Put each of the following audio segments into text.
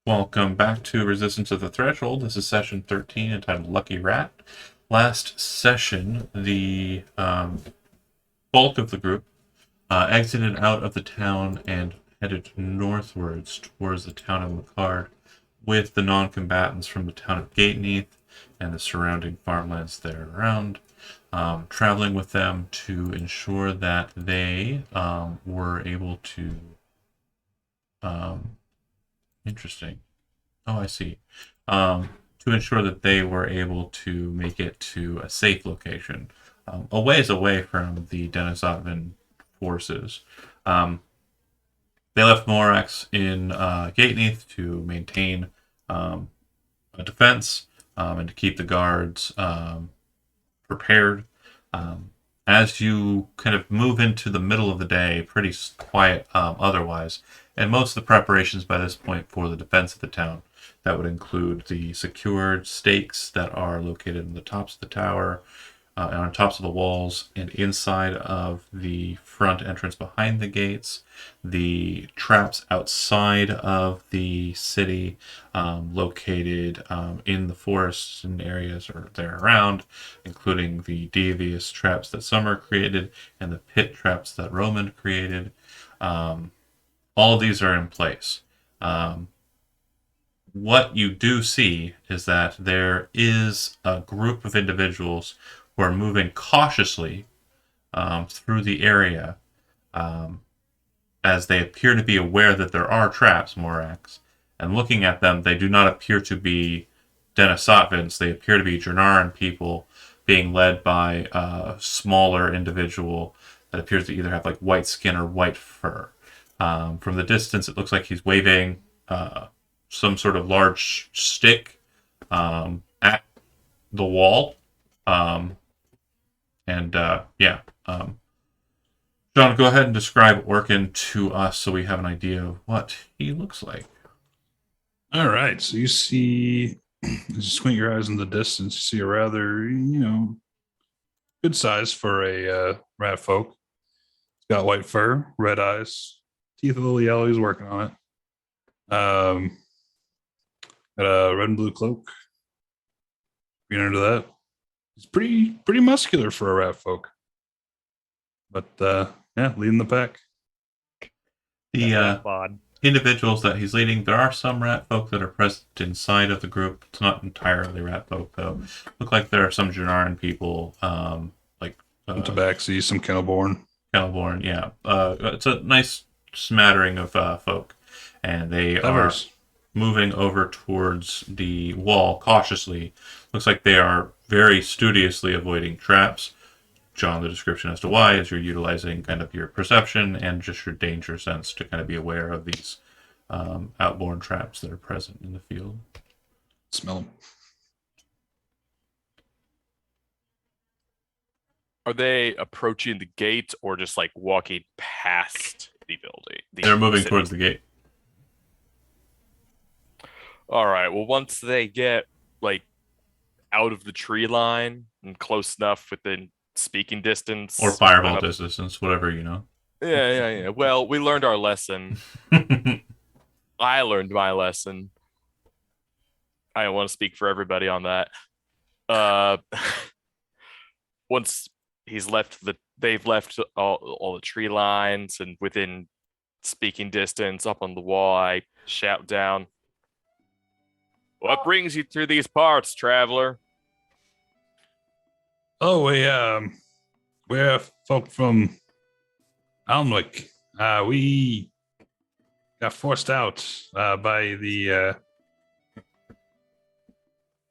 Welcome back to Resistance of the Threshold. This is session 13 entitled Lucky Rat. Last session, the bulk of the group exited out of the town and headed northwards towards the town of Macard with the non-combatants from the town of Gateneath and the surrounding farmlands there around, traveling with them to ensure that they were able to interesting. Oh, I see. To ensure that they were able to make it to a safe location, a ways away from the Denisovin forces. Um, they left Morax in Gateneath to maintain a defense and to keep the guards prepared. Um, as you kind of move into the middle of the day, pretty quiet otherwise, and most of the preparations by this point for the defense of the town. That would include the secured stakes that are located in the tops of the tower, and on tops of the walls, and inside of the front entrance behind the gates, the traps outside of the city, located in the forests and areas or there around, including the devious traps that Summer created and the pit traps that Roman created. All of these are in place. What you do see is that there is a group of individuals who are moving cautiously through the area, um, as they appear to be aware that there are traps, Morax. And looking at them, they do not appear to be Denisotvans. They appear to be Jernaran people being led by a smaller individual that appears to either have like white skin or white fur. From the distance, it looks like he's waving some sort of large stick at the wall. Um, and yeah, John, go ahead and describe Orkin to us so we have an idea of what he looks like. All right. So you see, as you squint your eyes in the distance, you see a rather, good size for a rat folk. It's got white fur, red eyes, teeth a little yellow. He's working on it. Got a red and blue cloak. Green under that. He's pretty muscular for a rat folk. But yeah, leading the pack. The That rat bod. individuals that he's leading, there are some rat folk that are present inside of the group. It's not entirely rat folk, though. Look like there are some Junaran people, like Some tabaxi, some kennelborn. Caliborn. Yeah, it's a nice smattering of folk, and they are Diverse. moving over towards the wall cautiously. Looks like they are very studiously avoiding traps. John, the description as to why is you're utilizing kind of your perception and just your danger sense to kind of be aware of these outborn traps that are present in the field. Smell them. Are they approaching the gate or just like walking past the building? They're moving city? towards the gate. All right. Well, once they get like out of the tree line and close enough within speaking distance, Or fireball distance, whatever, you know. Yeah. Well, we learned our lesson. I learned my lesson. I don't want to speak for everybody on that. Uh, once they've left all the tree lines and within speaking distance up on the wall, I shout down, "What brings you through these parts, traveler?" Oh, we're folk from Alnwick. We got forced out by the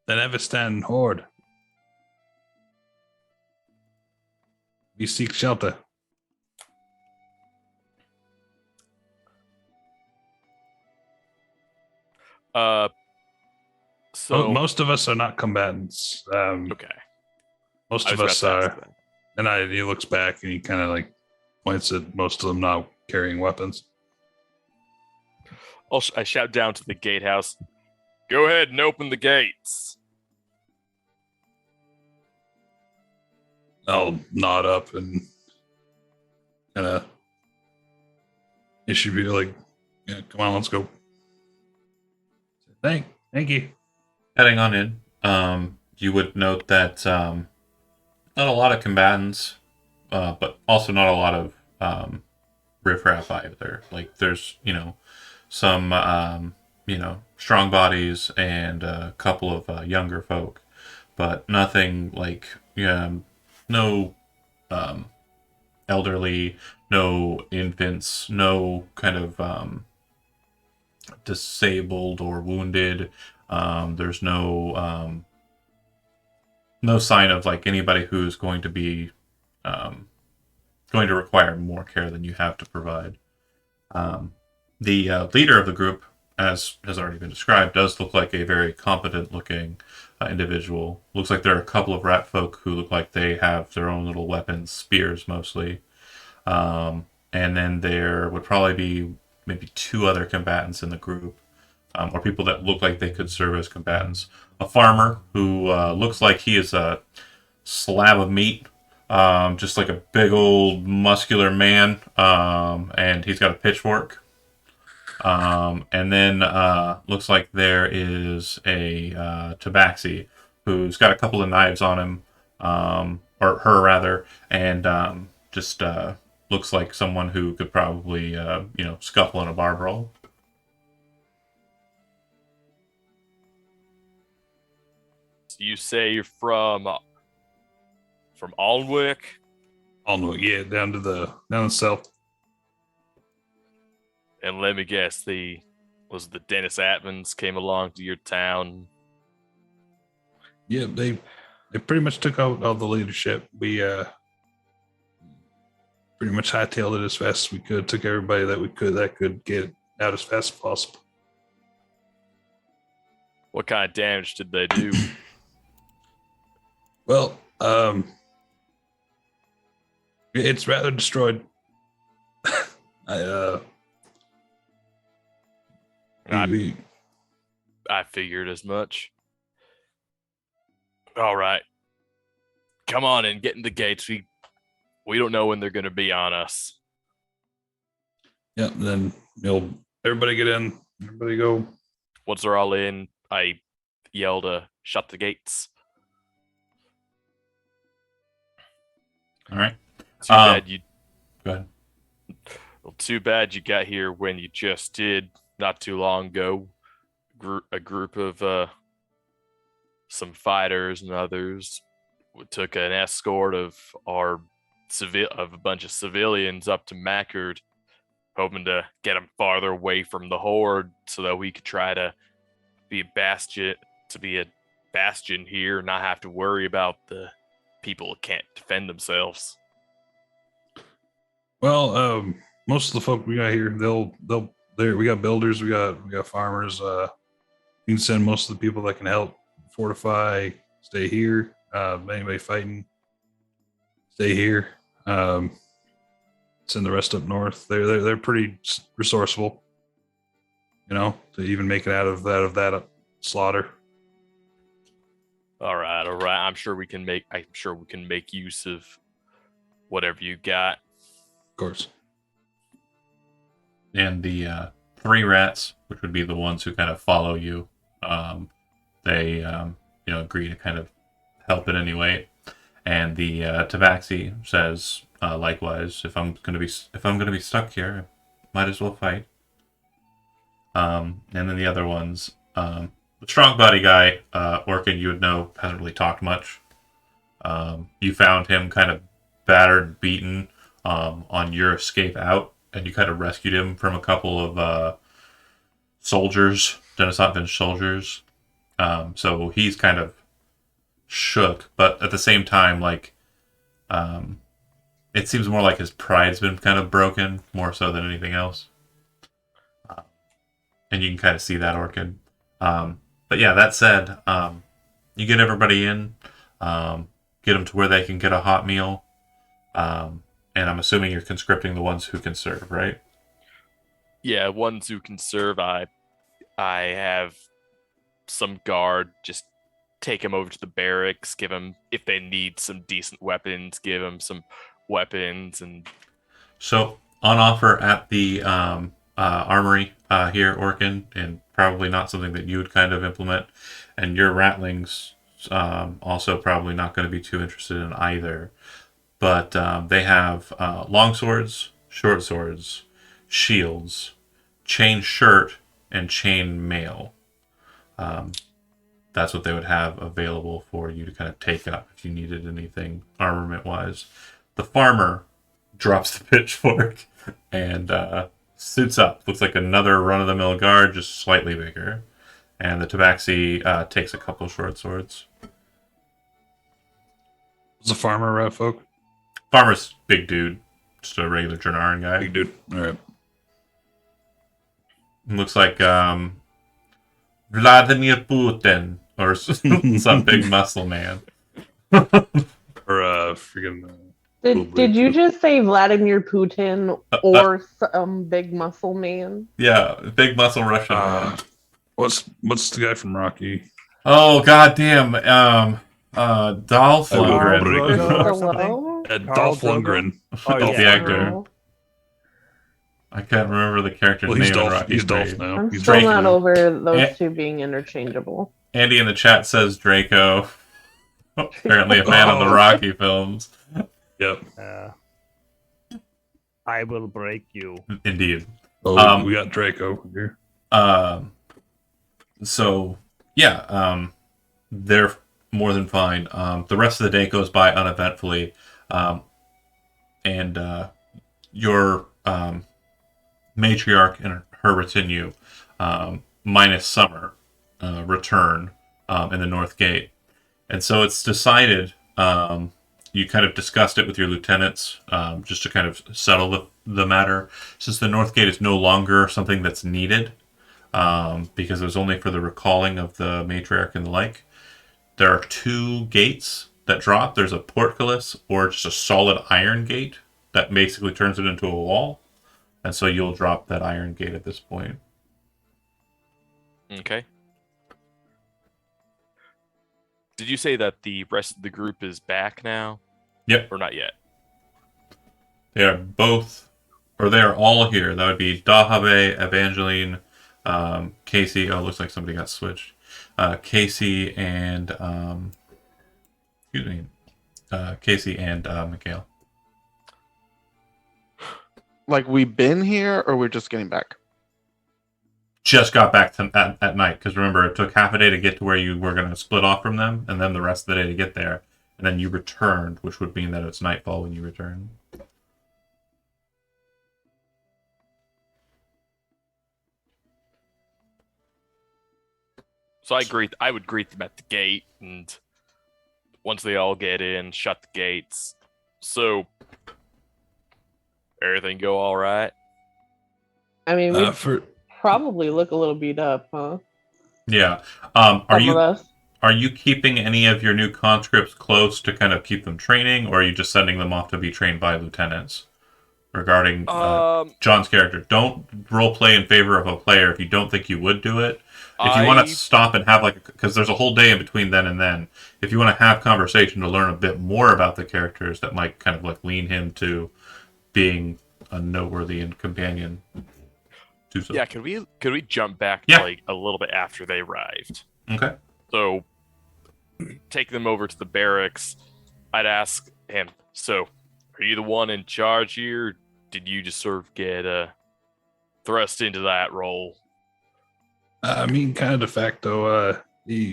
Nevistan horde. We seek shelter. So Most of us are not combatants. okay. Most I of was us about to ask are. that. And he looks back and he kind of like points at most of them now carrying weapons. I shout down to the gatehouse, "Go ahead and open the gates." I'll nod up and kind of issue be like, yeah, come on, let's go. Thank you. Heading on in, you would note that not a lot of combatants, but also not a lot of riffraff either. Like there's some strong bodies and a couple of younger folk, but nothing like no um, elderly, no infants, no kind of disabled or wounded. There's no sign of like anybody who's going to be um, going to require more care than you have to provide. The leader of the group, as has already been described, does look like a very competent looking individual. Looks like there are a couple of rat folk who look like they have their own little weapons, spears mostly. And then there would probably be maybe two other combatants in the group, or people that look like they could serve as combatants. A farmer who looks like he is a slab of meat, just like a big old muscular man, and he's got a pitchfork. And then looks like there is a tabaxi who's got a couple of knives on him, or her rather, and just looks like someone who could probably scuffle in a bar brawl. So you say you're from Alnwick? Alnwick, yeah, down the south. And let me guess, was the Dennis Atvins came along to your town? Yeah, they pretty much took out all the leadership. We pretty much hightailed it as fast as we could. Took everybody that could get out as fast as possible. What kind of damage did they do? Well, it's rather destroyed. I we figured as much. All right. Come on and get in the gates. We don't know when they're going to be on us. yeah. Then everybody get in. Everybody go. Once they're all in, I yell to shut the gates. All right. Too bad you. Go ahead. Well, too bad you got here when you just did, not too long ago. A group of some fighters and others took an escort of a bunch of civilians up to Mackard, hoping to get them farther away from the horde so that we could try to be a bastion here, and not have to worry about the people who can't defend themselves. Well, most of the folk we got here, we got builders, we got farmers. You can send most of the people that can help fortify, stay here. Anybody fighting, stay here. Send the rest up north. They're pretty resourceful, to even make it out of that slaughter. All right. I'm sure we can make use of whatever you got. Of course. And the three rats, which would be the ones who kind of follow you, they agree to kind of help in any way. And the tabaxi says likewise, if I'm gonna be stuck here, might as well fight. And then the other ones, the strong body guy, Orkin, you would know, hasn't really talked much. You found him kind of battered, beaten on your escape out, and you kind of rescued him from a couple of soldiers, Dennis Otvin's soldiers. So he's kind of shook, but at the same time, like, it seems more like his pride's been kind of broken, more so than anything else. And you can kind of see that, Orchid. But yeah, that said, you get everybody in, get them to where they can get a hot meal, and I'm assuming you're conscripting the ones who can serve, right? Yeah, ones who can serve. I have some guard. Just take them over to the barracks. Give them, if they need some decent weapons, give them some weapons. And so on offer at the armory here, Orkin, and probably not something that you would kind of implement, and your ratlings also probably not going to be too interested in either. But they have long swords, short swords, shields, chain shirt, and chain mail. That's what they would have available for you to kind of take up if you needed anything armament wise. The farmer drops the pitchfork and suits up. Looks like another run of the mill guard, just slightly bigger. And the tabaxi takes a couple short swords. Was a farmer rat folk? Farmer's big dude, just a regular Janaran guy. Big dude. All right. Looks like Vladimir Putin or some big muscle man. Or freaking. Did you just say Vladimir Putin or some big muscle man? Yeah, big muscle Russian man. What's the guy from Rocky? Oh goddamn! Dolph Lundgren. Hello? Dolph Lundgren. Oh, Dolph the actor. I can't remember the character's Well, name he's in Dolph. Rocky He's 3. Dolph now. I'm He's still Draco. not over those Eh. two being interchangeable. Andy in the chat says Draco. Apparently a fan of the Rocky films. Yep. I will break you. Indeed. Oh, we got Draco here. So yeah, they're more than fine. The rest of the day goes by uneventfully, and your matriarch and her retinue, minus Summer, return in the North Gate, and so it's decided. You kind of discussed it with your lieutenants, just to kind of settle the matter. Since the North Gate is no longer something that's needed, because it was only for the recalling of the matriarch and the like. There are two gates that drop. There's a portcullis or just a solid iron gate that basically turns it into a wall. And so you'll drop that iron gate at this point. Okay. Did you say that the rest of the group is back now? Yep. Or not yet? They are both, or they are all here. That would be Dahabe, Evangeline, Casey. Oh, looks like somebody got switched. Casey and Casey and Mikhail. Like we've been here, or we're just getting back? Just got back at night, because remember, it took half a day to get to where you were going to split off from them, and then the rest of the day to get there, and then you returned, which would mean that it's nightfall when you return. So I would greet them at the gate, and once they all get in, shut the gates. So, everything go all right? I mean, we For probably look a little beat up, huh? Yeah. Are Some of us. you keeping any of your new conscripts close to kind of keep them training, or are you just sending them off to be trained by lieutenants? Regarding John's character, don't role play in favor of a player if you don't think you would do it. If you want to stop and have because there's a whole day in between then and then. If you want to have conversation to learn a bit more about the characters, that might kind of lean him to being a noteworthy and companion. Do so. Yeah, could we jump back Yeah. to a little bit after they arrived? Okay. So, take them over to the barracks. I'd ask him, so, are you the one in charge here? Did you just sort of get thrust into that role? I mean, kind of de facto. I'd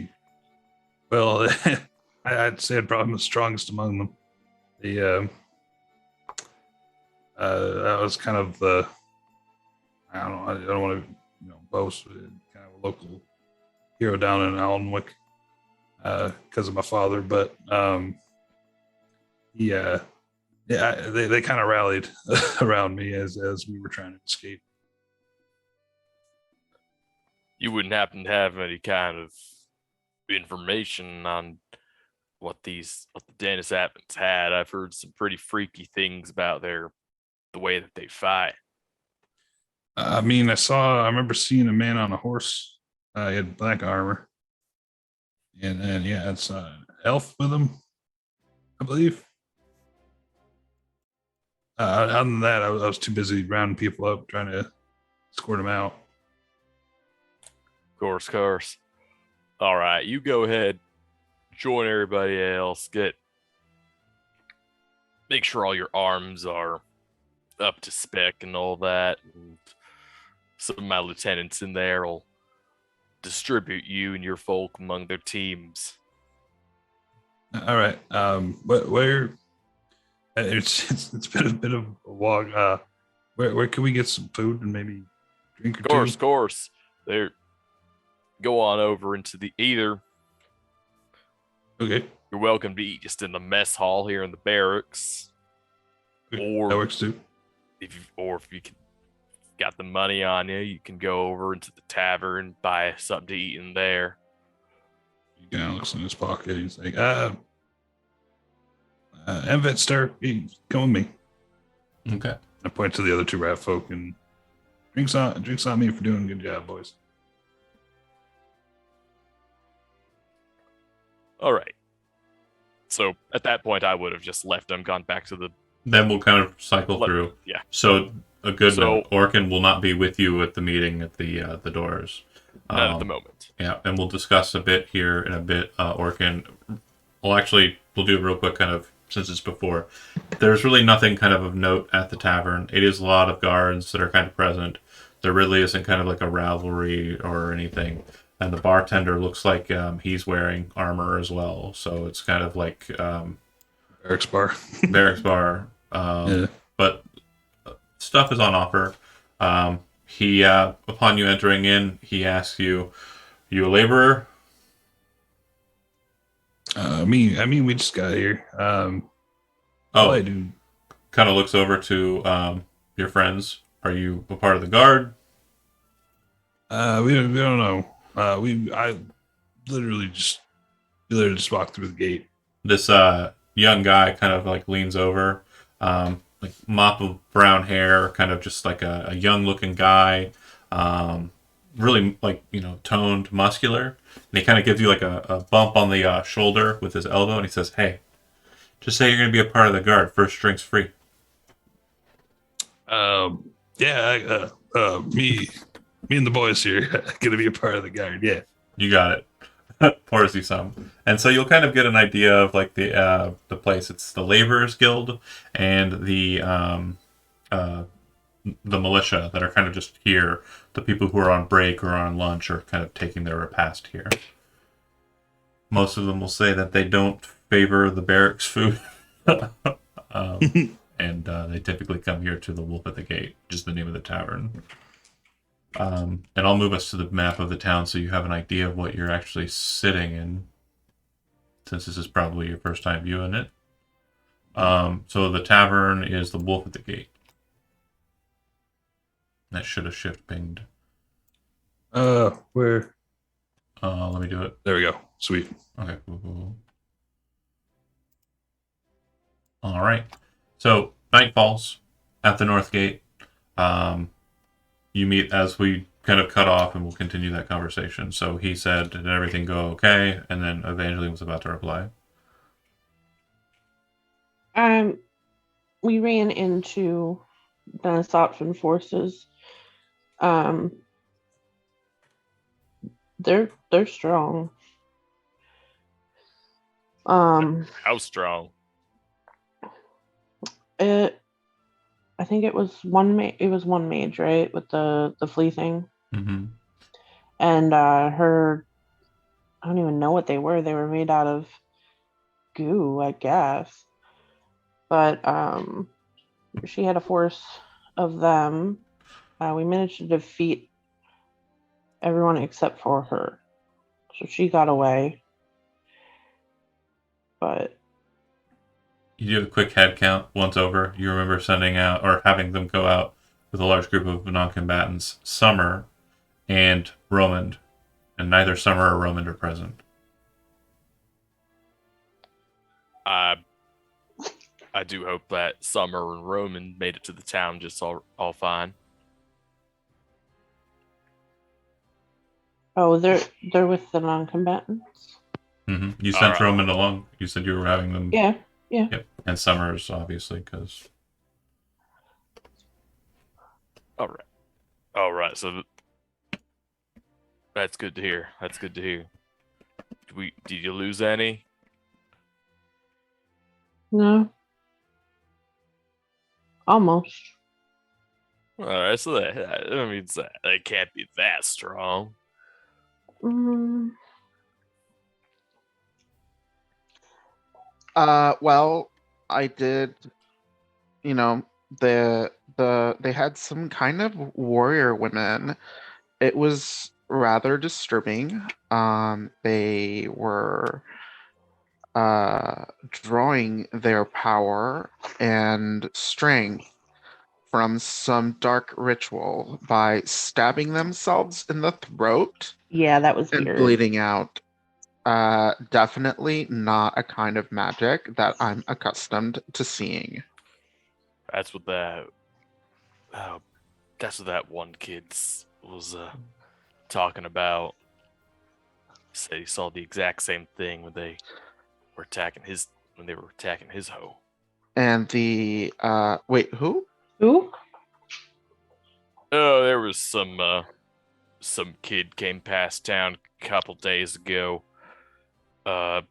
say I'd probably the strongest among them. That was kind of the. I don't want to, boast. Kind of a local hero down in Allenwick, because of my father. But they kind of rallied around me as we were trying to escape. You wouldn't happen to have any kind of information on what the Dennis Atkins had? I've heard some pretty freaky things about the way that they fight. I mean, I remember seeing a man on a horse. He had black armor, and yeah, it's an elf with him, I believe. Other than that, I was too busy rounding people up, trying to escort them out. Course, course. All right, you go ahead, join everybody else. Make sure all your arms are up to spec and all that. And some of my lieutenants in there will distribute you and your folk among their teams. All right. Where? It's been a bit of a walk. Where can we get some food and maybe drink or two? Course. There. Go on over into the either. Okay, You're welcome to eat just in the mess hall here in the barracks, or that works too. if you got the money on you, you can go over into the tavern, buy something to eat in there. Yeah, looks in his pocket. He's like, Envet Star, hey, come with me. Okay. I point to the other two rat folk and drinks on me for doing a good job, boys. All right. So at that point, I would have just left them, gone back to the. Then we'll kind of cycle through. Yeah. So a good So- note, Orkin will not be with you at the meeting at the doors. Not at the moment. Yeah, and we'll discuss a bit here in a bit. Orkin, we'll do it real quick, kind of since it's before. There's really nothing kind of note at the tavern. It is a lot of guards that are kind of present. There really isn't kind of like a rivalry or anything. And the bartender looks like he's wearing armor as well. So it's kind of like Eric's bar. barracks bar. Yeah. But stuff is on offer. He, upon you entering in, he asks you, "You a laborer?" We just got here. Oh, I do. kind of looks over to your friends. Are you a part of the guard? We don't know. I literally just walked through the gate. This young guy kind of like leans over, like mop of brown hair, kind of just like a young looking guy, really like toned, muscular, and he kind of gives you like a bump on the shoulder with his elbow, and he says, "Hey, just say you're gonna be a part of the guard. First drink's free." Me and the boys here gonna be a part of the guard. Yeah. You got it. Pours you some, and so you'll kind of get an idea of like the place. It's the Laborers Guild and the militia that are kind of just here. The people who are on break or on lunch are kind of taking their repast here. Most of them will say that they don't favor the barracks food, and they typically come here to the Wolf at the Gate, just the name of the tavern. And I'll move us to the map of the town so you have an idea of what you're actually sitting in, since this is probably your first time viewing it. So the tavern is the Wolf at the Gate. That should have shift pinged. Where? Let me do it. There we go. Sweet. Okay, cool. All right. So night falls at the North Gate. You meet as we kind of cut off, and we'll continue that conversation. So he said, "Did everything go okay?" And then Evangeline was about to reply. We ran into the Sopson forces. They're strong. How strong? I think it was one. It was one mage, right, with the flea thing, Mm-hmm. and her. I don't even know what they were. They were made out of goo, I guess. But she had a force of them. We managed to defeat everyone except for her, so she got away. But You do a quick head count once over. You remember sending out or having them go out with a large group of non-combatants, Summer and Romand, and neither Summer or Romand are present. I do hope that Summer and Roman made it to the town just all fine. oh, they're with the non-combatants. Mm-hmm. You All sent right. Romand along. You said you were having them. Yeah. Yep. And Summer's obviously because. All right. So That's good to hear. That's good to hear. Did you lose any? No. Almost. All right, so that means that they can't be that strong. Mm, Well, I did, you know, they had some kind of warrior women. It was rather disturbing. They were drawing their power and strength from some dark ritual by stabbing themselves in the throat yeah, that was and weird. bleeding out. Definitely not a kind of magic that I'm accustomed to seeing. That's what that. That's what that one was talking about. Said he saw the exact same thing when they were attacking his hoe. And the wait, who? Who? Oh, there was some kid came past town a couple days ago. I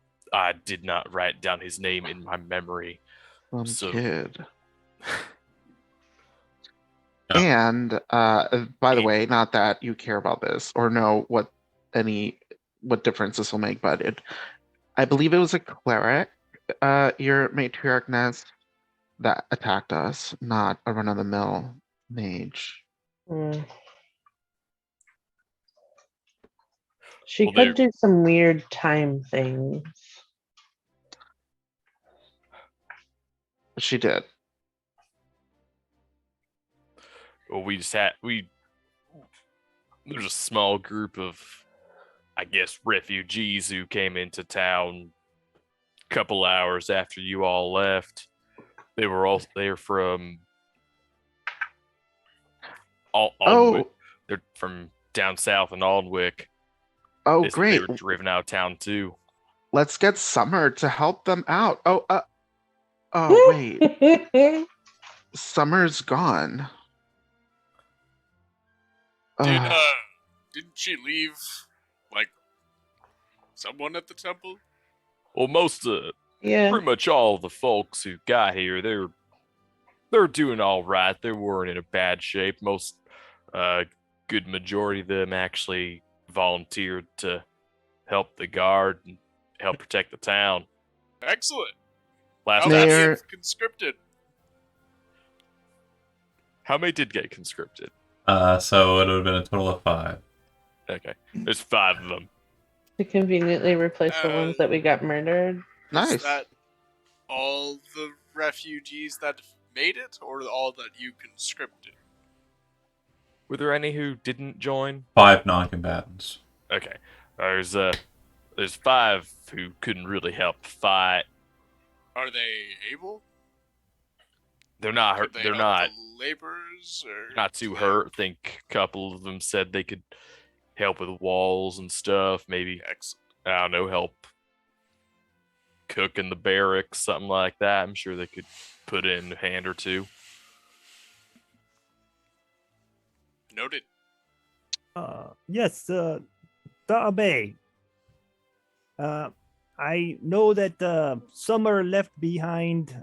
did not write down his name in my memory. Some So- kid. Yeah. And by the way, not that you care about this or know what difference this will make, but I believe it was a cleric, your matriarch Nez, that attacked us, not a run-of-the-mill mage. Hmm. She Well, could do some weird time things. She did. Well, there's a small group of, I guess, refugees who came into town a couple hours after you all left. They were all there from Alnwick. They're from down south in Alnwick. Oh, They said great. They were driven out of town too. Let's get Summer to help them out. Oh, wait. Summer's gone. Didn't Ugh. she leave like someone at the temple? Well, Yeah. pretty much all the folks who got here, they're doing all right. They weren't in a bad shape. Most good majority of them actually volunteered to help the guard and help protect the town. Excellent. Last How time, many Mayor- have conscripted? how many did get conscripted? So it would have been a total of 5. Okay, there's 5 of them. To conveniently replace the ones that we got murdered. Nice. Is that all the refugees that made it, or all that you conscripted? Were there any who didn't join? 5 non-combatants. Okay, there's 5 who couldn't really help fight. Are they able? They're not Could hurt. they They're help not the laborers, or not do too they- hurt. I think a couple of them said they could help with walls and stuff. Maybe, Excellent. I don't know, help cook in the barracks, something like that. I'm sure they could put in a hand or two. Noted. Yes, Da'abe. I know that Summer left behind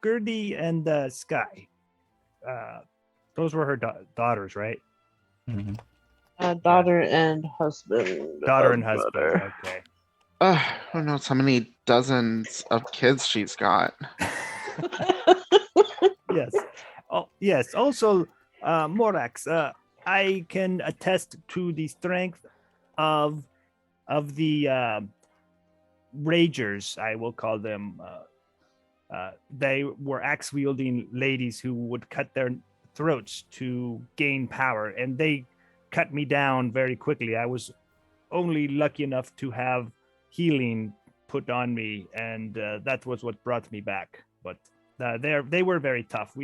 Gertie and Sky. Those were her daughters, right? Mm-hmm. Daughter and husband. Daughter of and husband. butter. Okay. Who knows how many dozens of kids she's got. Yes. Oh, yes. Also, Morax, I can attest to the strength of the ragers. I will call them. They were axe wielding ladies who would cut their throats to gain power, and they cut me down very quickly. I was only lucky enough to have healing put on me, and that was what brought me back. But they were very tough.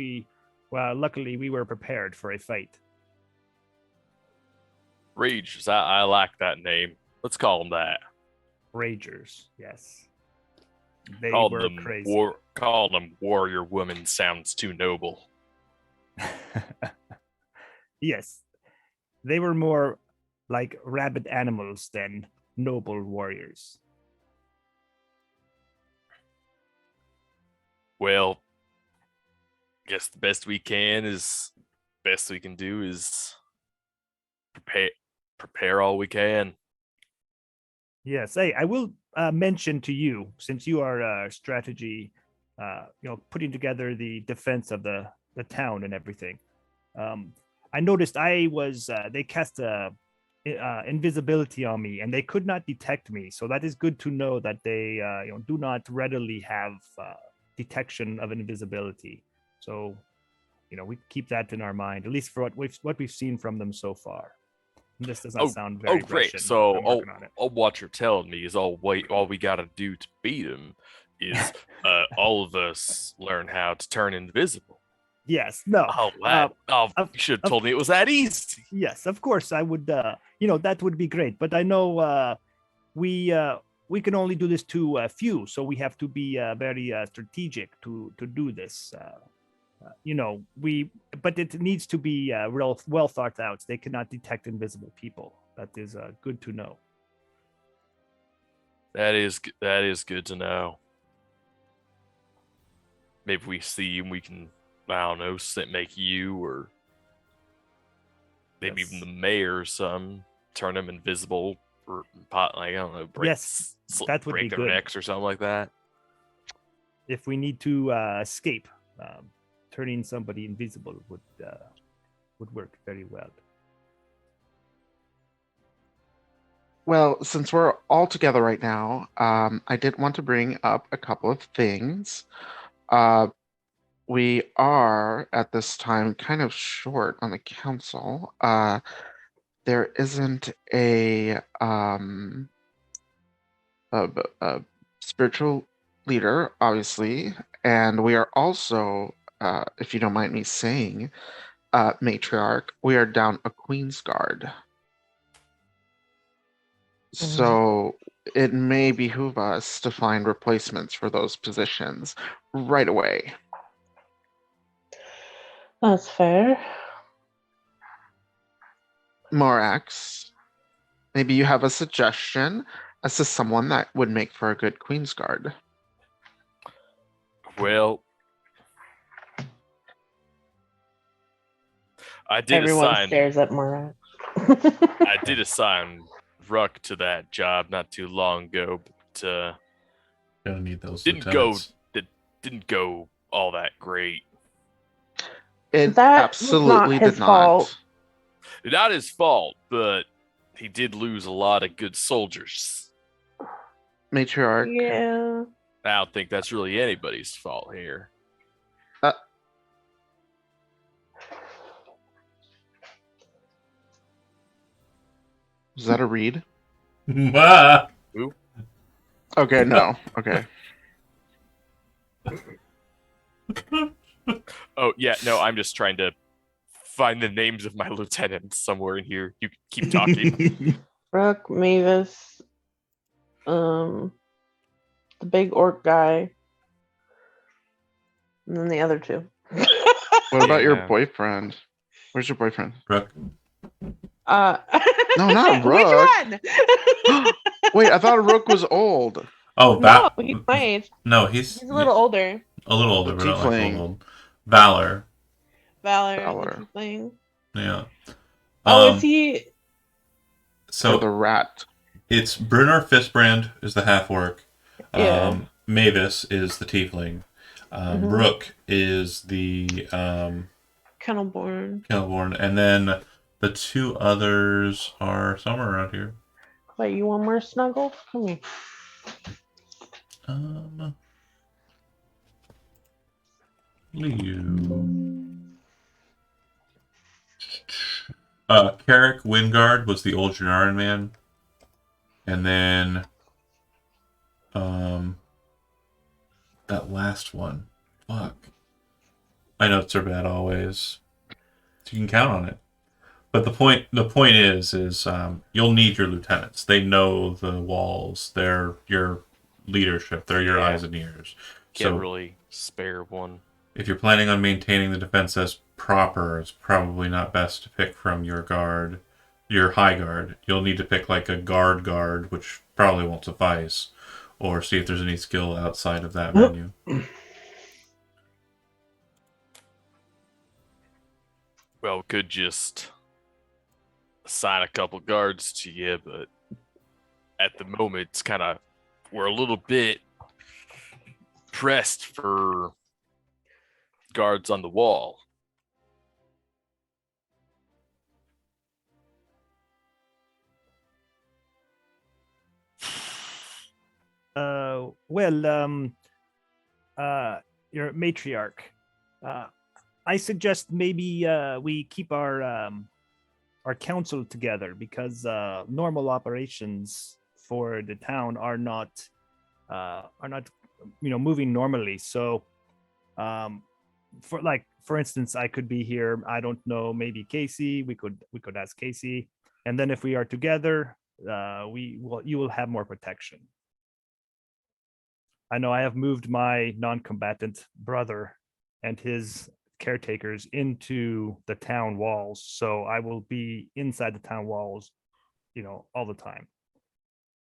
Luckily, we were prepared for a fight. Ragers, I like that name. Let's call them that. Ragers, yes. They Call were them crazy. Call them warrior women sounds too noble. Yes, they were more like rabid animals than noble warriors. Well, guess the best we can do is prepare all we can. Yes, hey, I will mention to you, since you are strategy, putting together the defense of the town and everything. I noticed they cast invisibility on me, and they could not detect me. So that is good to know that they do not readily have detection of invisibility. So we keep that in our mind, at least for what we've seen from them so far. And this does not sound very great. Russian, So I'm working on it. what you're telling me is all we gotta do to beat him is all of us learn how to turn invisible. Yes, no. You should have told me it was that easy. Yes, of course I would. That would be great. But I know we can only do this to a few, so we have to be very strategic to do this. But it needs to be real well thought out. They cannot detect invisible people. That is good to know. That is good to know. Maybe we see him, we can, I don't know, make you or maybe even the mayor or some turn them invisible, or I don't know, break, yes, that would break be their good. necks or something like that. If we need to escape, turning somebody invisible would work very well. Well, since we're all together right now, I did want to bring up a couple of things. We are at this time kind of short on the council. There isn't a spiritual leader, obviously, and we are also, if you don't mind me saying, matriarch, we are down a Queen's Guard. So it may behoove us to find replacements for those positions right away. That's fair. Morax, maybe you have a suggestion as to someone that would make for a good Queen's Guard. Well, I did Everyone stares at Morax. I did assign Ruck to that job not too long ago, but Gonna need those didn't go all that great. It That absolutely was not his did not. fault. Not his fault, but he did lose a lot of good soldiers. Matriarch. Yeah. I don't think that's really anybody's fault here. Was that a read? Ah! Okay, no. Okay. Oh, yeah, no, I'm just trying to find the names of my lieutenants somewhere in here. You keep talking. Rook, Mavis, the big orc guy, and then the other two. What about your Yeah. boyfriend? Where's your boyfriend? Brooke. No, not Which Rook. one? Wait, I thought Rook was old. Oh, No, he's my age. No, he's He's a little older. a little older, but not like Tiefling. old. Valor. Valor. Valor. Thing. Yeah. Oh, is he? Or So the rat. it's Brunner Fistbrand is the half orc. Yeah. Mavis is the tiefling. Mhm. Rook is the Kennelborn. Killborn, and then the two others are somewhere around here. Wait, you want more snuggle? Come here. Liu. Carrick Wingard was the old Janaran man. And then that last one. Fuck. My notes are bad always. So you can count on it. But the point is you'll need your lieutenants. They know the walls. They're your leadership. They're your Yeah. eyes and ears. Can't So really spare one. if you're planning on maintaining the defense as proper, it's probably not best to pick from your guard. your high guard. You'll need to pick like a guard, which probably won't suffice, or see if there's any skill outside of that menu. Well, could just assign a couple guards to you, but at the moment, it's kind of we're a little bit pressed for guards on the wall. Your matriarch. I suggest maybe we keep our council together because normal operations for the town are not moving normally. So, for instance, I could be here. I don't know. Maybe Casey. We could ask Casey, and then if we are together, you will have more protection. I know I have moved my non-combatant brother and his caretakers into the town walls, so I will be inside the town walls, all the time.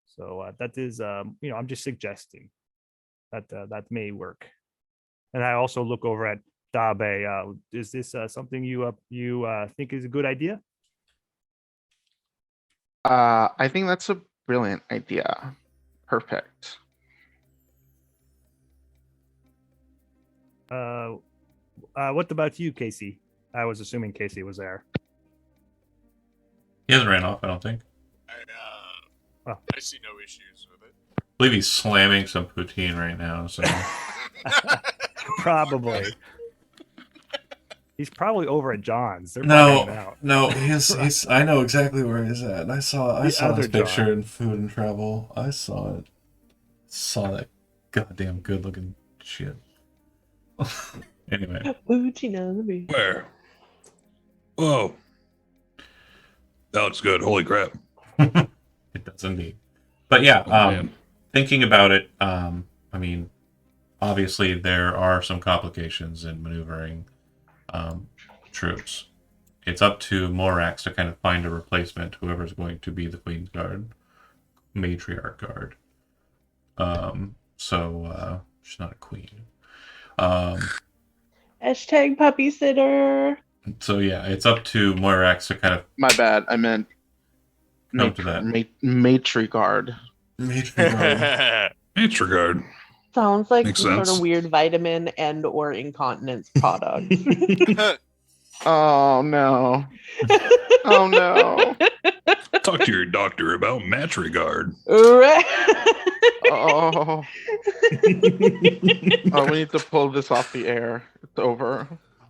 So that is, I'm just suggesting that that may work. And I also look over at Dabe. Is this something you think is a good idea? I think that's a brilliant idea. Perfect. What about you, Casey? I was assuming Casey was there. He hasn't ran off, I don't think. I see no issues with it. I believe he's slamming some poutine right now. So Probably. He's probably over at John's. They're probably hanging out. no, he's. I know exactly where he's at. I saw his other picture John. in Food and Travel. I saw it. Saw that goddamn good looking shit. Anyway, Poutine on the beach. Where? Whoa. That looks good. Holy crap. it does indeed. But yeah, man. thinking about it, I mean, obviously there are some complications in maneuvering troops. It's up to Morax to kind of find a replacement, whoever's going to be the Queen's Guard, Matriarch Guard. So she's not a queen. Hashtag puppy sitter. So yeah, it's up to Moirax to kind of My bad. I meant come to that. matrigard. Matriarch. Matrigard. Sounds like Makes some sort sense. of weird vitamin and or incontinence product. Oh no. Oh no. Talk to your doctor about Matrigard. Oh. Oh, we need to pull this off the air. It's over.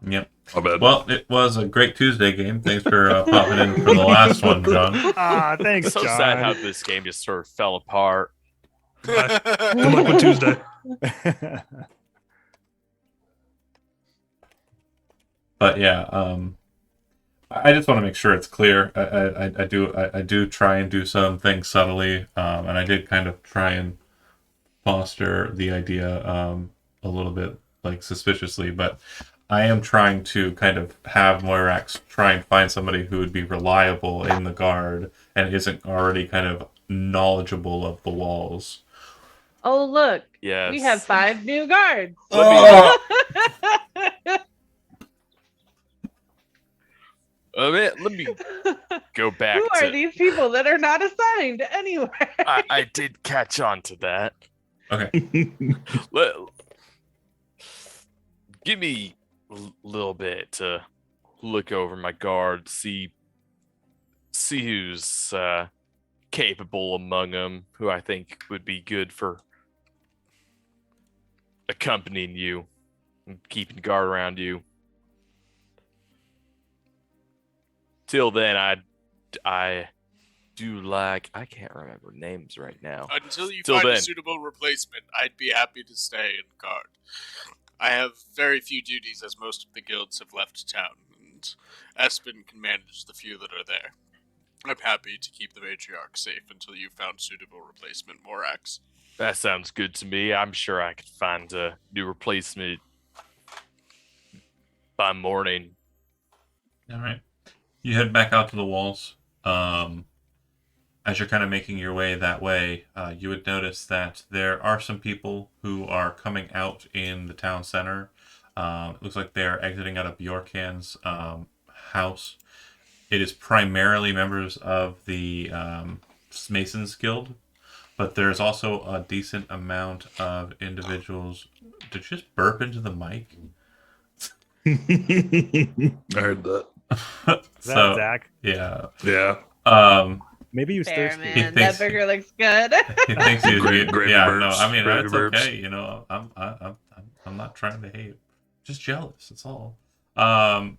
Yep. My bad. Well, it was a great Tuesday game. Thanks for popping in for the last one, John. Thanks, So John. sad how this game just sort of fell apart. Good luck with Tuesday. But yeah, I just want to make sure it's clear. I do try and do some things subtly, and I did kind of try and foster the idea a little bit like suspiciously, but I am trying to kind of have Moirax try and find somebody who would be reliable in the guard and isn't already kind of knowledgeable of the walls. Oh, look. Yes. We have 5 new guards. Oh! Let me go back Who to. are these people that are not assigned anywhere? I did catch on to that. Okay. Give me a little bit to look over my guard, see who's capable among them, who I think would be good for accompanying you and keeping guard around you. Till then, I do like, I can't remember names right now. Until you Till find a then. suitable replacement, I'd be happy to stay in guard. I have very few duties, as most of the guilds have left town, and Espen can manage the few that are there. I'm happy to keep the matriarch safe until you found suitable replacement, Morax. That sounds good to me. I'm sure I could find a new replacement by morning. All right. You head back out to the walls. as you're kind of making your way that way, you would notice that there are some people who are coming out in the town center. It looks like they're exiting out of Bjorkan's house. It is primarily members of the Masons Guild, but there's also a decent amount of individuals. Did you just burp into the mic? I heard that. Is that Zach? Yeah. Yeah. Maybe he was Fair, thirsty. man. thinks- That burger looks good. He thinks he's Gravy yeah. burps. No, I mean Gravy that's burps. okay. You know, I'm not trying to hate. Just jealous. That's all.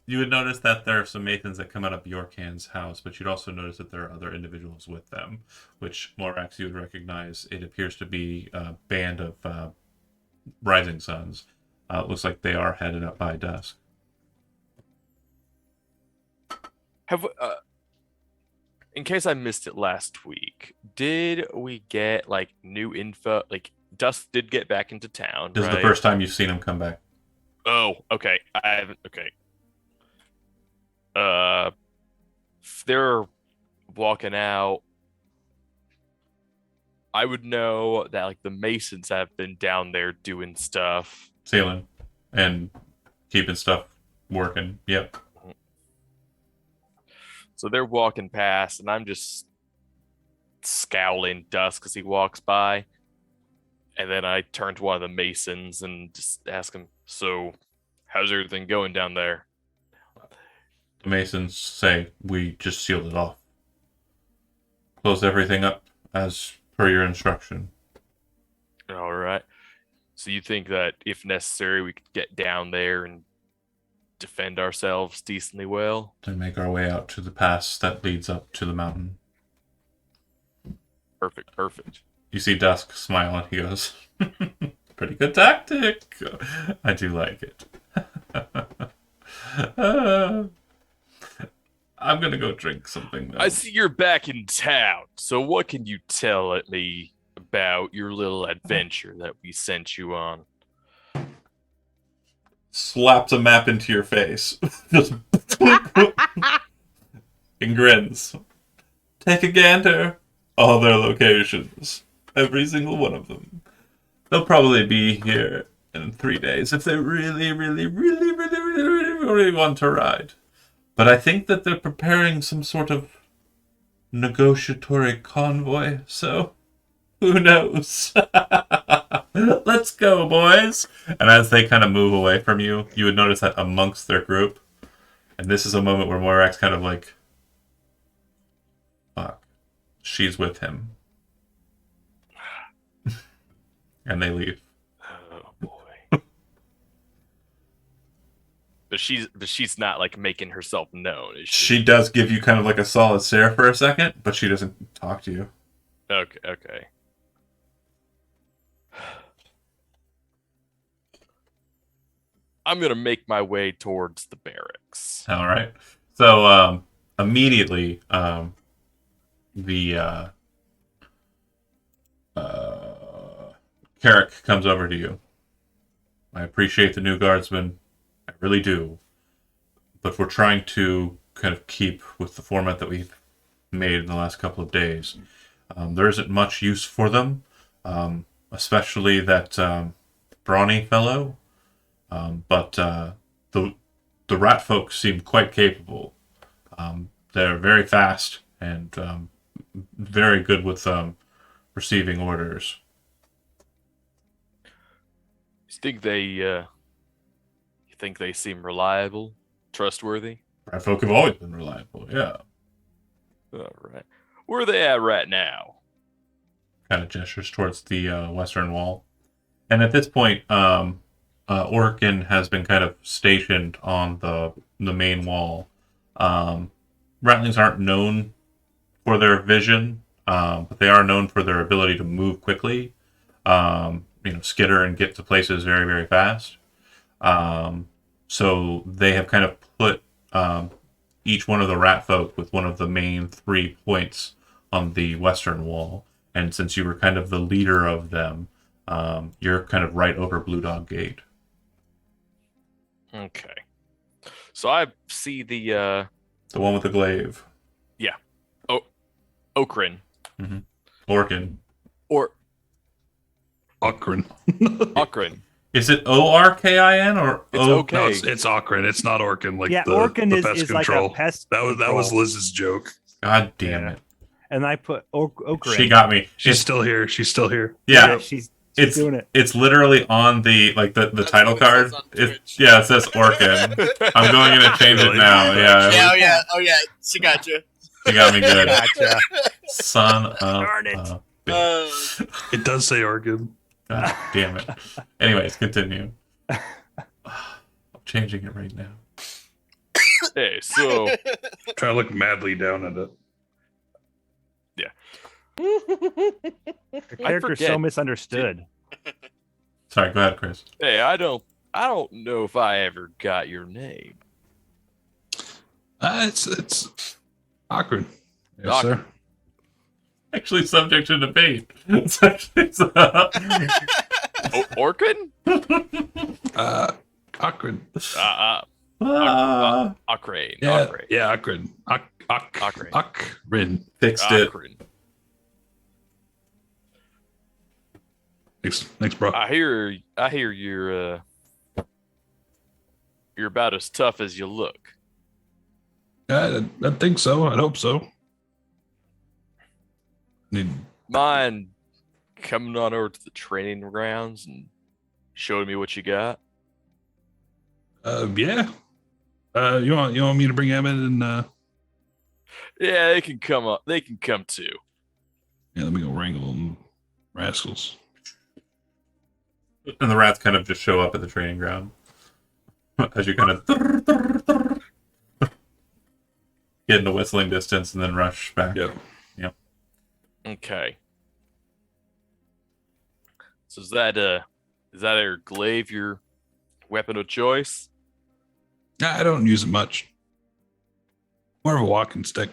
You would notice that there are some Mathans that come out of Bjorkan's house, but you'd also notice that there are other individuals with them, which Morax you would recognize. It appears to be a band of Rising Suns. It looks like they are headed up by dusk. Have in case I missed it last week, did we get like new info? Like Dusk did get back into town. This is right? the first time you've seen him come back. Oh, okay. I haven't. Okay. If they're walking out, I would know that like the Masons have been down there doing stuff. Sailing and keeping stuff working. Yep. So they're walking past, and I'm just scowling Dusk as he walks by. And then I turn to one of the Masons and just ask him, "So, how's everything going down there?" The Masons say we just sealed it off. Closed everything up as per your instruction. All right. So you think that if necessary, we could get down there and defend ourselves decently well? And make our way out to the pass that leads up to the mountain. Perfect. You see Dusk smile and he goes, pretty good tactic. I do like it. I'm going to go drink something now. I see you're back in town. So what can you tell me about your little adventure that we sent you on? Slaps a map into your face. Just and grins. Take a gander. All their locations. Every single one of them. They'll probably be here in 3 days if they really want to ride. But I think that they're preparing some sort of negotiatory convoy, so who knows? Let's go, boys. And as they kind of move away from you, you would notice that amongst their group, and this is a moment where Morax kind of like, fuck, she's with him. And they leave. Oh boy. But she's not like making herself known, is she? She does give you kind of like a solid stare for a second, but she doesn't talk to you. Okay. I'm gonna make my way towards the barracks. All right. So immediately, the Carrick comes over to you. I appreciate the new guardsmen. I really do. But we're trying to kind of keep with the format that we've made in the last couple of days. There isn't much use for them, especially that brawny fellow. But the rat folk seem quite capable. They're very fast and very good with receiving orders. You think they seem reliable, trustworthy? Rat folk have always been reliable, yeah. All right. Where are they at right now? Kind of gestures towards the western wall. And at this point, Orkin has been kind of stationed on the main wall. Ratlings aren't known for their vision, but they are known for their ability to move quickly, skitter and get to places very, very fast. So they have kind of put each one of the rat folk with one of the main 3 points on the western wall. And since you were kind of the leader of them, you're kind of right over Blue Dog Gate. Okay. So I see the The one with the glaive. Yeah. Okrin. Orkin. Or Okrin. Okrin. Is it Orkin or It's O? okay. No, it's Okrin. It's not Orkin. Like yeah, the, Orkin the is, pest is like control. a pest. that was control. Liz's joke. God damn Yeah. it! And I put Okrin. She got me. She's It's, still here. She's still here. yeah, she's it's doing it. It's literally on the the That's title what it says card. on It, Twitch. yeah, it says Orkin. I'm going in and change it Really? now. Yeah, Yeah, oh yeah, she got you. you got me good. Gotcha. Son of Darn it. a bitch. It does say Orkin. God damn it. Anyways, continue. I'm changing it right now. Hey, so Trying to look madly down at it. The character's so forget. misunderstood. Sorry, go ahead, Chris. hey, I don't know if I ever got your name. It's Okrin. Yes, Okrin. sir. Actually, subject to debate. It's actually Orkin? Okrin. Okrin. Yeah, Okrin. yeah, Okrin. Okrin. Okrin. fixed it. Okrin. Thanks, bro. I hear you're about as tough as you look. I think so. I hope so. Need Mind coming on over to the training grounds and showing me what you got? yeah. You want me to bring Emmett and Yeah, they can come up. They can come too. yeah, let me go wrangle them rascals. And the rats kind of just show up at the training ground. As you kind of get into whistling distance and then rush back. Yep. Okay. So is that our glaive your weapon of choice? I don't use it much. More of a walking stick.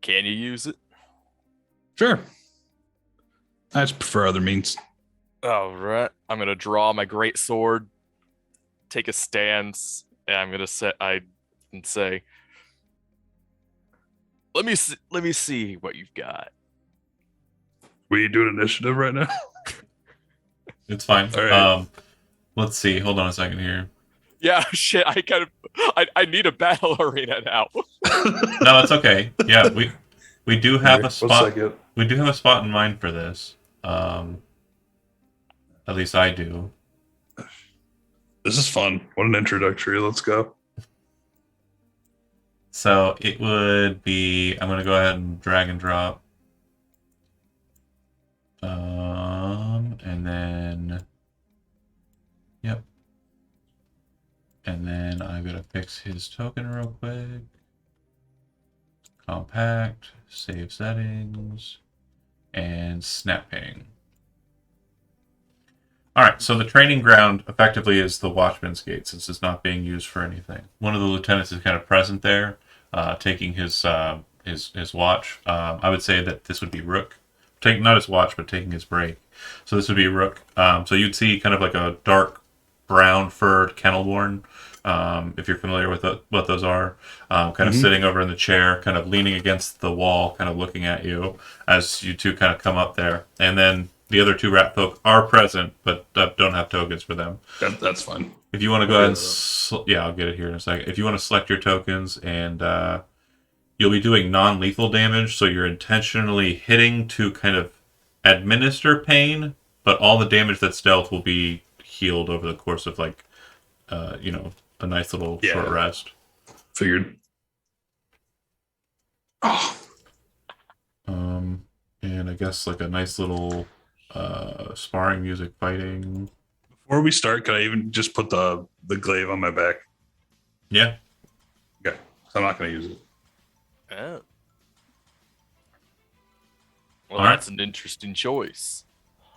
Can you use it? Sure. I just prefer other means. All right. I'm gonna draw my great sword, take a stance, and I'm gonna say, "Let me see what you've got." We doing initiative right now? It's fine. All right. Let's see. Hold on a second here. Yeah, shit. I need a battle arena now. No, it's okay. Yeah, we do have a spot. second. We do have a spot in mind for this. At least I do. This is fun. What an introductory. Let's go. So it would be. I'm gonna go ahead and drag and drop. And then. Yep. And then I'm gonna fix his token real quick. Compact, save settings, and snapping. Alright, so the training ground effectively is the Watchman's Gate since it's not being used for anything. One of the lieutenants is kind of present there, taking his watch. I would say that this would be Rook. Not his watch, but taking his break. So this would be Rook. So you'd see kind of like a dark brown furred Kennelborn, if you're familiar with what those are, kind of sitting over in the chair, kind of leaning against the wall, kind of looking at you as you two kind of come up there. And then the other two rat folk are present, but don't have tokens for them. That's fine. If you want to go ahead and... yeah, I'll get it here in a second. If you want to select your tokens, and you'll be doing non-lethal damage, so you're intentionally hitting to kind of administer pain, but all the damage that's dealt will be healed over the course of, like, a nice little short rest. Figured. Oh. And I guess, like, a nice little sparring music fighting. Before we start, can I even just put the glaive on my back? Yeah. Okay. So I'm not going to use it. Oh. Well, All right. that's an interesting choice.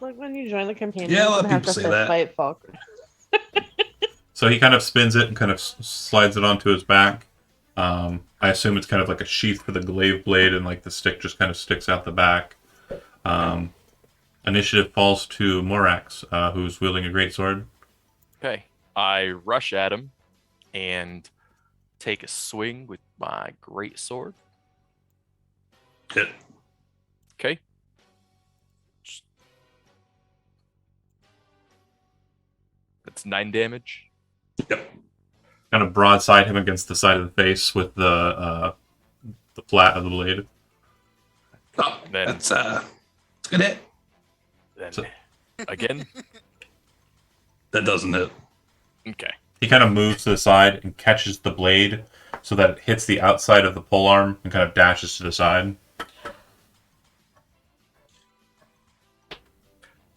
Like when you join the companion, Yeah, a lot you of have people to say that. fight Falk. So he kind of spins it and kind of slides it onto his back. I assume it's kind of like a sheath for the glaive blade, and like the stick just kind of sticks out the back. Initiative falls to Morax, who's wielding a greatsword. Okay. I rush at him and take a swing with my great sword. Hit. Okay. That's 9 damage. Yep. Kind of broadside him against the side of the face with the flat of the blade. Oh, Then- that's it's a good hit. Then So- again. That doesn't hit. Okay. He kind of moves to the side and catches the blade so that it hits the outside of the polearm and kind of dashes to the side.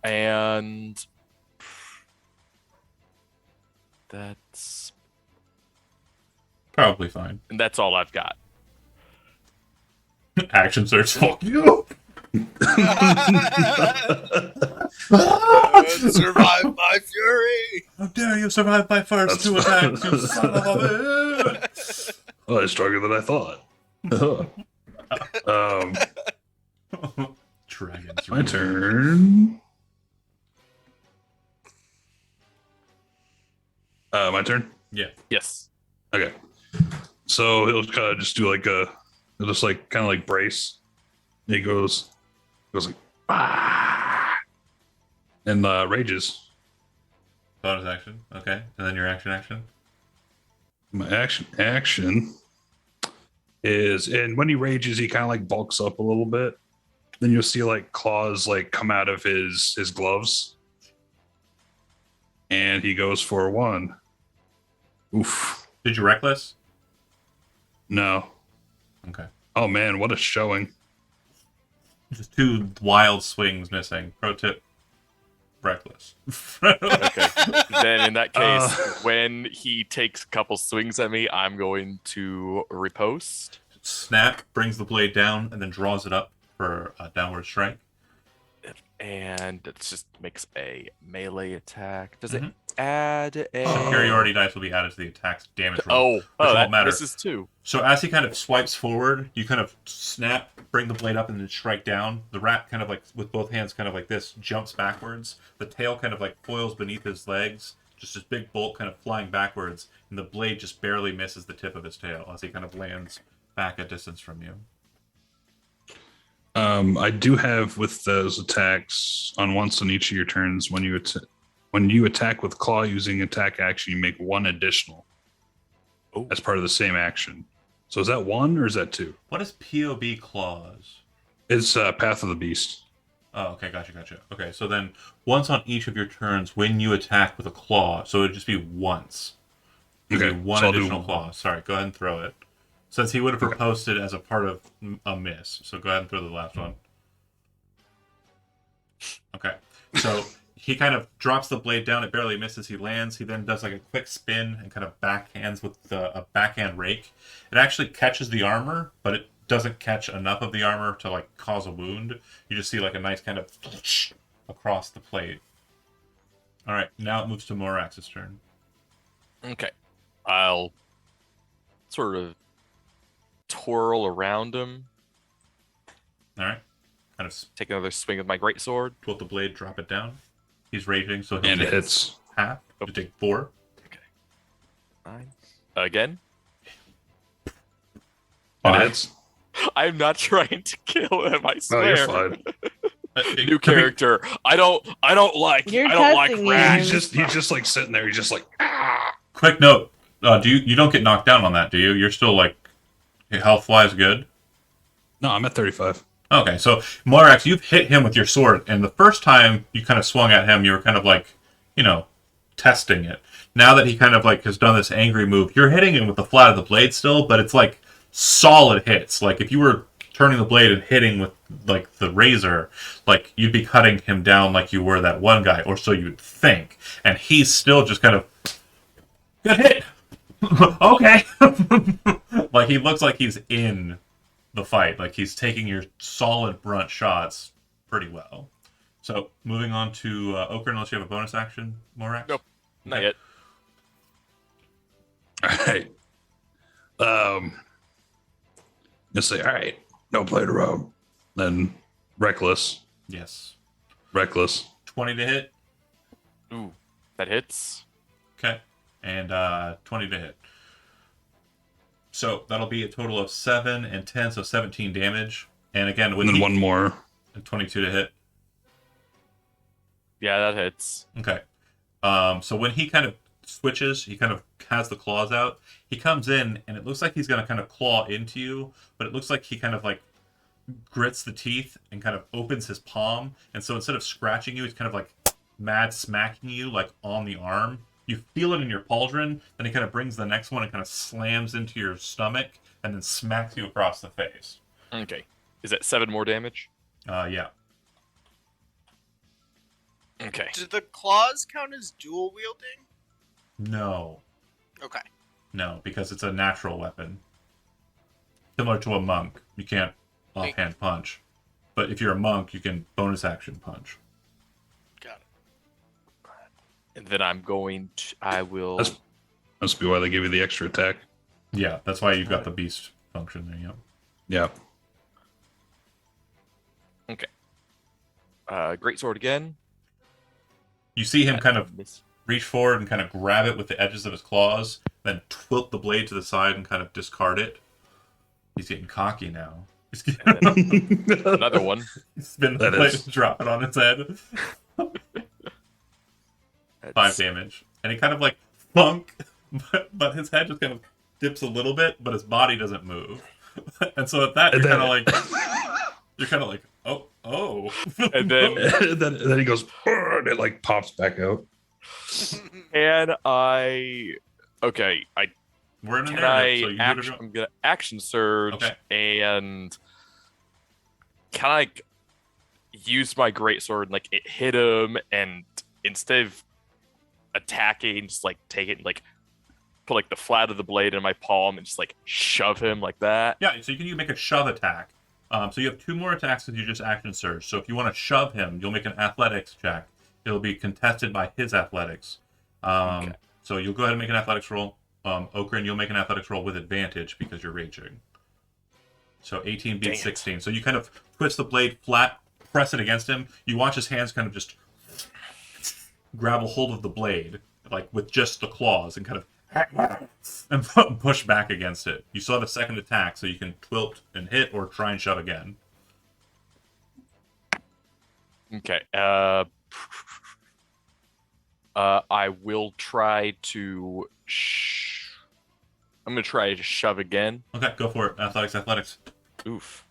And that's Probably fine. all I've got. Action search. Fuck you. Survive my fury. How dare you survive my first That's 2 attacks, you son of a bitch! Oh, it's stronger than I thought. Dragons. My turn. My turn. Yes. Okay. So he'll kind of just do like he'll just like kind of like brace. And he goes like ah, and rages. Bonus action. Okay. And then your action. My action is, and when he rages, he kind of like bulks up a little bit. Then you'll see like claws like come out of his gloves, and he goes for 1. Oof. Did you reckless? No. Okay. Oh man, what a showing. Just 2 wild swings missing. Pro tip. Reckless. Okay. Then in that case, Uh. when he takes a couple swings at me, I'm going to riposte. Snap brings the blade down and then draws it up for a downward strike. And it just makes a melee attack. Does it Mhm. add a Superiority dice will be added to the attack's damage roll. Oh, won't that matter. misses too. So as he kind of swipes forward, you kind of snap, bring the blade up, and then strike down. The rat kind of like, with both hands kind of like this, jumps backwards. The tail kind of like foils beneath his legs. Just this big bolt kind of flying backwards. And the blade just barely misses the tip of his tail as he kind of lands back a distance from you. I do have with those attacks on once on each of your turns when you attack with claw using attack action, you make 1 additional Oh. as part of the same action. So is that 1 or is that 2? What is POB claws? It's Path of the Beast. Oh, okay, gotcha. Okay, so then once on each of your turns, when you attack with a claw, so it'd just be once. It'd Okay, be 1 so I'll do- additional claw. Sorry, go ahead and throw it. Since he would have proposed it as a part of a miss, so go ahead and throw the last one. Okay, so he kind of drops the blade down. It barely misses. He lands. He then does like a quick spin and kind of backhands with a backhand rake. It actually catches the armor, but it doesn't catch enough of the armor to like cause a wound. You just see like a nice kind of across the plate. All right, now it moves to Morax's turn. Okay. I'll sort of twirl around him, All right, kind of take another swing with my greatsword. tilt the blade, drop it down. He's raging, so he'll And it take hits. half. He'll take 4. 9. Again. And it 5. hits. I'm not trying to kill him, I No, swear. you're fine. New character. I don't like You're testing rats. He's just like sitting there. He's just like, ah. Quick note: you don't get knocked down on that, do you? You're still like health wise good. No, I'm at 35. Okay, so Morax, you've hit him with your sword, and the first time you kind of swung at him, you were kind of like, testing it. Now that he kind of like has done this angry move, you're hitting him with the flat of the blade still, but it's like solid hits. Like if you were turning the blade and hitting with like the razor, like you'd be cutting him down like you were that one guy, or so you'd think. And he's still just kind of good hit. Okay. Like he looks like he's in the fight. Like he's taking your solid brunt shots pretty well. So moving on to Ochre, unless you have a bonus action, Morax? Nope. Not yet. All right. Just say, all right, no play to roam. Then reckless. Yes. 20 to hit. Ooh, that hits. Okay. And 20 to hit. So that'll be a total of 7 and 10, so 17 damage. And again, when And then he, one more. 22 to hit. Yeah, that hits. Okay. So when he kind of switches, he kind of has the claws out. He comes in, and it looks like he's going to kind of claw into you, but it looks like he kind of like grits the teeth and kind of opens his palm. And so instead of scratching you, he's kind of like mad smacking you like on the arm. You feel it in your pauldron. Then he kind of brings the next one and kind of slams into your stomach and then smacks you across the face. Okay. Is that 7 more damage? Yeah. Okay. Do the claws count as dual wielding? No. Okay. No, because it's a natural weapon. Similar to a monk, you can't offhand punch. But if you're a monk, you can bonus action punch. Got it. And then I will. That's must be why they give you the extra attack. Yeah, that's why you've got the beast function there, yeah. Yeah. Great sword again. You see him kind of Miss. reach forward and kind of grab it with the edges of his claws, then tilt the blade to the side and kind of discard it. He's getting cocky now. He's getting, Another one. spin the That blade is. and drop it on its head. 5 damage. And he kind of like thunk, but his head just kind of dips a little bit, but his body doesn't move. And so at that, you're kind of like, oh. And then then he goes, and it like pops back out. and I. Okay, We're in a can narrative, so I you action? I'm gonna action surge Okay. and can I use my greatsword and like it hit him and instead of attacking, just like take it and like put like the flat of the blade in my palm and just like shove him like that. Yeah, so you make a shove attack. So you have 2 more attacks that you just action surge. So if you want to shove him, you'll make an athletics check. It'll be contested by his athletics. Okay. So you'll go ahead and make an athletics roll. Okrin, you'll make an athletics roll with advantage because you're raging. So 18 beats Dang it. 16. So you kind of twist the blade flat, press it against him. You watch his hands kind of just grab a hold of the blade, like with just the claws, and kind of and push back against it. You still have a second attack, so you can twilt and hit or try and shove again. Okay. I will try to. I'm gonna try to shove again. Okay, go for it. Athletics. Oof.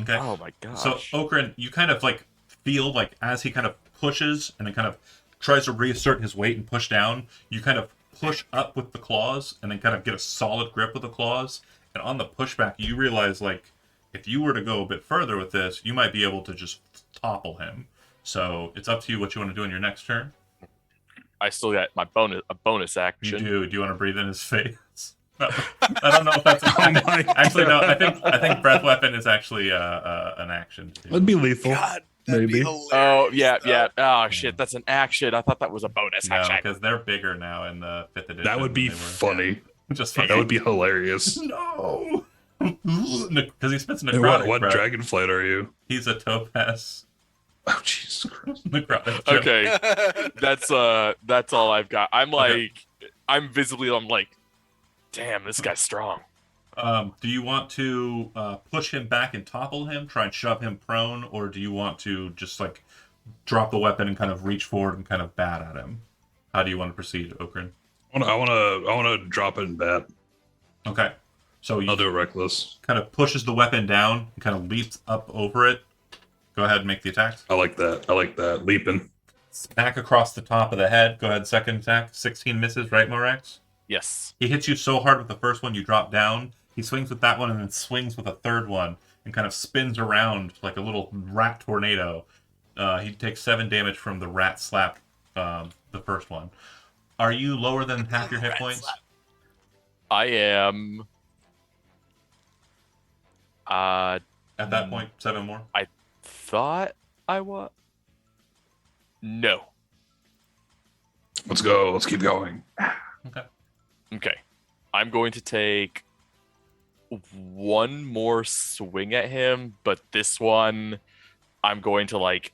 Okay. Oh my gosh. So Okrin, you kind of like feel like as he kind of pushes and then kind of tries to reassert his weight and push down, you kind of push up with the claws and then kind of get a solid grip with the claws. And on the pushback, you realize like if you were to go a bit further with this, you might be able to just topple him. So it's up to you what you want to do in your next turn. I still got my bonus You action. do. Do you want to breathe in his face? I don't know if that's a Oh thing. my Actually, no. God. I think breath weapon is actually an action. to do. That'd be lethal. God, that'd be Maybe. hilarious. Oh yeah, though. yeah. Oh shit, that's an action. I thought that was a bonus No, action. because they're bigger now in the 5th edition. That would be than they were. funny. Just That would be hilarious. no, because he spits Hey, necrotic. what breath. dragonflight are you? He's a topaz Oh, Jesus Christ. necrotic. Okay, that's all I've got. I'm like, I'm like, damn, this guy's strong. Do you want to push him back and topple him, try and shove him prone, or do you want to just like drop the weapon and kind of reach forward and kind of bat at him? How do you want to proceed, Okrin? I want to drop it and bat. Okay, so you I'll do it reckless. kind of pushes the weapon down and kind of leaps up over it. Go ahead and make the attack. I like that. Leaping. Smack across the top of the head. Go ahead, second attack. 16 misses, right, Morax? Yes. He hits you so hard with the first one, you drop down. He swings with that one and then swings with a third one and kind of spins around like a little rat tornado. He takes 7 damage from the rat slap, the first one. Are you lower than half your hit Rat points? slap. I am. At that point, 7 more? Thought I was. No. Let's go. Let's keep going. Okay. I'm going to take one more swing at him, but this one I'm going to like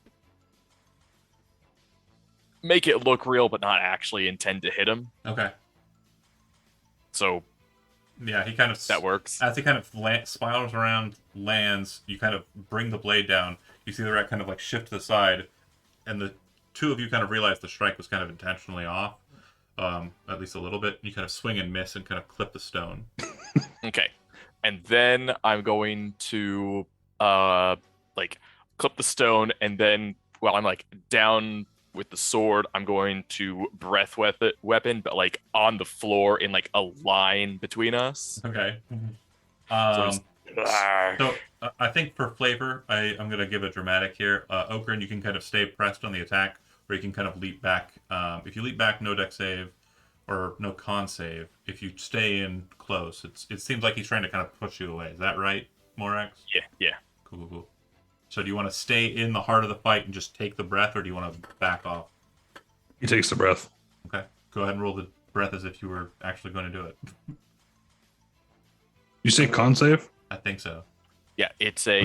make it look real but not actually intend to hit him. Okay. So Yeah, he kind of That works. as he kind of spirals around, lands. You kind of bring the blade down. You see the rat kind of like shift to the side, and the two of you kind of realize the strike was kind of intentionally off, at least a little bit. You kind of swing and miss and kind of clip the stone. Okay. And then I'm going to like clip the stone, and then while I'm like down with the sword, I'm going to breath weapon, but like on the floor in like a line between us. Okay. So So I think for flavor, I'm going to give a dramatic here. Okran, you can kind of stay pressed on the attack, or you can kind of leap back. If you leap back, no deck save, or no con save. If you stay in close, it seems like he's trying to kind of push you away. Is that right, Morax? yeah. Cool. So do you want to stay in the heart of the fight and just take the breath, or do you want to back off? He takes the breath. Okay. Go ahead and roll the breath as if you were actually going to do it. You say con save? I think so. Yeah, it's a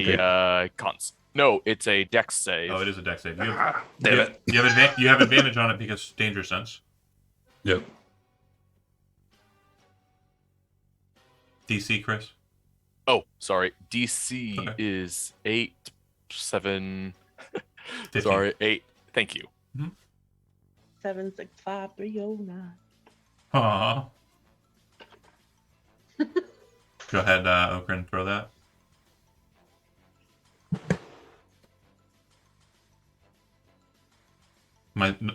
Okay. cons. No, it's a dex save. Oh, it is a deck save. You have, Ah, damn it. You have advantage on it because danger sense. Yep. DC, Chris? Oh, sorry. DC Okay. is 8, 7. 15. Sorry, 8. Thank you. 765-309. Aww. Go ahead, Okran, throw that.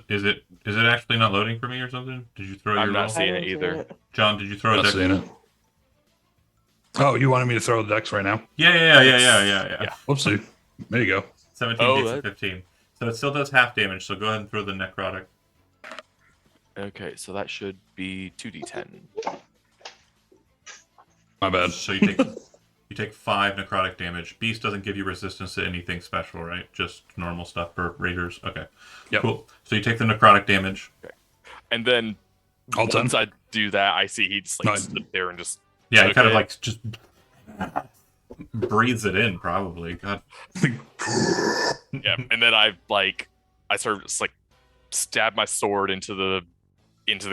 Is it actually not loading for me or something? Did you throw I'm your not roll? seeing I it didn't see either. it. John, did you throw a Not deck? seeing it. Oh, you wanted me to throw the decks right now? Yeah. Yeah. Whoopsie. There you go. 17 Oh, beats that- the 15. So it still does half damage, so go ahead and throw the necrotic. Okay, so that should be 2d10. My bad. So you take 5 necrotic damage. Beast doesn't give you resistance to anything special, right? Just normal stuff for raiders. Okay. Yep. Cool. So you take the necrotic damage. And then All done? once I do that, I see he just like Nice. stood there and just Yeah, he kind of Okay. like just breathes it in, probably. God. yeah. And then I sort of just like stab my sword into the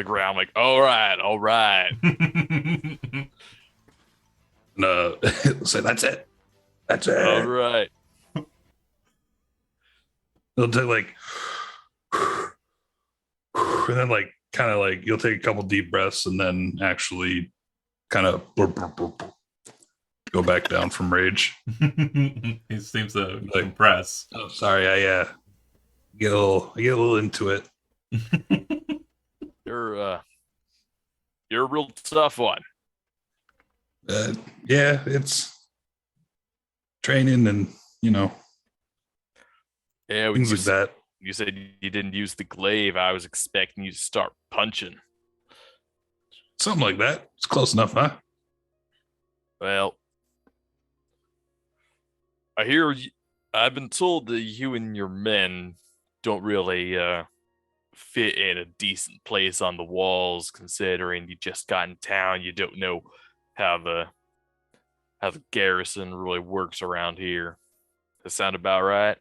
ground, like all right. No. Say that's it. That's it. All right. It'll take like, and then like kind of like you'll take a couple deep breaths and then actually kind of go back down from rage. He seems to Like- compress. Oh, sorry, I get a little into it. You're a real tough one. Yeah, it's training and Yeah, things like that. You said you didn't use the glaive. I was expecting you to start punching. Something like that. It's close enough, huh? Well, I've been told that you and your men don't really fit in a decent place on the walls, considering you just got in town. You don't know how the garrison really works around here. Does that sound about right?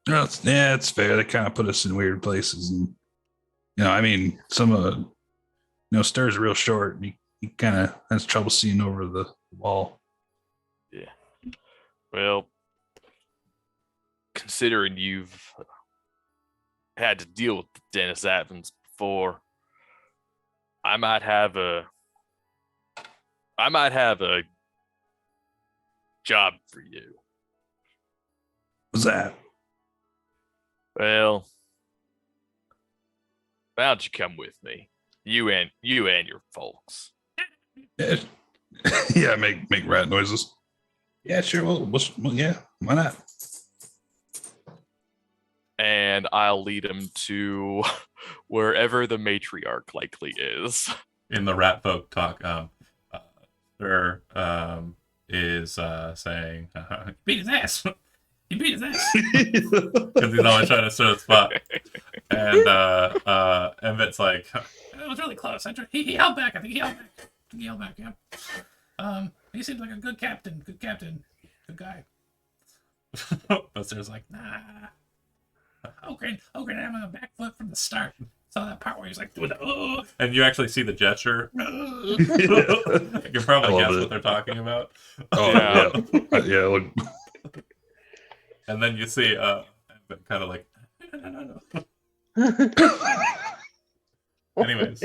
No, it's fair. They kind of put us in weird places, and I mean, some stairs are real short. And he kind of has trouble seeing over the wall. Well, considering you've had to deal with the Dennis Atkins before, I might have a job for you. What's that? Well, why don't you come with me? You and your folks. Yeah, yeah, make rat noises. Yeah, sure. Well, yeah, why not? And I'll lead him to wherever the matriarch likely is. In the rat folk talk, Sir is saying, beat his ass. He beat his ass. Because he's always trying to stir the spot. And Emvet's like, it was really close. He held back. I think he held back. Yeah. He seems like a good captain. Good guy. But Sir's like, nah. Okran, I'm on a back foot from the start. saw that part where he's like doing the, and you actually see the gesture. You can probably I guess love it. what they're talking about. Oh Yeah. yeah. Look, And then you see kind of like no. Anyways.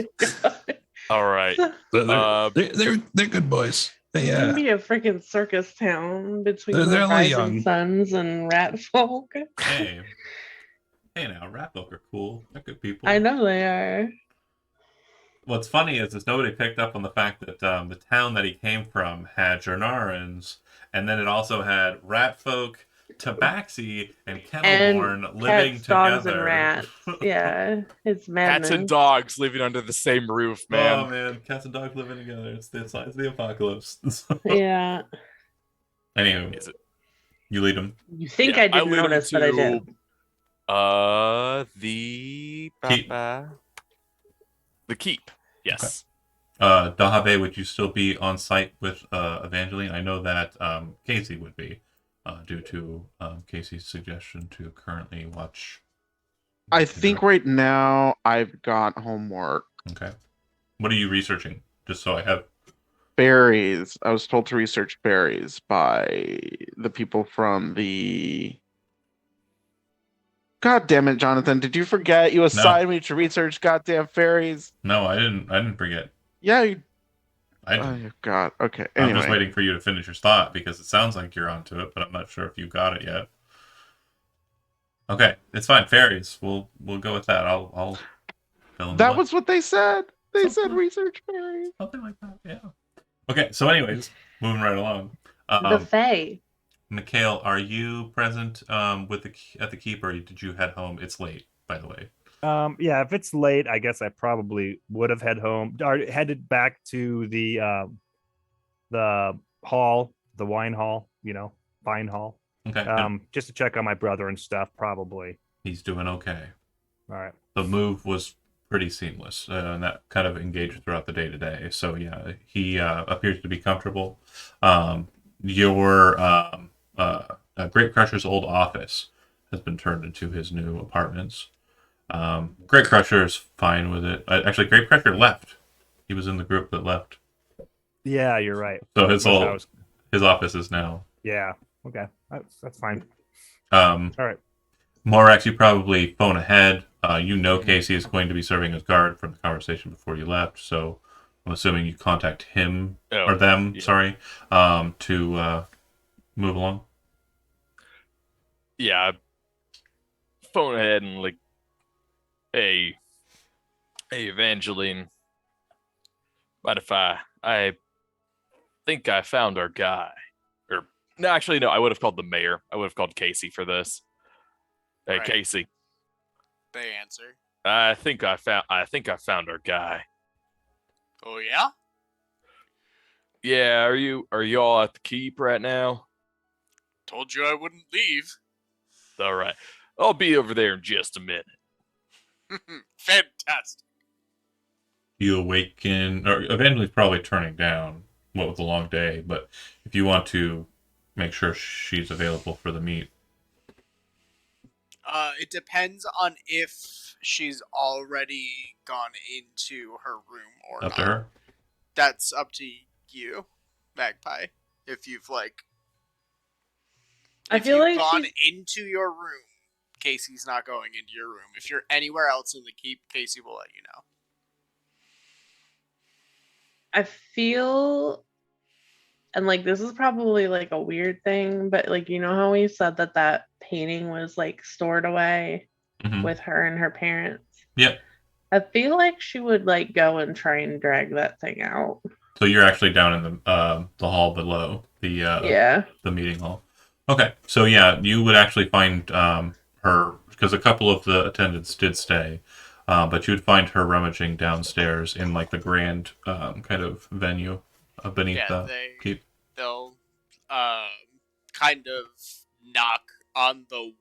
All right. they're good boys. It's They, gonna be a freaking circus town between They're the only Rising young. Suns and Rat Folk. Hey, now rat folk are cool. They're good people. I know they are. What's funny is nobody picked up on the fact that the town that he came from had Jernarans, and then it also had rat folk, Tabaxi, and Kettleborn living Cats, together. dogs, and rats. Yeah, it's madness. Cats and dogs living under the same roof, man. Oh man, cats and dogs living together. It's the signs of the apocalypse. Yeah. Anywho, Is it? you lead them. You think Yeah, I didn't lead 'em notice, but I did. Keep. The keep. Yes. Dahave, would you still be on site with Evangeline? I know that Casey would be, due to Casey's suggestion to currently watch. I think right now I've got homework. Okay. What are you researching? Just so I have. Berries. I was told to research berries by the people from the. God damn it, Jonathan! Did you forget you assigned me to research goddamn fairies? No, I didn't forget. Yeah. You... I Oh didn't. God. Okay. I'm Anyway, just waiting for you to finish your thought because it sounds like you're onto it, but I'm not sure if you got it yet. Okay, it's fine. Fairies. We'll go with that. I'll fill in the that blank. was what they said. They said Something- research berries. Something like that. Yeah. Okay. So, anyways, moving right along. The Fae. Mikhail, are you present with at the keep, or did you head home? It's late, by the way. Yeah, if it's late, I guess I probably would have headed back to the hall, the wine hall, fine hall. Okay. Just to check on my brother and stuff, probably. He's doing okay. All right. The move was pretty seamless, and that kind of engaged throughout the day to day. So yeah, he appears to be comfortable. Your Grape Crusher's old office has been turned into his new apartments. Grape Crusher's fine with it. Actually, Grape Crusher left. He was in the group that left. Yeah, you're right. So his Wish I whole was- his office is now. Yeah. Okay. That's fine. All right. Morax, you probably phone ahead. Casey is going to be serving as guard from the conversation before you left, so I'm assuming you contact him or them. yeah. Sorry, to move along. Yeah. Phone ahead and like, hey, Evangeline. Mind if I think I found our guy. Or no, actually no, I would have called the mayor. I would have called Casey for this. Hey, Right. Casey. They answer. I think I found our guy. Oh yeah? Yeah, are you all at the keep right now? Told you I wouldn't leave. All right. I'll be over there in just a minute. Fantastic. You awaken, or Evangeline's probably turning down what was a long day, but if you want to make sure she's available for the meet. It depends on if she's already gone into her room or Up not. to her. That's up to you, Magpie. If you've I if feel you've like gone she's- into your room, Casey's not going into your room. If you're anywhere else in the keep, Casey will let you know. I feel, and this is probably a weird thing, but how we said that painting was stored away Mhm. with her and her parents. Yep. I feel like she would go and try and drag that thing out. So you're actually down in the hall below Yeah. the meeting hall. Okay, so yeah, you would actually find her, because a couple of the attendants did stay, but you would find her rummaging downstairs in the grand kind of venue beneath Yeah, the keep. they'll kind of knock on the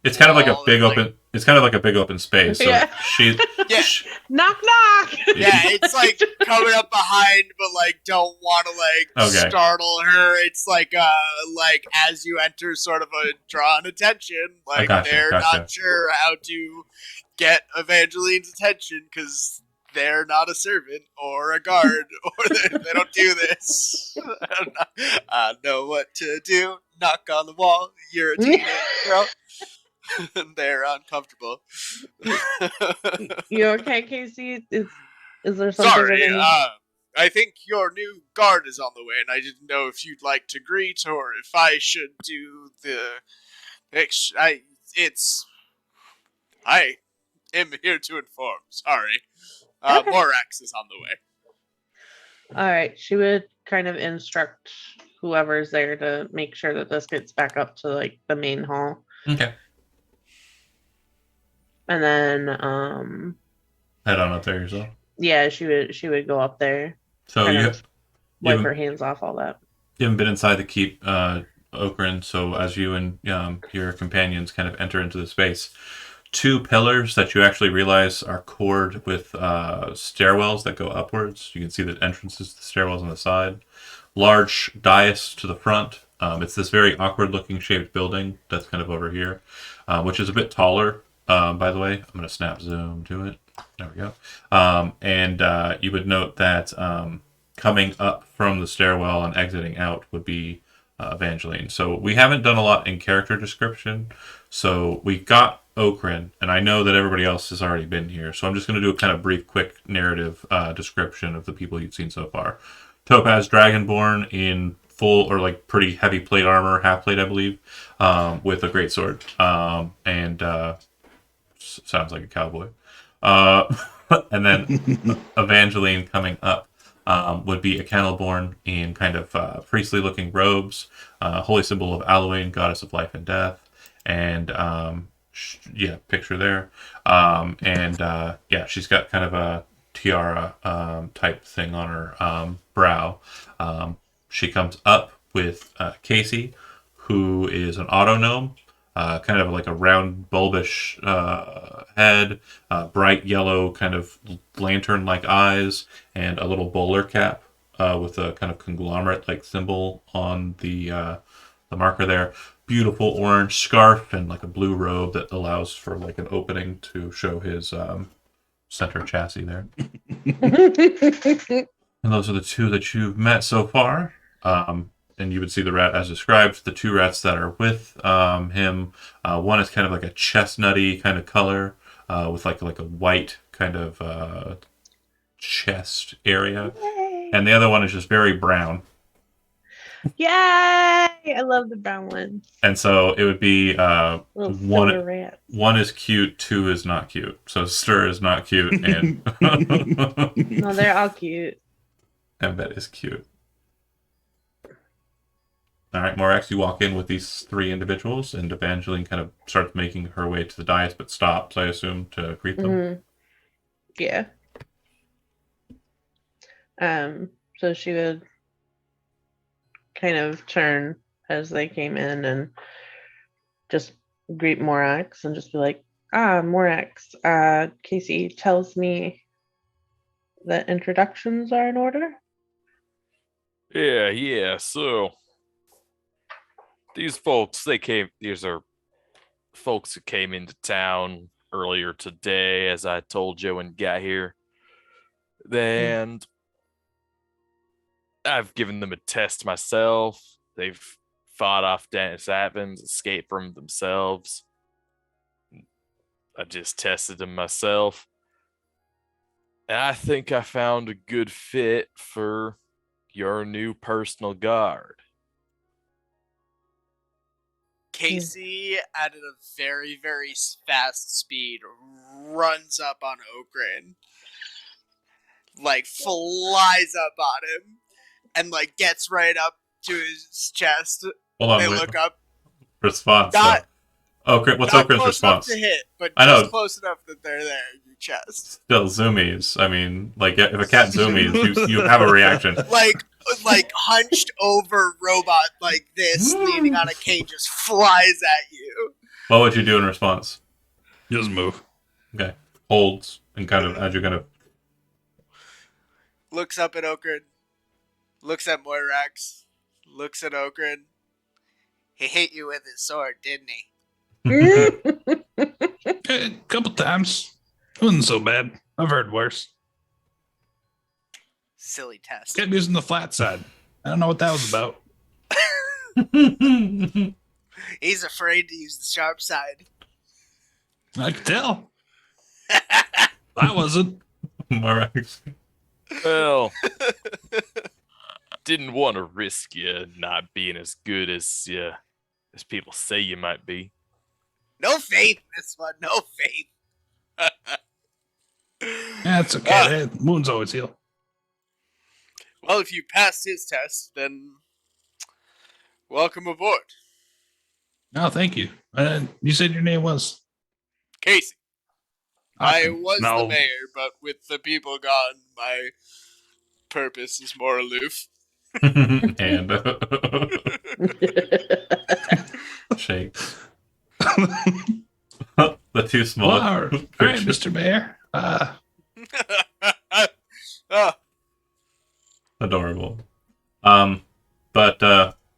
It's kind of like a wall big and, open. It's kind of like a big open space. So Yeah. she. Yeah. Knock knock. yeah, it's coming up behind, but don't want to Okay. startle her. It's like as you enter, sort of a draw on attention. Gotcha, They're gotcha. not sure how to get Evangeline's attention because they're not a servant or a guard, or they don't do this. I know what to do. Knock on the wall. You're a teenage girl. And they're uncomfortable. You okay, Casey? Is there something? Sorry, that I need- I think your new guard is on the way, and I didn't know if you'd like to greet or if I should do the. I am here to inform. Sorry. Okay. Morax is on the way. All right, she would kind of instruct whoever's there to make sure that this gets back up to like the main hall, Okay. and then Head on up there yourself. yeah, she would go up there, So kind you of you wipe haven't, her hands off all that. you haven't been inside to keep Okran. So as you and your companions kind of enter into the space, two pillars that you actually realize are cored with stairwells that go upwards. You can see the entrances to the stairwells on the side. Large dais to the front. It's this very awkward looking shaped building that's kind of over here, which is a bit taller. By the way, I'm going to snap zoom to it. There we go. And you would note that coming up from the stairwell and exiting out would be Evangeline. So we haven't done a lot in character description. So we got Okran, and I know that everybody else has already been here. So I'm just going to do a kind of brief, quick narrative description of the people you've seen so far. Topaz Dragonborn in full or like pretty heavy plate armor, half plate, I believe, with a great sword. And sounds like a cowboy. And then Evangeline coming up would be a Cannelborn in kind of priestly looking robes, holy symbol of Alwyn, goddess of life and death. And picture there. She's got kind of a tiara type thing on her brow. She comes up with Casey, who is an auto gnome, kind of like a round, bulbish head, bright yellow, kind of lantern-like eyes, and a little bowler cap with a kind of conglomerate-like symbol on the marker there. Beautiful orange scarf and like a blue robe that allows for like an opening to show his center chassis there. And those are the two that you've met so far. And you would see the rat as described. The two rats that are with him, one is kind of like a chestnutty kind of color with like a white kind of chest area. Yay! And the other one is just very brown. Yay! I love the brown ones. And so it would be Little silver rats. one is cute, two is not cute. So Stir is not cute, and No, they're all cute. and Bet is cute. All right, Morax, you walk in with these three individuals, and Evangeline kind of starts making her way to the dais, but stops, I assume, to greet them. Mhm. Yeah. So she would kind of turn as they came in and just greet Morax and just be like, Morax, Casey tells me that introductions are in order. Yeah. So these are folks who came into town earlier today, as I told you when you got here. And I've given them a test myself. They've fought off Dennis Atkins, escaped from themselves. I just tested them myself. And I think I found a good fit for your new personal guard. Casey, at a very, very fast speed, runs up on Okran, like flies up on him, and like gets right up to his chest. Hold on, They wait. look up. Response. Not- Okay, what's not Okran's close response? enough to hit, but I know. just close enough that they're there in your chest. Still zoomies. I mean, like if a cat zoomies, you have a reaction. Like hunched over robot like this, leaning on a cane, just flies at you. What would you do in response? Just move. Okay, holds and kind of as you're gonna. Looks up at Okran. Looks at Moirax. Looks at Okran. He hit you with his sword, didn't he? A couple times. It wasn't so bad. I've heard worse. Silly test. Kept using the flat side. I don't know what that was about. He's afraid to use the sharp side. I could tell. I wasn't. Morax. Well, didn't want to risk you not being as good as people say you might be. No faith in this one. No faith. That's okay. Wounds always heal. Well, if you passed his test, then welcome aboard. No, thank you. You said your name was? Casey. I was No. the mayor, but with the people gone, my purpose is more aloof. And shakes. The two small. Well, all right, Mr. Mayor. Ah, Adorable. But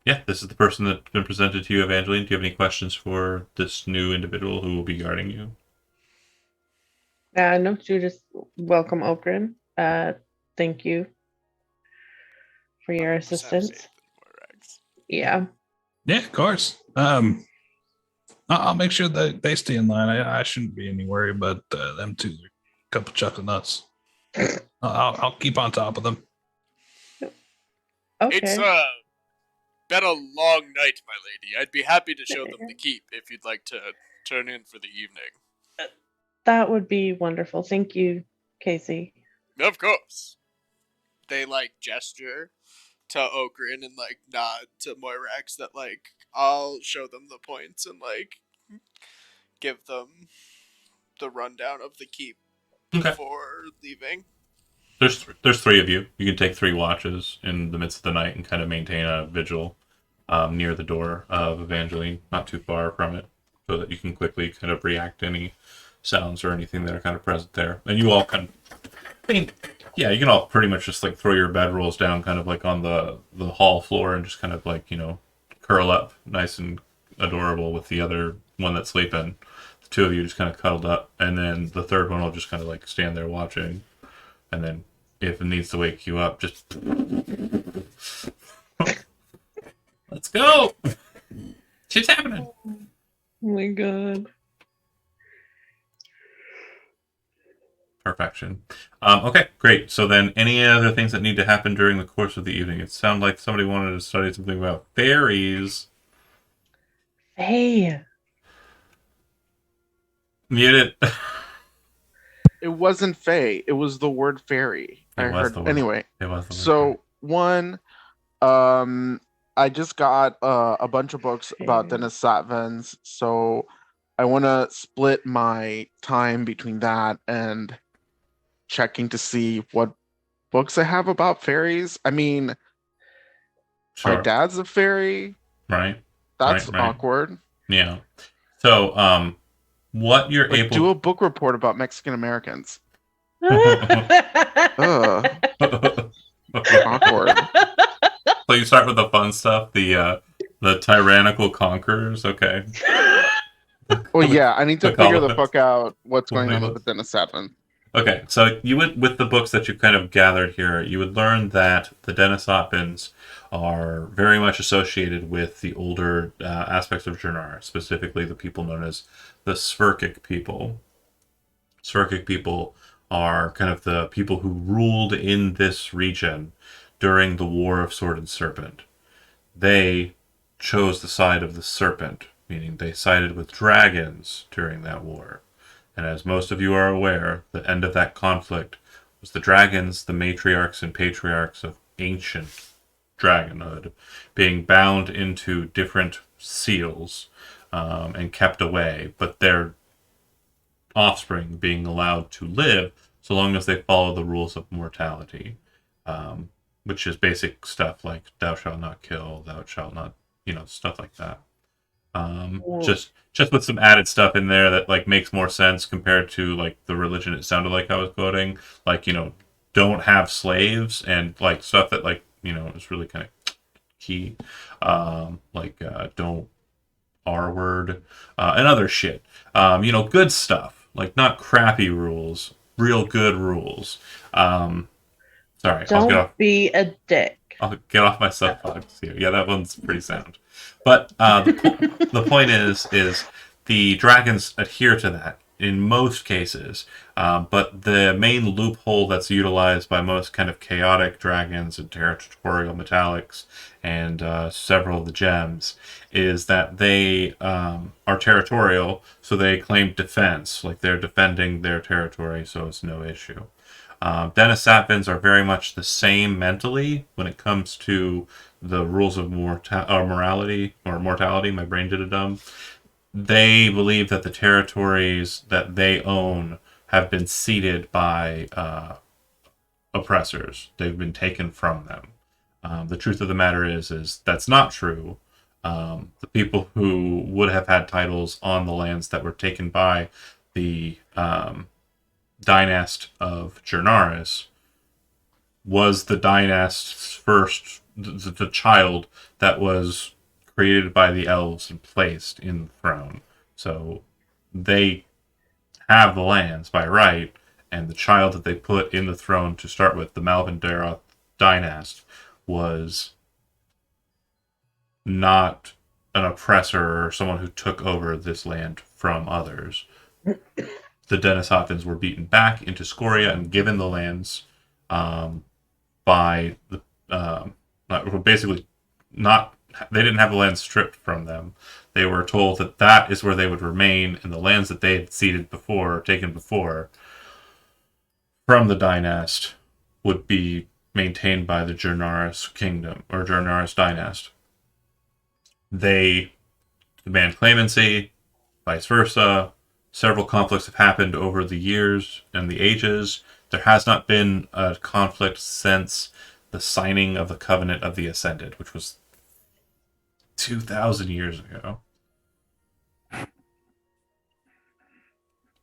yeah, this is the person that's been presented to you, Evangeline. Do you have any questions for this new individual who will be guarding you? No, just welcome, Okrin. Thank you for your assistance. Yeah. Yeah, of course. I'll make sure that they stay in line. I shouldn't be any worry about them two. They're a couple chuckle nuts. I'll keep on top of them. Okay. It's been a long night, my lady. I'd be happy to show them the keep if you'd like to turn in for the evening. That would be wonderful. Thank you, Casey. Of course. They gesture to Okrin and nod to Moirax that I'll show them the points and give them the rundown of the keep Okay. before leaving. There's three of you. You can take 3 watches in the midst of the night and kind of maintain a vigil near the door of Evangeline, not too far from it, so that you can quickly kind of react to any sounds or anything that are kind of present there. And you all can, you can all pretty much just throw your bedrolls down kind of on the hall floor and just kind of curl up nice and adorable with the other one that's sleeping. The 2 of you just kind of cuddled up, and then the third one will just kind of stand there watching. And then if it needs to wake you up, just let's go. Shit's happening. Oh my god. Perfection. Okay, great. So then any other things that need to happen during the course of the evening? It sounded like somebody wanted to study something about fairies. Hey. Mute it. It wasn't Fae. It was the word fairy. I It was heard. the word. Anyway, It was the so one, I just got a bunch of books about Fairy. Dennis Satvins, so I want to split my time between that and checking to see what books I have about fairies. I mean, Sure. my dad's a fairy. Right. That's Right. awkward. Yeah. So what you're able Do a book report about Mexican Americans. Awkward. So you start with the fun stuff, the tyrannical conquerors. Okay. Well, yeah, I need to The figure the colonists. fuck out what's going on Colonists. with Dennis Satvin. Okay, so you would, with the books that you kind of gathered here, you would learn that the Denisovans are very much associated with the older aspects of Jernara, specifically the people known as the Sverkic people. Sverkic people are kind of the people who ruled in this region during the War of Sword and Serpent. They chose the side of the serpent, meaning they sided with dragons during that war. And as most of you are aware, the end of that conflict was the dragons, the matriarchs and patriarchs of ancient dragonhood, being bound into different seals and kept away, but their offspring being allowed to live so long as they follow the rules of mortality, which is basic stuff like thou shalt not kill, thou shalt not, stuff like that. Just with some added stuff in there that makes more sense compared to the religion it sounded like I was quoting, don't have slaves and stuff that is really kind of key, don't R word, and other shit. Good stuff, like not crappy rules, real good rules. Sorry, Don't be a dick. I'll get off my soapbox here. Yeah, that one's pretty sound. But the point is the dragons adhere to that in most cases. But the main loophole that's utilized by most kind of chaotic dragons and territorial metallics and several of the gems is that they are territorial, so they claim defense, like they're defending their territory, so it's no issue. Denisovans are very much the same mentally when it comes to the rules of morality or mortality. My brain did a dumb. They believe that the territories that they own have been ceded by oppressors. They've been taken from them. The truth of the matter is that's not true. The people who would have had titles on the lands that were taken by the dynast of Jernaris was the dynast's first, the child that was created by the elves and placed in the throne. So they have the lands by right, and the child that they put in the throne to start with, the Malvin Daroth dynast, was not an oppressor or someone who took over this land from others. The Denisovans were beaten back into Scoria and given the lands by the basically not. They didn't have the land stripped from them. They were told that that is where they would remain, and the lands that they had ceded before, or taken before, from the dynast would be maintained by the Jernaris kingdom or Jernaris dynast. They demand clemency, vice versa. Several conflicts have happened over the years and the ages. There has not been a conflict since the signing of the Covenant of the Ascended, which was 2,000 years ago.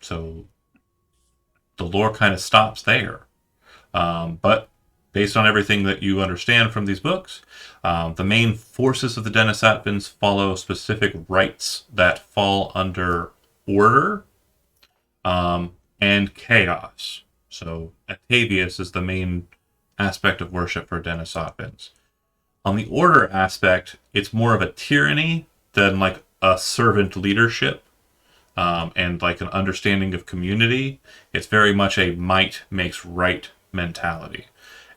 So the lore kind of stops there. But based on everything that you understand from these books, the main forces of the Denisovans follow specific rites that fall under order and chaos. So Octavius is the main aspect of worship for Denisovans. On the order aspect, it's more of a tyranny than like a servant leadership and like an understanding of community. It's very much a might makes right mentality.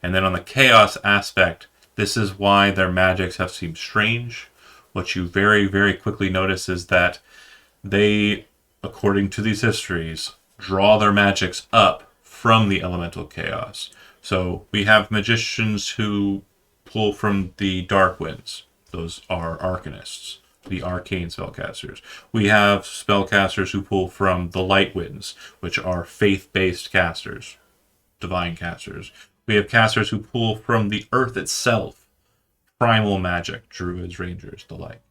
And then on the chaos aspect, this is why their magics have seemed strange. What you very, very quickly notice is that they, according to these histories, draw their magics up from the elemental chaos. So we have magicians who pull from the dark winds. Those are arcanists, the arcane spellcasters. We have spellcasters who pull from the light winds, which are faith-based casters, divine casters. We have casters who pull from the earth itself, primal magic, druids, rangers, the like.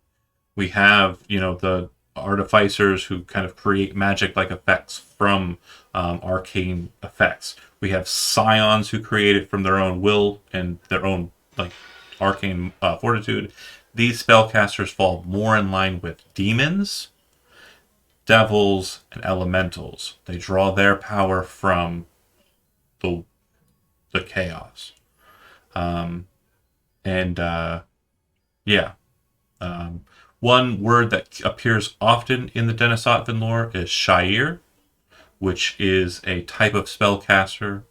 We have, the artificers who kind of create magic-like effects from arcane effects. We have scions who create it from their own will and their own arcane fortitude. These spellcasters fall more in line with demons, devils, and elementals. They draw their power from the chaos. One word that appears often in the Denisovan lore is Sha'ir, which is a type of spellcaster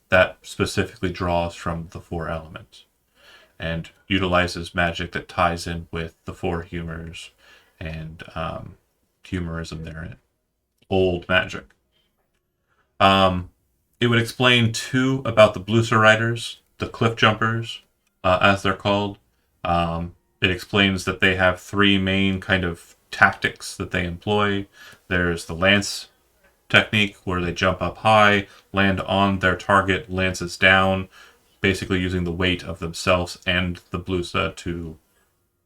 that specifically draws from the four elements and utilizes magic that ties in with the four humors and humorism therein. Old magic. It would explain too about the Blusa Riders, the Cliff Jumpers, as they're called. It explains that they have three main kind of tactics that they employ. There's the lance technique, where they jump up high, land on their target, lances down, basically using the weight of themselves and the Blusa to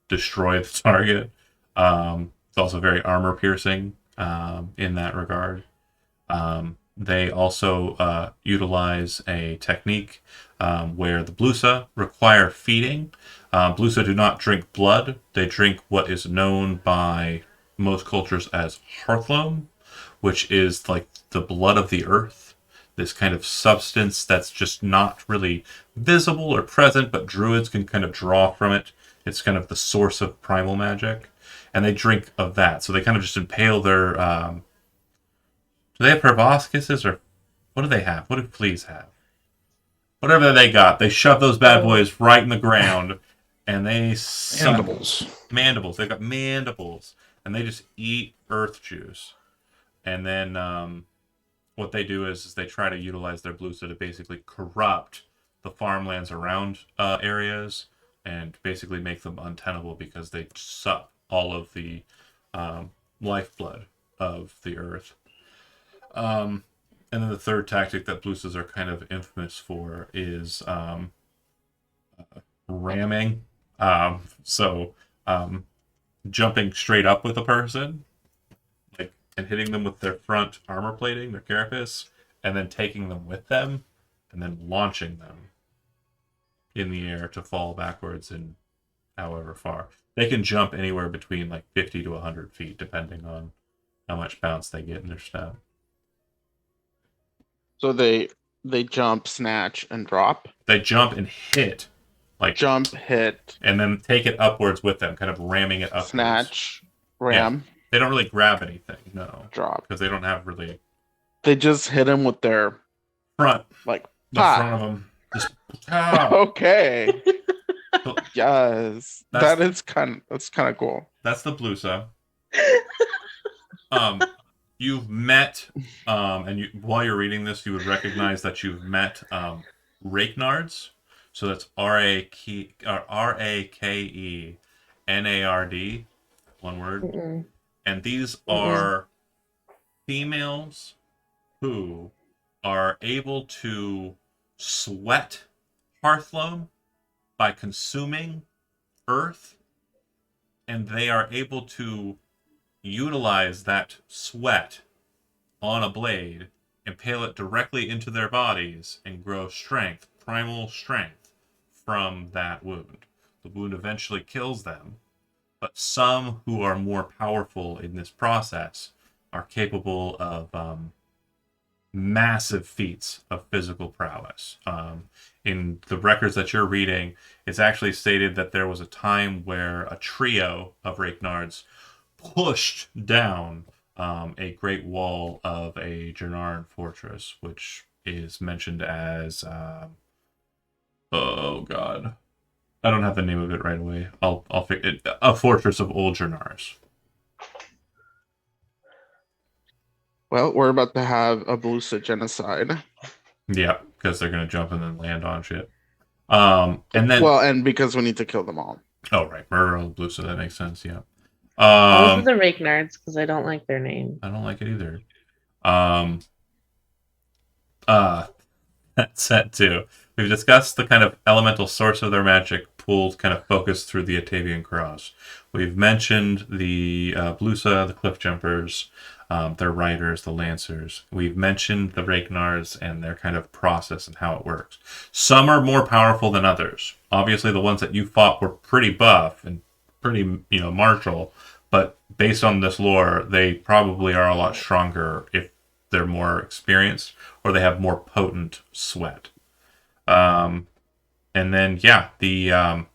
destroy the target. It's also very armor piercing in that regard. They also utilize a technique where the Blusa require feeding. Blusa do not drink blood. They drink what is known by most cultures as Hearthloam, which is like the blood of the earth. This kind of substance that's just not really visible or present, but druids can kind of draw from it. It's kind of the source of primal magic. And they drink of that. So they kind of just impale their... do they have proboscises, or what do they have? What do fleas have? Whatever they got, they shove those bad boys right in the ground, and they suck. Mandibles. They've got mandibles, and they just eat earth juice. And then what they do is they try to utilize their blusa to basically corrupt the farmlands around areas and basically make them untenable because they suck all of the lifeblood of the earth. And then the third tactic that blusas are kind of infamous for is ramming. Jumping straight up with a person, like, and hitting them with their front armor plating, their carapace, and then taking them with them, and then launching them in the air to fall backwards in however far. They can jump anywhere between like 50 to 100 feet, depending on how much bounce they get in their step. So they jump, snatch, and drop. They jump and hit, like Jump, hit, and then take it upwards with them, kind of ramming it upwards. snatch, ram, They don't really grab anything, no, drop. because they don't have really They just hit him with their front, like the pop. front of them. Just pow. Okay. So Yes, That's- that's kind of cool. that's the blusa. You've met, and while you're reading this, you would recognize that you've met Rakenards. So that's Rakenard, one word. Mm-mm. And these are females who are able to sweat Hearthloam by consuming earth, and they are able to utilize that sweat on a blade, impale it directly into their bodies, and grow strength, primal strength, from that wound. The wound eventually kills them, but some who are more powerful in this process are capable of massive feats of physical prowess. In the records that you're reading, it's actually stated that there was a time where a trio of Rakenards pushed down a great wall of a Jernaran fortress, which is mentioned as oh god, I don't have the name of it right away. I'll figure it. A fortress of old Jernars. Well, we're about to have a Blusa genocide. Yeah, because they're gonna jump and then land on shit. And then and because we need to kill them all. oh right, murder on blue, so that makes sense. Yeah. Those are the Rakenards because I don't like their name. I don't like it either. That's set too. We've discussed the kind of elemental source of their magic, pooled kind of focus through the Atavian Cross. We've mentioned the Blusa, the Cliff Jumpers, their riders, the Lancers. We've mentioned the Rakenars and their kind of process and how it works. Some are more powerful than others. Obviously, the ones that you fought were pretty buff and pretty, martial, but based on this lore, they probably are a lot stronger if they're more experienced or they have more potent sweat. And then the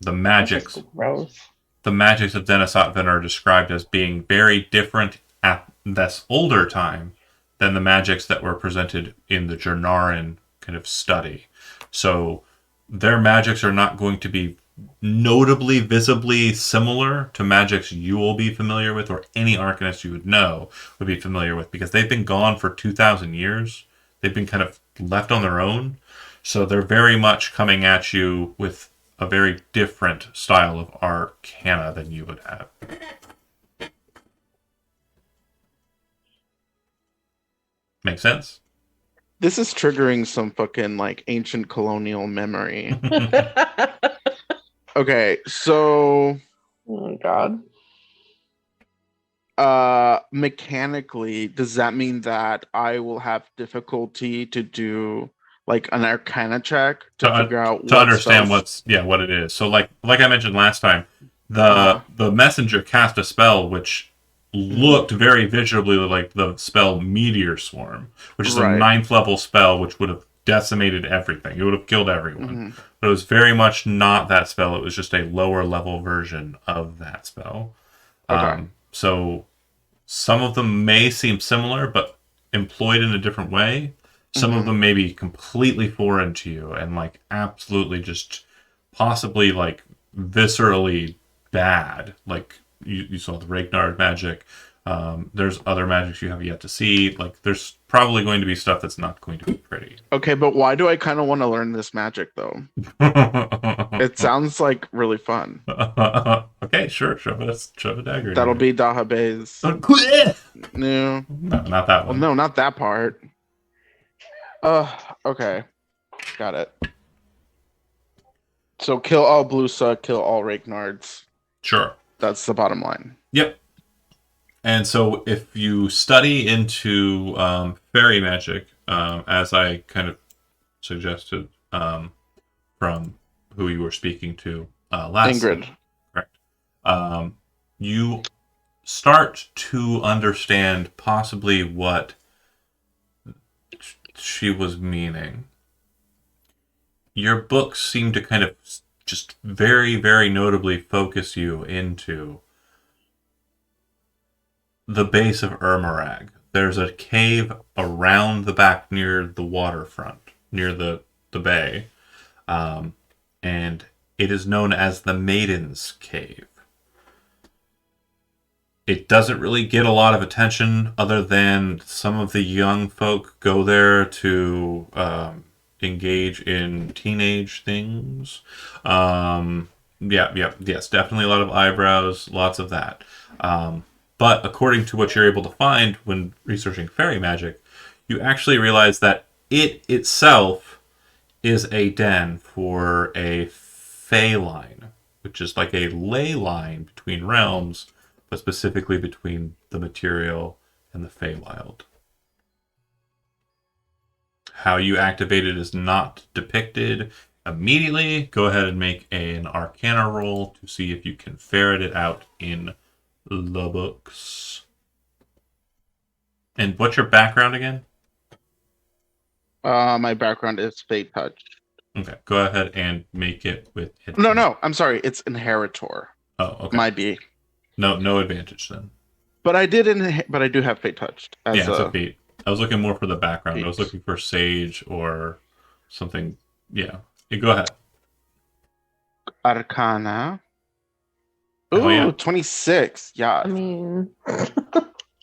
magics. Gross. The magics of Denisotvan are described as being very different at this older time than the magics that were presented in the Jernaran kind of study. So their magics are not going to be notably, visibly similar to magics you will be familiar with, or any Arcanist you would know would be familiar with, because they've been gone for 2,000 years. They've been kind of left on their own. So they're very much coming at you with a very different style of arcana than you would have. Make sense? This is triggering some fucking like ancient colonial memory. Okay, so Oh god. mechanically, does that mean that I will have difficulty to do like an arcana check to figure out to understand what it is? So like I mentioned last time, the messenger cast a spell which looked very visually like the spell Meteor Swarm, which is a Right. 9th level spell, which would have decimated everything. It would have killed everyone. Mhm. But it was very much not that spell. It was just a lower level version of that spell. Okay. So some of them may seem similar, but employed in a different way. Some of Mhm. them may be completely foreign to you and like absolutely just possibly like viscerally bad. Like you saw the Ragnar magic. There's other magics you have yet to see. Like there's probably going to be stuff that's not going to be pretty. Okay, but why do I kind of want to learn this magic though? It sounds like really fun. Okay, sure. Shove a dagger. in That'll here. be Dahabe's. No, No, not that well, one. no, not that part. Okay, got it. So kill all Blusa, kill all Ragnards. Sure. That's the bottom line. Yep. And so if you study into fairy magic, as I kind of suggested from who you were speaking to last Ingrid. time, correct? You start to understand possibly what she was meaning. Your books seem to kind of just very, very notably focus you into the base of Ermarag. There's a cave around the back near the waterfront, near the bay, and it is known as the Maiden's Cave. It doesn't really get a lot of attention other than some of the young folk go there to engage in teenage things. Yes, definitely a lot of eyebrows, lots of that. But according to what you're able to find when researching fairy magic, you actually realize that it itself is a den for a fey line, which is like a ley line between realms, but specifically between the material and the Feywild. How you activate it is not depicted immediately. Go ahead and make an Arcana roll to see if you can ferret it out in the books. And what's your background again? My background is Fate Touch. Okay, go ahead and make it with. No, I'm sorry. It's Inheritor. Oh, okay. Might be. No advantage then. But I but I do have Fate Touched. As Yeah, it's a feat. I was looking more for the background. I was feat. looking for Sage or something. Yeah. Go ahead. Arcana. Ooh, Oh, yeah. 26. Yeah. I mean,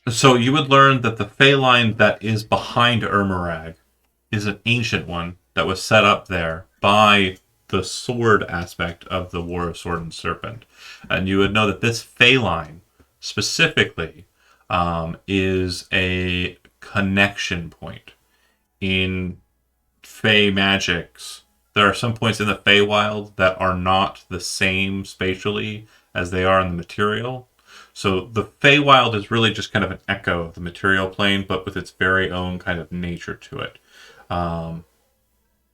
So you would learn that the Fey line that is behind Ermarag is an ancient one that was set up there by the sword aspect of the War of Sword and Serpent. And you would know that this Fey line specifically is a connection point in Fey magics. There are some points in the Feywild that are not the same spatially as they are in the material. So the Feywild is really just kind of an echo of the material plane, but with its very own kind of nature to it.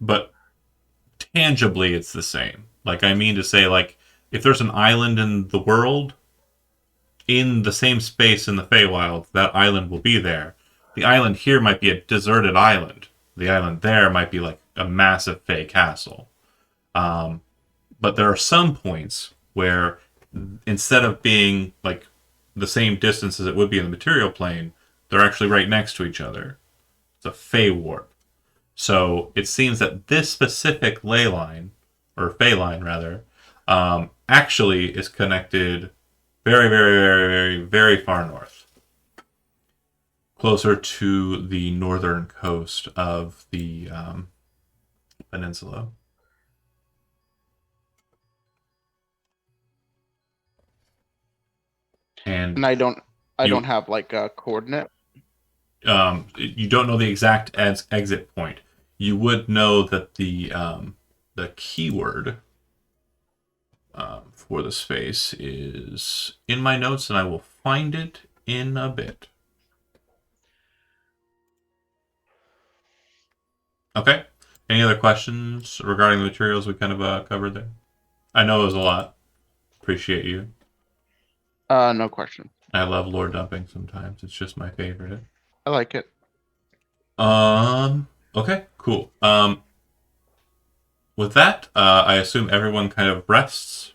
But tangibly, it's the same. Like, I mean to say, like, if there's an island in the world, in the same space in the Feywild, that island will be there. The island here might be a deserted island. The island there might be like a massive Fey castle. But there are some points where instead of being like the same distance as it would be in the material plane, they're actually right next to each other. It's a Fey warp. So it seems that this specific ley line, or Fey line rather, actually is connected very, very, very, very, very far north. Closer to the northern coast of the peninsula. And I don't have like a coordinate. You don't know the exact exit point. You would know that the keyword for the space is in my notes, and I will find it in a bit. Okay. Any other questions regarding the materials we kind of covered there? I know it was a lot. Appreciate you. No question. I love lore dumping sometimes. It's just my favorite. I like it. Okay, cool. With that, I assume everyone kind of rests.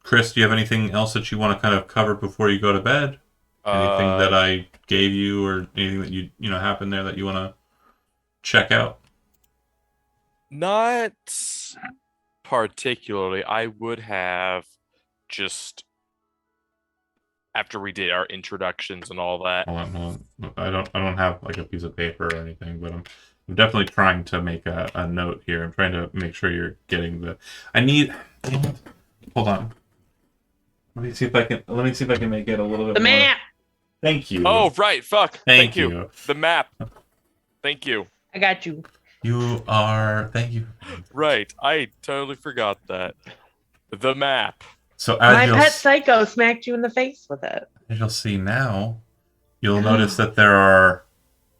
Chris, do you have anything else that you want to kind of cover before you go to bed? Anything that I gave you, or anything that you know happened there that you want to check out? Not particularly. I would have just after we did our introductions and all that. Hold on. I don't have like a piece of paper or anything, but I'm definitely trying to make a note here. I'm trying to make sure you're getting the. I need. Hold on. Let me see if I can make it a little bit The more. map. Thank you. Oh, right. Fuck. Thank you. The map. Thank you. I got you. You are. Thank you. Right. I totally forgot that. The map. So My as you'll, pet psycho smacked you in the face with it. as you'll see now, you'll notice that there are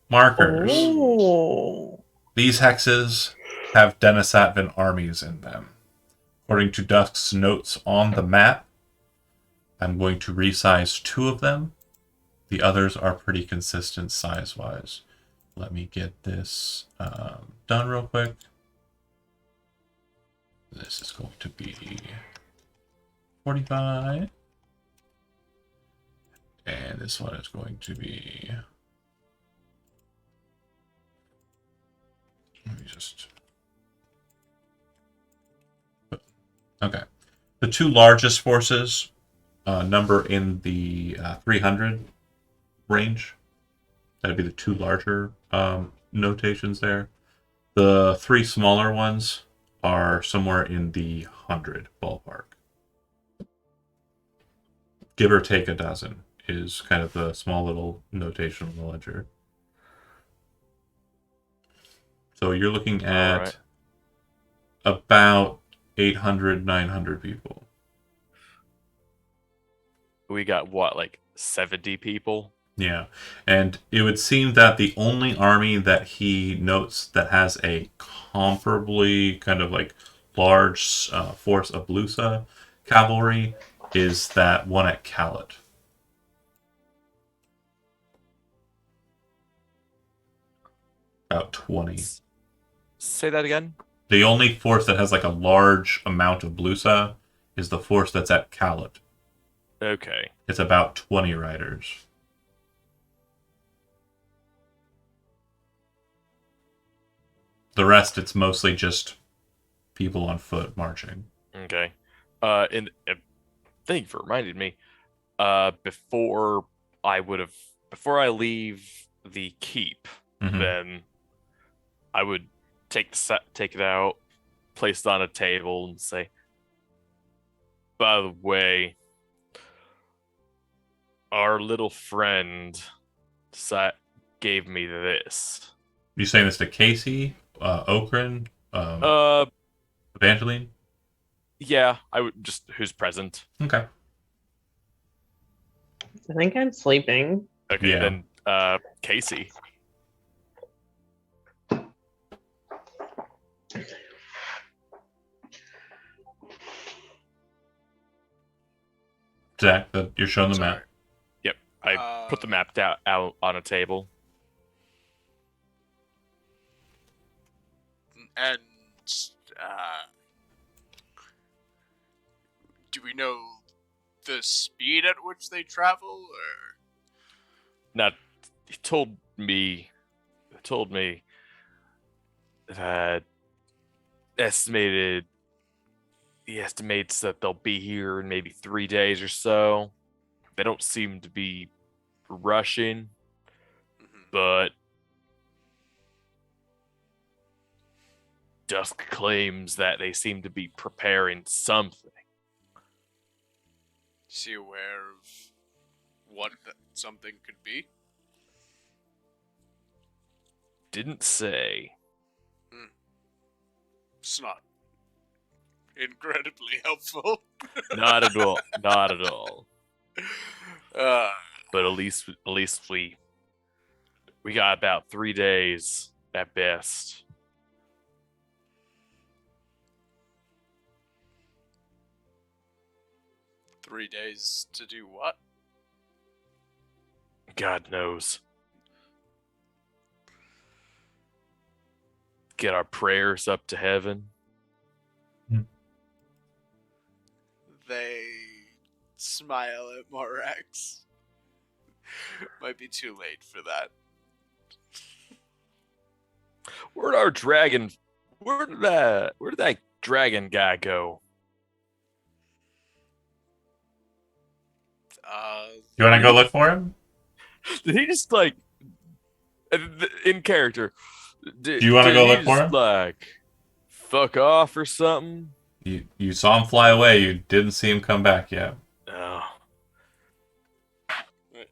markers. Oh. These hexes have Denisatvan armies in them. According to Dusk's notes on the map, I'm going to resize 2 of them. The others are pretty consistent size-wise. Let me get this done real quick. This is going to be 45. And this one is going to be... Let me just... Okay. The 2 largest forces number in the 300 range. That'd be the 2 larger notations there. The 3 smaller ones are somewhere in the 100 ballpark. Give or take a dozen is kind of the small little notation on the ledger. So you're looking at Alright. about 800, 900 people. We got what, like 70 people? Yeah, and it would seem that the only army that he notes that has a comparably kind of like large force of Blusa cavalry is that one at Kalit. About 20. Say that again? The only force that has like a large amount of Blusa is the force that's at Kalit. Okay. It's about 20 riders. The rest, it's mostly just people on foot marching. Okay. And thank you for reminding me. Before I leave the keep, Mhm. then I would take it out, place it on a table, and say, "By the way, our little friend gave me this." You saying this to Casey, Okran, Evangeline? Yeah, I would just who's present. Okay. I think I'm sleeping. Okay, Yeah. then Casey. Zach, you're showing the map. Sorry. Yep, I put the map out on a table. And do we know the speed at which they travel, or Now, he told me that he estimates that they'll be here in maybe 3 days or so. They don't seem to be rushing, but Dusk claims that they seem to be preparing something. is he aware of what that something could be? Didn't say. It's not incredibly helpful. Not at all. Not at all. Uh, But at least we got about 3 days at best. 3 days to do what? God knows. Get our prayers up to heaven. They smile at Morax. Might be too late for that. Where'd our dragon? Where did that dragon guy go? You want to go look for him? Did he just like in character? Do you wanna did go he look for just, him? Like, fuck off or something? You saw him fly away. You didn't see him come back yet. No.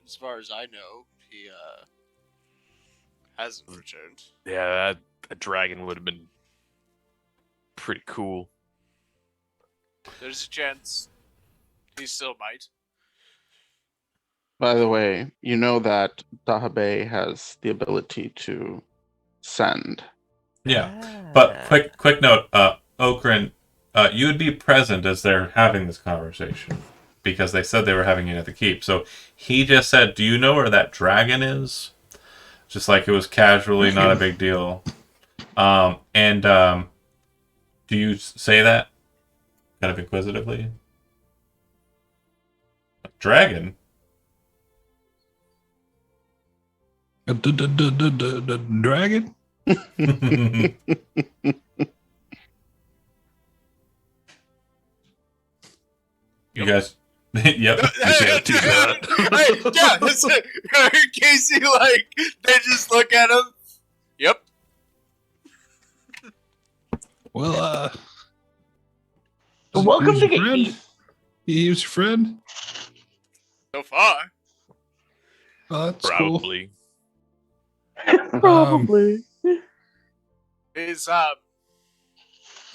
As far as I know, he hasn't returned. Yeah, that dragon would have been pretty cool. There's a chance he still might. By the way, you know that Dahabe has the ability to send. Yeah, but quick note, Okran, you would be present as they're having this conversation because they said they were having it at the keep. So he just said, "Do you know where that dragon is?" Just like it was casually, not a big deal. Do you say that kind of inquisitively? Dragon? Dragon? You guys, yep. Yeah, that's it. Casey, like, they just look at him. Yep. Well, Welcome who's to your friend? Gatekeep. He was your friend? So far. Oh, that's cool. Probably. Probably. Is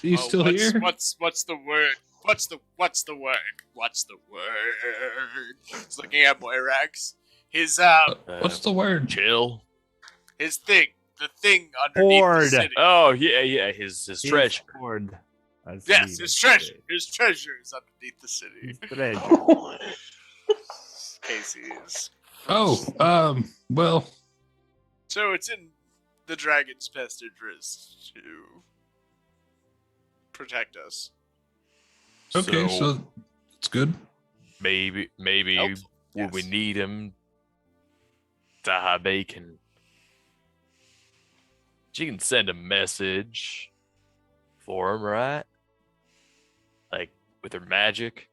He's still here? What's the word? What's the word? He's looking at Moirax. His What's the word? Chill. his thing. The thing underneath Hoard. the city. Oh yeah. His treasure. Hoard. I see Yes, the his treasure. His treasure is underneath the city. His treasure. Casey's. Oh, well, So it's in the dragon's best interest to protect us. okay, so it's good. maybe Helpful, when we yes. need him, Dahabe can. She can send a message for him, right? Like with her magic.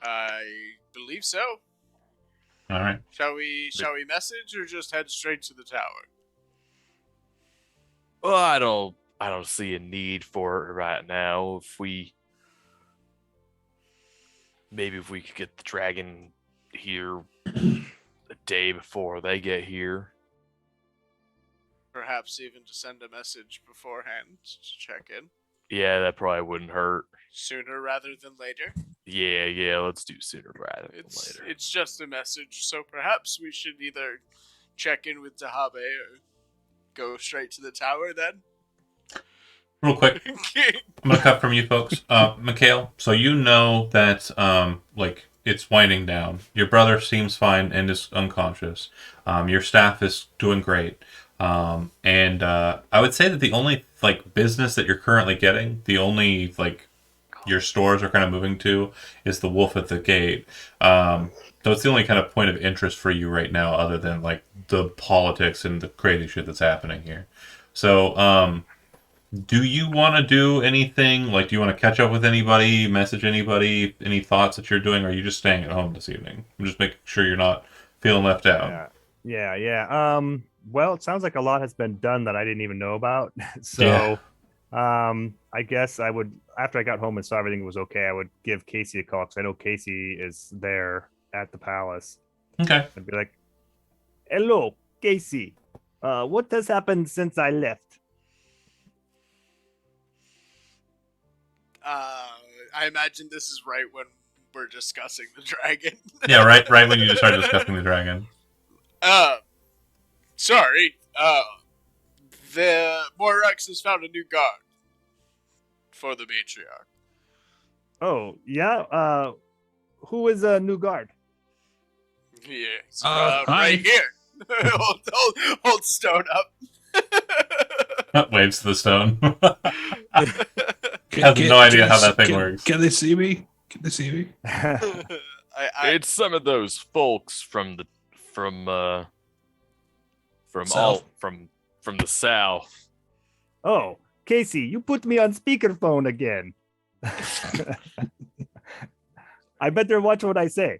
I believe so. All right. Shall we message or just head straight to the tower? Well, I don't see a need for it right now. Maybe if we could get the dragon here a day before they get here. Perhaps even to send a message beforehand to check in. Yeah, that probably wouldn't hurt. Sooner rather than later. Yeah, let's do sooner rather than It's later. it's just a message, so perhaps we should either check in with Dahabe or go straight to the tower then. Real quick, I'm gonna cut from you folks. Mikhail, so you know that like it's winding down. Your brother seems fine and is unconscious. Your staff is doing great. And I would say that the only like business that you're currently getting, the only like your stores are kind of moving to, is the Wolf at the Gate. So it's the only kind of point of interest for you right now, other than like the politics and the crazy shit that's happening here. So, do you want to do anything? Like, do you want to catch up with anybody, message anybody, any thoughts that you're doing, or are you just staying at home this evening? I'm just making sure you're not feeling left out. Yeah. Well, it sounds like a lot has been done that I didn't even know about. So, I guess I would, after I got home and saw everything was okay, I would give Casey a call because I know Casey is there at the palace. Okay. I'd be like, "Hello, Casey. What has happened since I left?" I imagine this is right when we're discussing the dragon. Yeah, right when you just started discussing the dragon. Sorry. The Morax has found a new guard. for the matriarch. Oh, yeah. Who is a new guard? Yes, Hi. right here. hold Stone up. Waves to the stone. Can- Has can- no idea can how they- that thing can- works. Can they see me? Can they see me? It's some of those folks from the South. from the south. Oh, Casey, you put me on speakerphone again. I better watch what I say.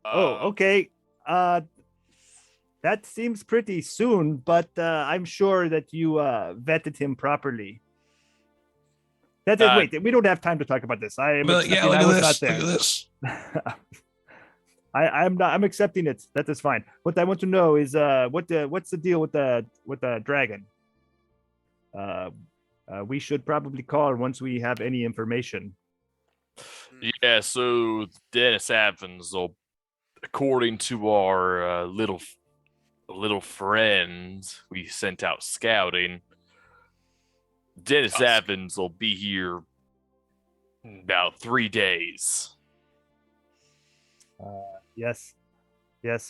Okay. That seems pretty soon, but I'm sure that you vetted him properly. That is, wait, we don't have time to talk about this. I am But yeah, accepting look I at was this. not Look there. at this. I'm accepting it. That is fine. What I want to know is what's the deal with the dragon? We should probably call once we have any information. Yeah, so Dennis Evans, according to our little friend we sent out scouting, Dennis Evans will be here in about 3 days. Yes.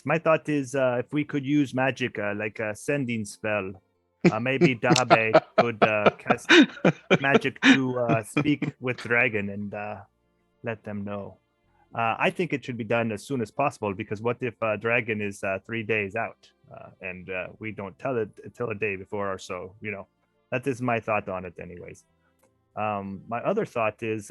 My thought is if we could use magic like a sending spell, maybe Dabe could cast magic to speak with dragon and let them know. I think it should be done as soon as possible, because what if dragon is 3 days out and we don't tell it until a day before or so? That is my thought on it anyways. My other thought is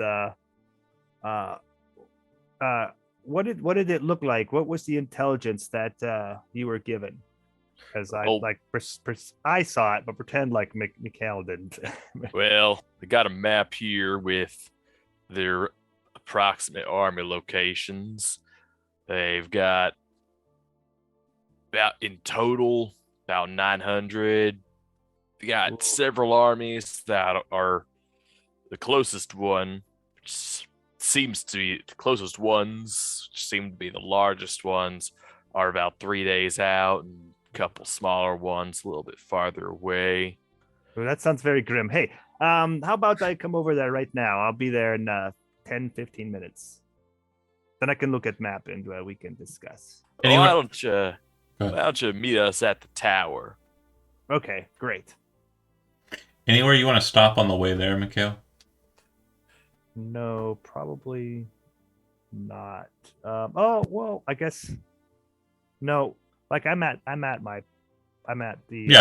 what did it look like? What was the intelligence that you were given? Because I saw it, but pretend like Mikhail didn't. Well, they got a map here with their approximate army locations. They've got in total about 900. They got several armies that are the closest one, which seems to be the closest ones, which seem to be the largest ones, are about 3 days out, and a couple smaller ones a little bit farther away. Well, that sounds very grim. Hey, how about I come over there right now? I'll be there in 10-15 minutes. Then I can look at map and we can discuss. Why don't you meet us at the tower? Okay, great. Anywhere you want to stop on the way there, Mikhail? No, probably not. Oh well, I guess no. Like I'm at the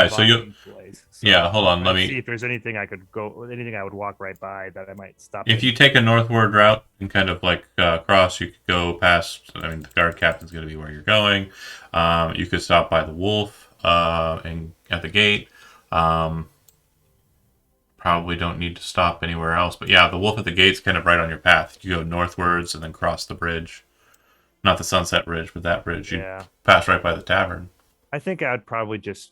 So you place. hold on. Let me see if there's anything I would walk right by that I might stop. If you take a northward route and kind of like cross, you could go past. I mean, the guard captain's going to be where you're going. You could stop by the wolf and at the gate. Probably don't need to stop anywhere else. But yeah, the wolf at the gate's kind of right on your path. You go northwards and then cross the bridge. Not the Sunset Bridge, but that bridge. You pass right by the tavern. I think I would probably just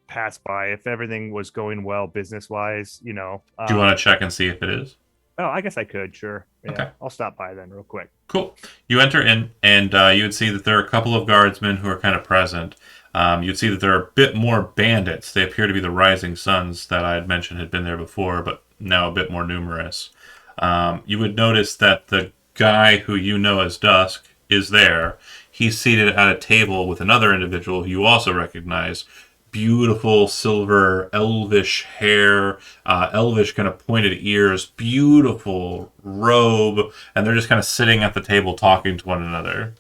pass by if everything was going well business-wise, Do Do you want to check and see if it is? Oh, I guess I could, sure. Yeah, Okay. I'll stop by then real quick. Cool. You enter in, and you would see that there are a couple of guardsmen who are kind of present. You'd see that there are a bit more bandits. They appear to be the Rising Suns that I had mentioned had been there before, but now a bit more numerous. You would notice that the guy who you know as Dusk is there. He's seated at a table with another individual who you also recognize. Beautiful silver elvish hair, elvish kind of pointed ears, beautiful robe, and they're just kind of sitting at the table talking to one another.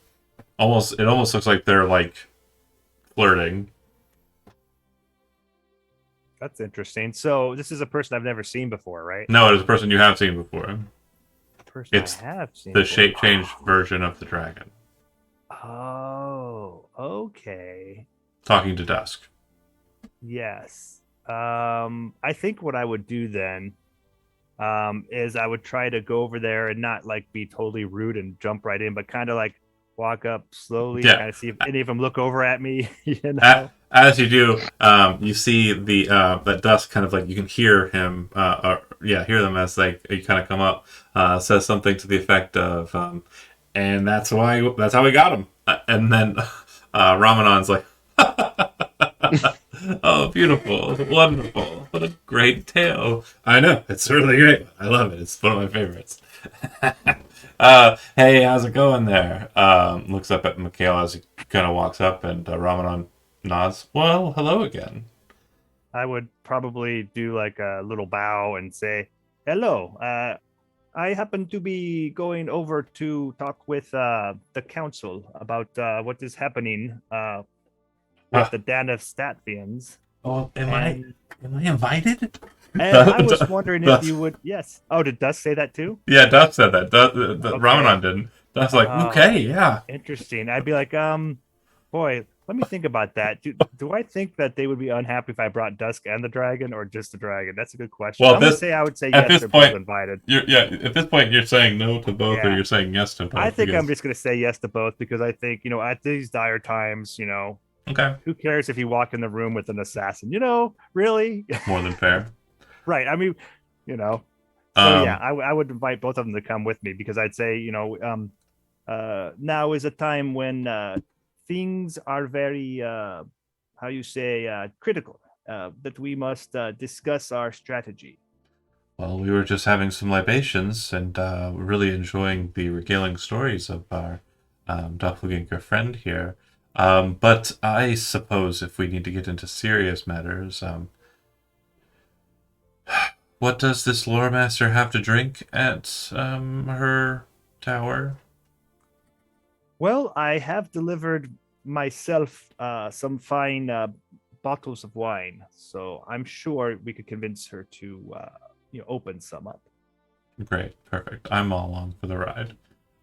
It almost looks like they're like flirting. That's interesting. So this is a person I've never seen before, right? No, it is a person you have seen before. It's I have seen the before. shape change version of the dragon. Oh, okay. Talking to Dusk. Yes. I think what I would do then is I would try to go over there and not like be totally rude and jump right in, but kind of like walk up slowly, Yeah. kind of see if any of them look over at me. You know? As you do, you see that Dusk kind of like you can hear him, hear them as like you kind of come up. Says something to the effect of, and that's how we got him. And then Ramanon's like, Oh, beautiful, wonderful! What a great tale! I know it's really great. I love it. It's one of my favorites. Hey, how's it going there? Looks up at Mikhail as he kind of walks up, and Ramadan nods. Well, hello again. I would probably do like a little bow and say, "Hello. I happen to be going over to talk with the council about what is happening with the Dan of Statvians." Oh, am And, I invited? and I was wondering if you would. Yes. Oh, did Dust say that too? Yeah, Duff said that. Okay. Ramadan didn't. Duff's like, Oh. okay, yeah. Interesting. I'd be like, boy, let me think about that. Do I think that they would be unhappy if I brought Dusk and the dragon, or just the dragon? That's a good question. Well, I'm gonna this- say I would say at yes. this They're point- both invited. At this point, you're saying no to both, or Yeah. you're saying yes to both. I think I'm because- just gonna say yes to both because I think at these dire times, okay. who cares if you walk in the room with an assassin? Really? More than fair. Right. I mean, So yeah, I would invite both of them to come with me because I'd say, now is a time when things are very, critical. That we must discuss our strategy. Well, we were just having some libations and really enjoying the regaling stories of our doppelganger friend here. But I suppose if we need to get into serious matters, what does this lore master have to drink at her tower? Well, I have delivered myself some fine bottles of wine, so I'm sure we could convince her to, open some up. Great, perfect. I'm all along for the ride.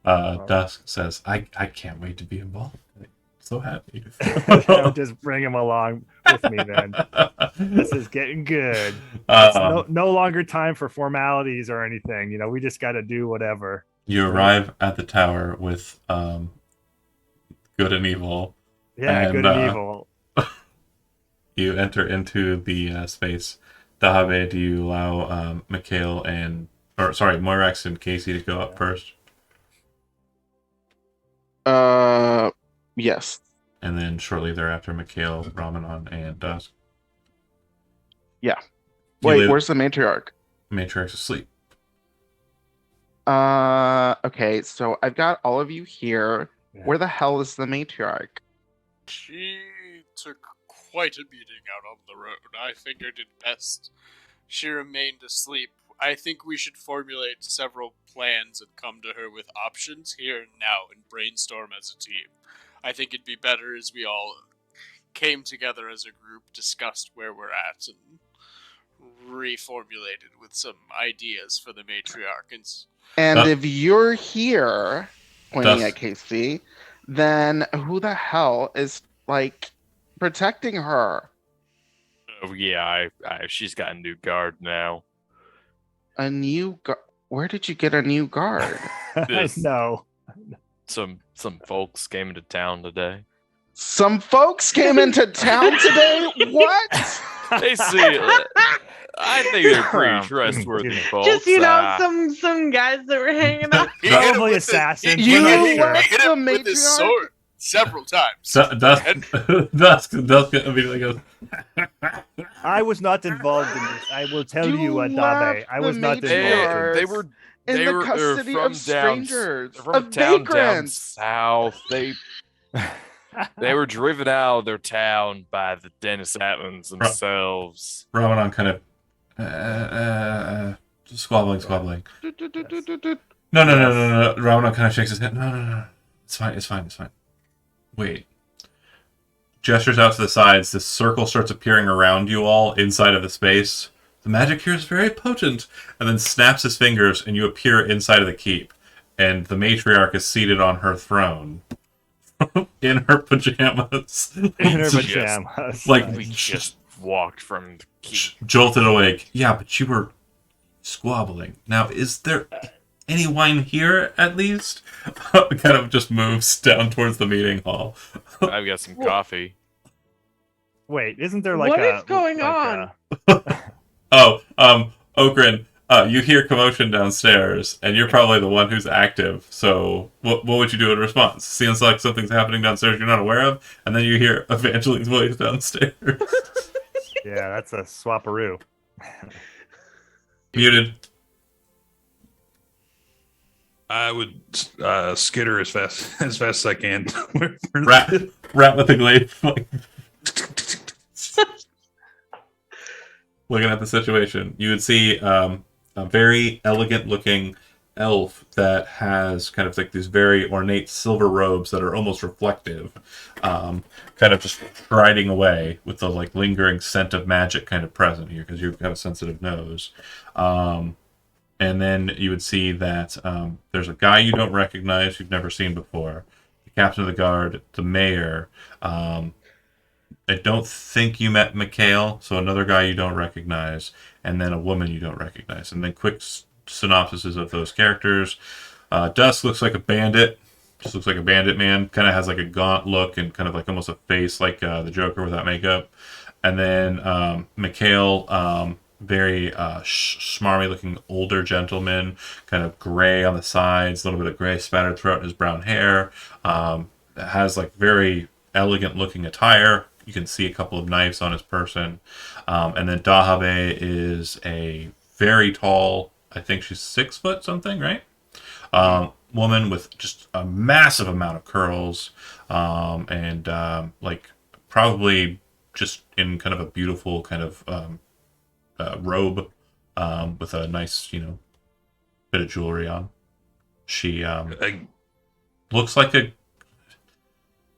right. Dusk says, I can't wait to be involved. I'm so happy. I'll just bring him along with me then. This is getting good. It's no longer time for formalities or anything. We just got to do whatever. You arrive at the tower with good and evil. Yeah, good And, and evil. You enter into the space. Dahabe, do you allow Moirax and Casey to go up first? Yes. And then shortly thereafter, Mikhail, Ramadan, and Dusk. Yeah. You Wait, leave- where's the matriarch? Matriarch's asleep. Okay, so I've got all of you here. Yeah. Where the hell is the matriarch? She took quite a beating out on the road. I figured it best she remained asleep. I think we should formulate several plans and come to her with options here and now and brainstorm as a team. I think it'd be better as we all came together as a group, discussed where we're at, and reformulated with some ideas for the matriarch. And Dusk- if you're here, pointing Dusk. at Casey, then who the hell is protecting her? Oh yeah, she's got a new guard now. A new Where did you get a new guard? This- No. Some folks came into town today. Some folks came into town today. What? They see. I think they're pretty trustworthy folks. Just some guys that were hanging out. He hit him Probably with assassins. You we're not let sure. He hit him the with his matriarch? sword several times. Dusk immediately goes, I was not involved in this. I will tell You you, Adabe. left I was the not They, involved. they were In they the were custody from of strangers, they're from of town down vagrants. south. They were driven out of their town by the Dennis Atlans themselves. Ramadan kind of squabbling. No. Ramadan kind of shakes his head. No. It's fine. Wait. Gestures out to the sides. This circle starts appearing around you all inside of the space. The magic here is very potent. And then snaps his fingers and you appear inside of the keep. And the matriarch is seated on her throne. In her pajamas. in her Just- pajamas. like- We just walked from the keep. Jolted awake. Yeah, but you were squabbling. Now, is there any wine here, at least? Kind of just moves down towards the meeting hall. I've got some coffee. Wait, isn't there like What a is going like on? Oh, Okrin, You hear commotion downstairs, and you're probably the one who's active. So, what would you do in response? Seems like something's happening downstairs you're not aware of, and then you hear Evangeline's voice downstairs. Yeah, that's a swaparoo. Muted. I would skitter as fast as I can. Rat with a glaive. Like, looking at the situation, you would see a very elegant looking elf that has kind of like these very ornate silver robes that are almost reflective, kind of just striding away with the like lingering scent of magic kind of present here because you have a sensitive nose. And then you would see that there's a guy you don't recognize, you've never seen before, the captain of the guard, the mayor. I don't think you met Mikhail, so another guy you don't recognize, and then a woman you don't recognize. And then quick synopsises of those characters. Dusk looks like a bandit. Just looks like a bandit man. Kind of has like a gaunt look and kind of like almost a face like the Joker without makeup. And then Mikhail, very smarmy looking older gentleman, kind of gray on the sides, a little bit of gray spattered throughout his brown hair. Has like very elegant looking attire. You can see a couple of knives on his person. And then Dahabe is a very tall, I think she's 6 foot something, right? Woman with just a massive amount of curls, and like probably just in kind of a beautiful kind of robe, with a nice, bit of jewelry on. She looks like a...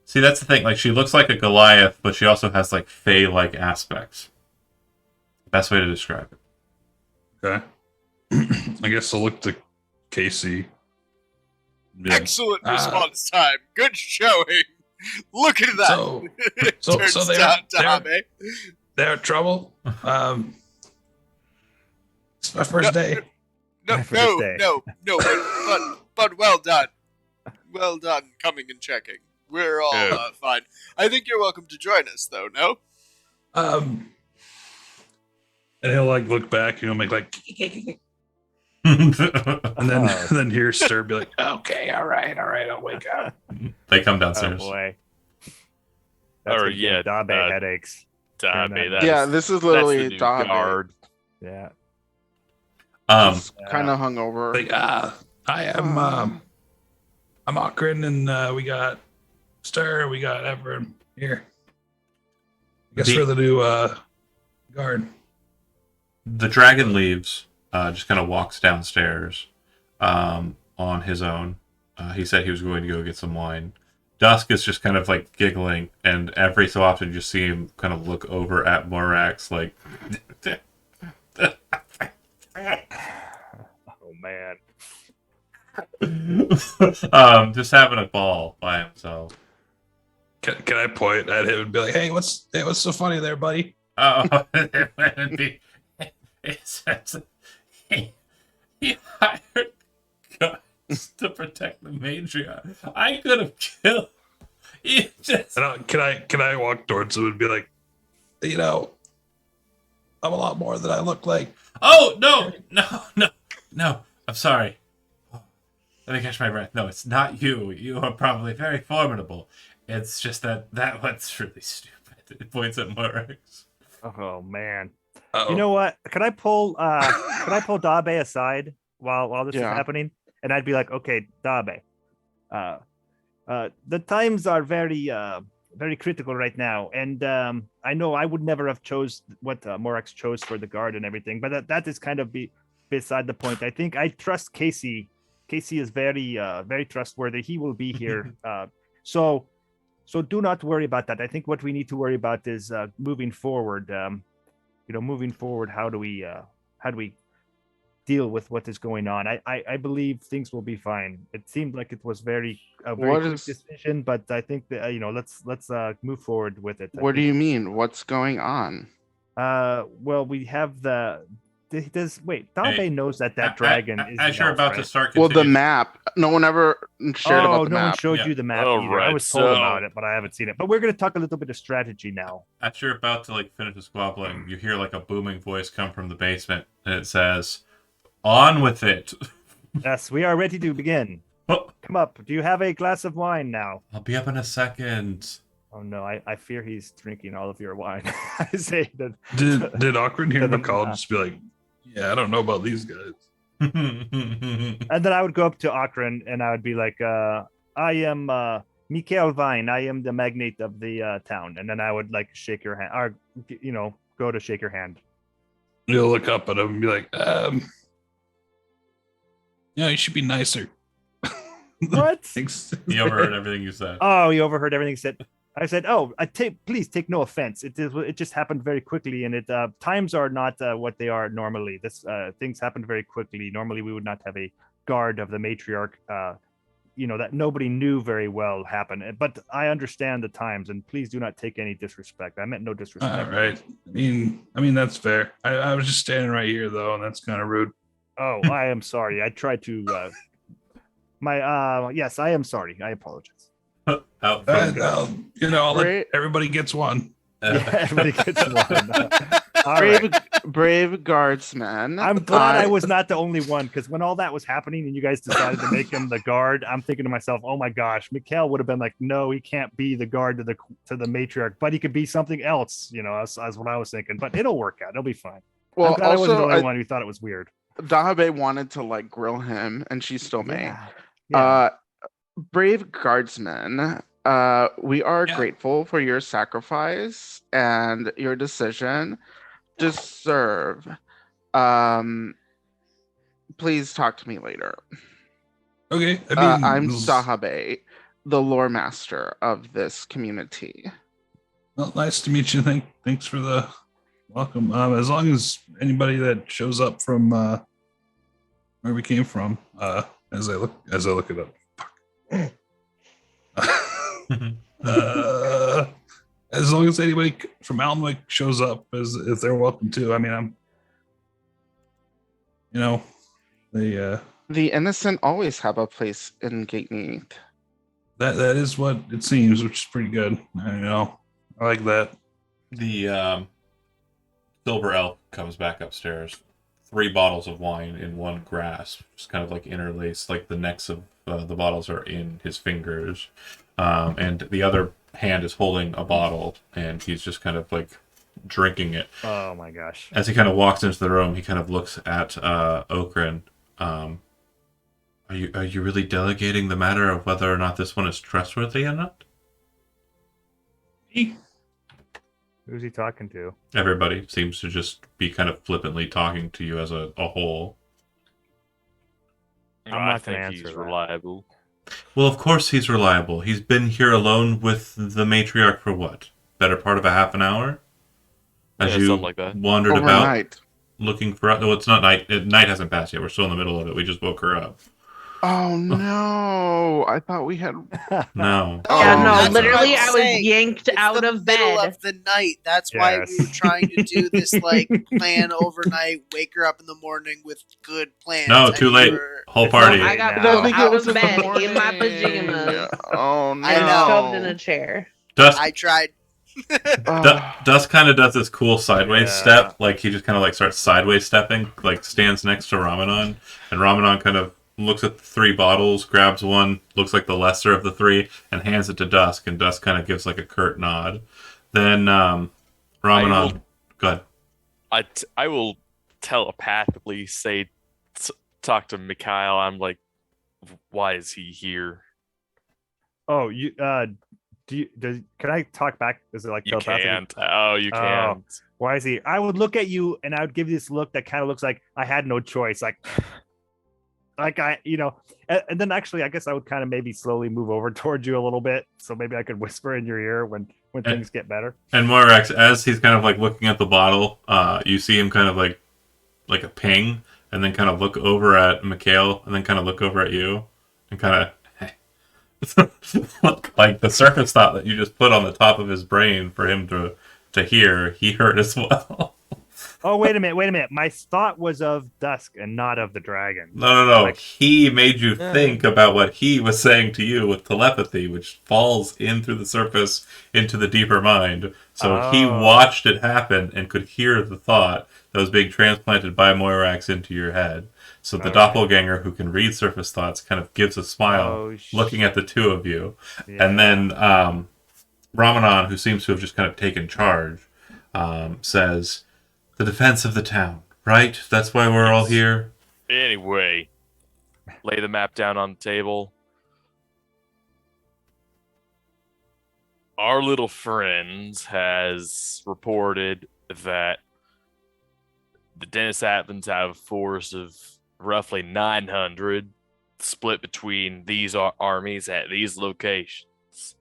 See, that's the thing. Like, she looks like a Goliath, but she also has like Fae-like aspects. Best way to describe it. Okay. I guess I'll look to Casey. Yeah. Excellent response time. Good showing. Look at that. So they're in trouble. It's my first day. No, but well done. Well done coming and checking. We're all fine. I think you're welcome to join us, though, no? And he'll like look back, make like, They and then hear Stir be like, okay, all right, I'll wake up. come Oh downstairs. boy. Or, yeah, Dabe headaches. Dabe, Yeah, this is literally Dabe. guard. Yeah. Kind of hungover. Like, I am, I'm Akron, and we got Stir, we got Everett here. I guess we're the new guard. The dragon leaves, just kind of walks downstairs on his own. He said he was going to go get some wine. Dusk is just kind of like giggling, and every so often you see him kind of look over at Morax like... Oh man. Just having a ball by himself. Can I point at him and be like, hey, what's so funny there, buddy? Oh, he hired guards to protect the matriarch. I could have killed. You just... Can I walk towards him and be like, I'm a lot more than I look like. Oh no! I'm sorry. Let me catch my breath. No, it's not you. You are probably very formidable. It's just that one's really stupid. It points at Morax. Oh man. Uh-oh. You know what? Can I pull Dabe aside while this is happening? And I'd be like, okay, Dabe. The times are very very critical right now, and I know I would never have chose what Morax chose for the guard and everything, but that is kind of beside the point. I think I trust Casey. Casey is very very trustworthy. He will be here. So do not worry about that. I think what we need to worry about is moving forward. Moving forward, how do we deal with what is going on? I believe things will be fine. It seemed like it was a very quick decision, but I think that let's move forward with it. What do you mean? What's going on? Well, we have Dabe knows that dragon is. As you're about to start, well, the map. No one ever shared about the map. No one showed you the map either. Right, I was told about it, but I haven't seen it. But we're going to talk a little bit of strategy now. As you're about to finish the squabbling, you hear like a booming voice come from the basement, and it says, On with it. Yes, we are ready to begin. Oh, Come up. Do you have a glass of wine now? I'll be up in a second. Oh no, I fear he's drinking all of your wine. I say that. Did Awkward hear To the- McCall just be like, yeah, I don't know about these guys. And then I would go up to Akron and I would be like, I am Mikael Vine. I am the magnate of the town. And then I would like shake your hand, or go to shake your hand. You'll look up at him and be like, yeah, you should be nicer. What? Thanks. He overheard everything you said. Oh, you overheard everything he said. I said, "Oh, please take no offense. It just happened very quickly, and times are not what they are normally. Things happened very quickly. Normally, we would not have a guard of the matriarch. That nobody knew very well happen. But I understand the times, and please do not take any disrespect. I meant no disrespect. All right. I mean that's fair. I was just standing right here though, and that's kind of rude. Oh, I am sorry. I tried to. Yes, I am sorry. I apologize. Out front. I'll let everybody gets one. Yeah, everybody gets one. All Brave, right. brave guardsman. I'm glad I Uh, was not the only one, because when all that was happening and you guys decided to make him the guard, I'm thinking to myself, "Oh my gosh, Mikhail would have been like, no, he can't be the guard to the matriarch, but he could be something else." As what I was thinking. But it'll work out. It'll be fine. Well, I'm glad I wasn't the also, only one who thought it was weird. Dahabe wanted to like grill him, and she still may. Yeah. Yeah. Brave guardsman, we are Yeah. grateful for your sacrifice and your decision to serve. Please talk to me later. Okay. I mean, I'm Dahabe, the lore master of this community. well, nice to meet you. Thanks for the welcome. As long as anybody that shows up from where we came from, as I look it up. As long as anybody from Alnwick shows up, if they're welcome too. I mean, the innocent always have a place in Gatemeath. that is what it seems, which is pretty good. I like that. The silver elf comes back upstairs. 3 bottles of wine in one grasp, just kind of like interlaced, like the necks of the bottles are in his fingers, and the other hand is holding a bottle, and he's just kind of like drinking it. Oh my gosh. As he kind of walks into the room, he kind of looks at Okran. Are you really delegating the matter of whether or not this one is trustworthy or not? Who's he talking to? Everybody seems to just be kind of flippantly talking to you as a whole. I'm I not gonna think he's answer that. reliable. Well, of course he's reliable. He's been here alone with the matriarch for what? Better part of a half an hour? As Yeah, you something like that. wandered about Overnight. looking for... No, it's not night. Night hasn't passed yet. We're still in the middle of it. We just woke her up. Oh no! I thought we had. No. Yeah, no, that's what literally, I'm I was saying. yanked It's out the of middle bed. of the night. That's why we were Yes. trying to do this like plan overnight. Wake her up in the morning with good plans. No, and too you late. were- Whole party. I got Now. pulled think it out was of in the bed in my morning. pajamas Oh no! I and know. shoved in a chair. Dusk, I tried. Dusk kind of does this cool sideways Yeah. step. Like, he just kind of like starts sideways stepping, like stands next to Ramadan. And Ramadan kind of looks at the 3 bottles, grabs one, looks like the lesser of the 3, and hands it to Dusk. And Dusk kind of gives like a curt nod. Then Ramadan... Go ahead. I will telepathically say, talk to Mikhail. I'm like, why is he here? Oh, you can I talk back? Is it like You telepathic? can't. Oh, you Oh. can't. Why is he? I would look at you and I would give you this look that kind of looks like I had no choice. Like and then actually, I guess I would kind of maybe slowly move over towards you a little bit, so maybe I could whisper in your ear when things get better. And Moirax, as he's kind of like looking at the bottle, you see him kind of like a ping, and then kind of look over at Mikhail, and then kind of look over at you, and kind of like the surface thought that you just put on the top of his brain for him to hear, he heard as well. Oh, wait a minute. My thought was of Dusk and not of the dragon. No. Like- He made you think about what he was saying to you with telepathy, which falls in through the surface into the deeper mind. So he Oh. watched it happen and could hear the thought that was being transplanted by Moirax into your head. So the Okay. doppelganger who can read surface thoughts kind of gives a smile, Oh, looking at the two of you. yeah. And then Ramadan, who seems to have just kind of taken charge, says, "The defense of the town, right? That's why we're all Yes. here." Anyway, lay the map down on the table. Our little friend has reported that the Dennis Atlans have a force of roughly 900 split between these armies at these locations.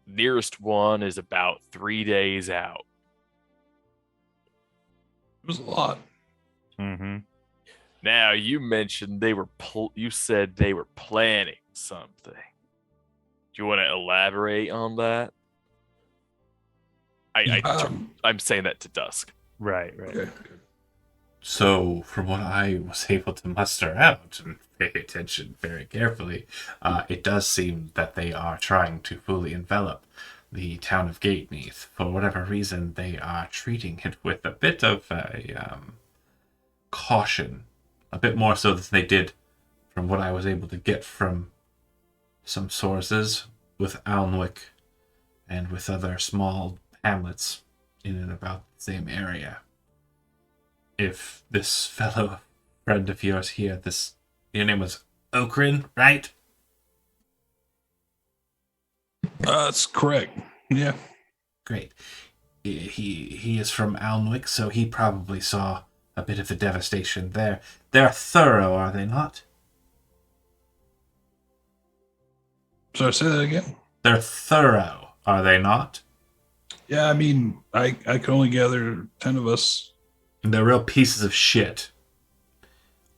Nearest one is about 3 days out. It was a lot. Mm-hmm. Now, you mentioned they were you said they were planning something. Do you want to elaborate on that? I'm saying that to Dusk. Right. Okay, good. So, from what I was able to muster out and pay attention very carefully, it does seem that they are trying to fully envelop the town of Gateneath. For whatever reason, they are treating it with a bit of a caution, a bit more so than they did from what I was able to get from some sources with Alnwick and with other small hamlets in and about the same area. If this fellow friend of yours here, your name was Okrin, right? That's correct. Yeah. Great. He is from Alnwick, so he probably saw a bit of the devastation there. They're thorough, are they not? Sorry, say that again. They're thorough, are they not? Yeah, I mean, I could only gather 10 of us. And they're real pieces of shit.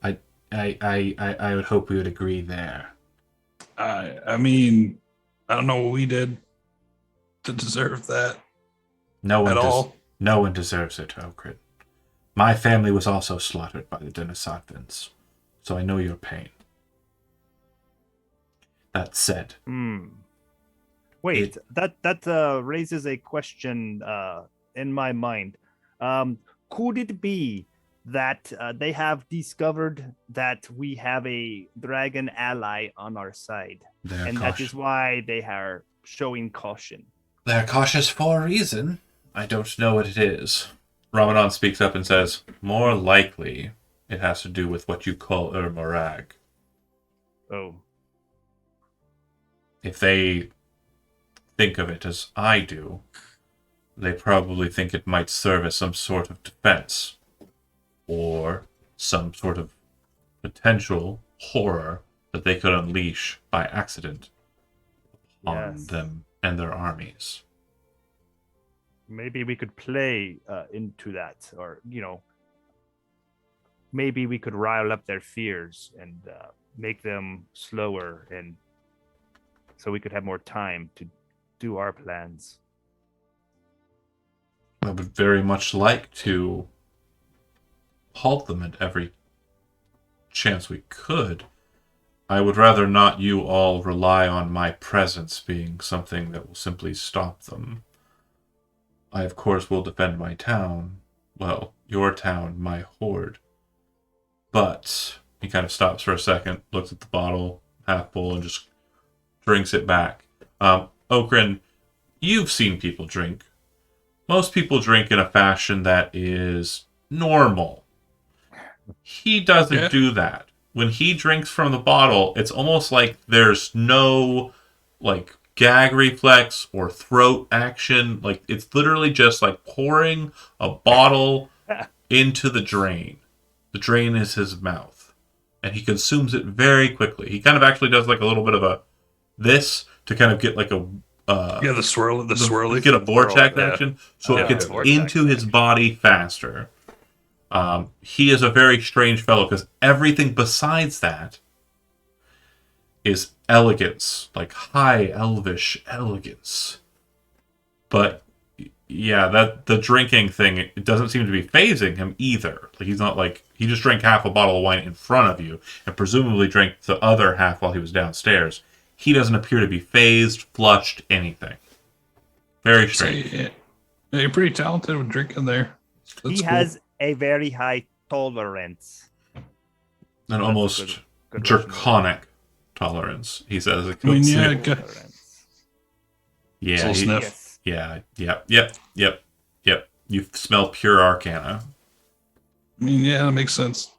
I would hope we would agree there. I mean, I don't know what we did to deserve that No one at all. No one deserves it, Okrin. My family was also slaughtered by the Denisovans, so I know your pain. That said, Wait, that raises a question in my mind. Could it be that they have discovered that we have a dragon ally on our side, they're and cautious. that is why they are showing caution? They're cautious for a reason. I don't know what it is. Ramadan speaks up and says, more likely it has to do with what you call Morag. Oh, If they think of it as I do, they probably think it might serve as some sort of defense or some sort of potential horror that they could unleash by accident on Yes. them and their armies. maybe we could play into that, or maybe we could rile up their fears and make them slower, and so we could have more time to do our plans. I would very much like to halt them at every chance we could. I would rather not you all rely on my presence being something that will simply stop them. I, of course, will defend my town. Well, your town, my horde. But he kind of stops for a second, looks at the bottle, half full, and just drinks it back. Okrin, you've seen people drink. Most people drink in a fashion that is normal. He doesn't do that. When he drinks from the bottle, it's almost like there's no gag reflex or throat action. Like, it's literally just like pouring a bottle into the drain. The drain is his mouth. And he consumes it very quickly. He kind of actually does like a little bit of this to kind of get like a the swirly. get a vortex yeah. action, so Yeah, it gets vortex into his body faster. He is a very strange fellow because everything besides that is elegance, like high elvish elegance. But yeah, that the drinking thing, it doesn't seem to be phasing him either. Like, he's not like, he just drank half a bottle of wine in front of you and presumably drank the other half while he was downstairs. He doesn't appear to be phased, flushed, anything. Very strange. Yeah, you're pretty talented with drinking there. That's He cool. has a very high tolerance. An That's a almost good Russian word. draconic tolerance. He says. I mean, yeah, Tolerance. Yeah, Little sniff. Yes. Yep. You smell pure arcana. I mean, yeah, that makes sense.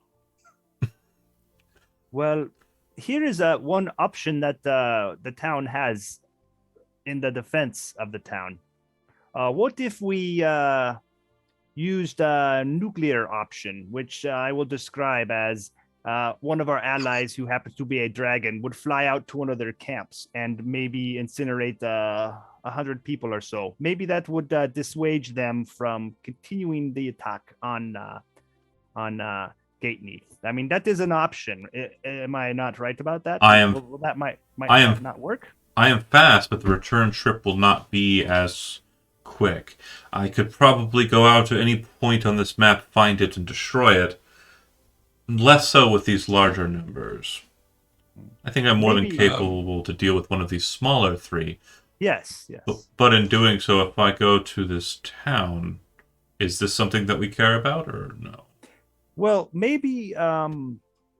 Well, here is one option that the town has in the defense of the town. What if we used a nuclear option, which I will describe as one of our allies who happens to be a dragon would fly out to one of their camps and maybe incinerate 100 people or so. Maybe that would dissuade them from continuing the attack on Gateneath. I mean, that is an option. Am I not right about that? I am- Well, that might I am- not work. I am fast, but the return trip will not be as quick. I could probably go out to any point on this map, find it, and destroy it. Less so with these larger numbers. I think I'm more Maybe- than capable to deal with one of these smaller three. Yes. But in doing so, if I go to this town, is this something that we care about or no? Well, maybe.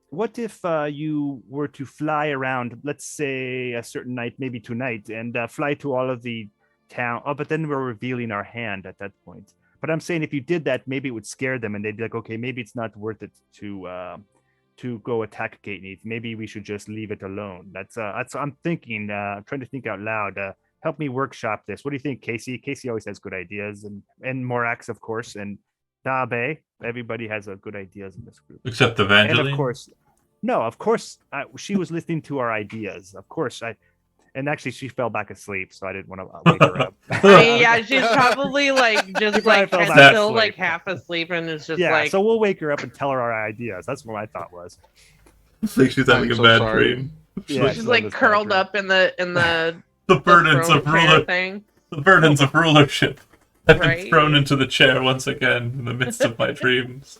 What if you were to fly around, let's say a certain night, maybe tonight, and fly to all of the town? Oh, but then we're revealing our hand at that point. But I'm saying if you did that, maybe it would scare them, and they'd be like, okay, maybe it's not worth it to go attack Gateneath. Maybe we should just leave it alone. That's I'm thinking. I'm trying to think out loud. Help me workshop this. What do you think, Casey? Casey always has good ideas, and Morax, of course, and Dabe. Everybody has good ideas in this group. Except And Evangeline? of course, no, of course, she was listening to our ideas. Of course, and actually, she fell back asleep, so I didn't want to wake her up. I mean, yeah, she's probably like She just probably like fell kind back of still asleep. like half asleep, and it's just Yeah, like so we'll wake her up and tell her our ideas. That's what my thought was. I think she's having I'm a so bad sorry. dream. Yeah, she's like curled up in the The burdens throne of chair ruler, thing. the burdens of rulership have been Right. thrown into the chair once again in the midst of my dreams.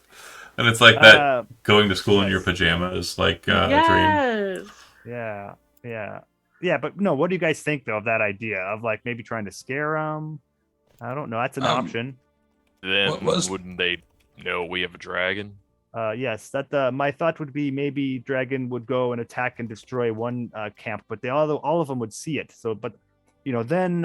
And it's like that going to school in your yes. pajamas, like a dream. Yes. Yeah. But no, what do you guys think though of that idea of like maybe trying to scare them? I don't know. That's an option. Then What was- wouldn't they know we have a dragon? Yes, that my thought would be maybe Dragon would go and attack and destroy one camp, but they all of them would see it. So, but then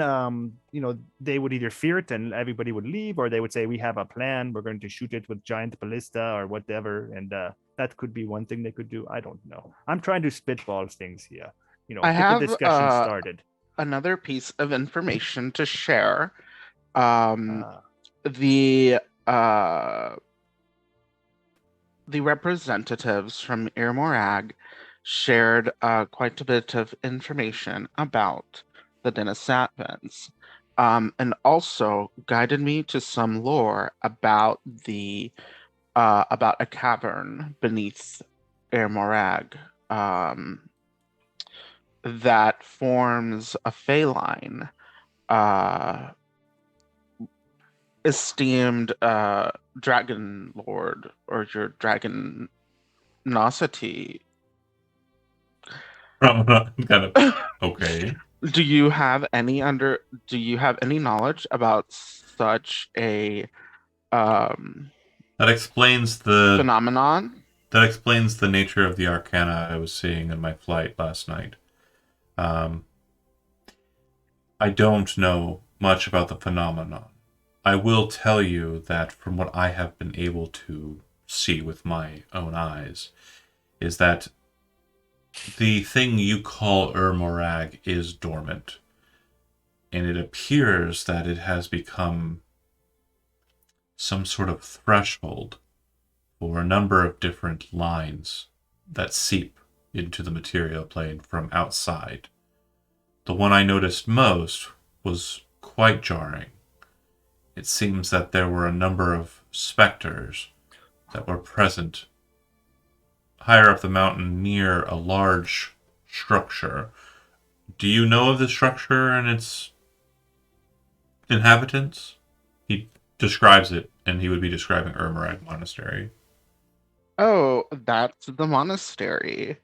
they would either fear it and everybody would leave, or they would say we have a plan. We're going to shoot it with giant ballista or whatever, and that could be one thing they could do. I don't know. I'm trying to spitball things here. I Get have, the discussion started. Another piece of information to share. Uh, The representatives from Irmorag shared quite a bit of information about the Denisatans, and also guided me to some lore about about a cavern beneath Irmorag that forms a feline. Esteemed dragon lord, or your dragon nosity, kind of okay. do you have any knowledge about such a That explains the phenomenon? That explains the nature of the arcana I was seeing in my flight last night. I don't know much about the phenomenon. I will tell you that from what I have been able to see with my own eyes, is that the thing you call Morag is dormant. And it appears that it has become some sort of threshold for a number of different lines that seep into the material plane from outside. The one I noticed most was quite jarring. It seems that there were a number of specters that were present higher up the mountain near a large structure. Do you know of the structure and its inhabitants? He describes it, and he would be describing Urmarag Monastery. Oh, that's the monastery.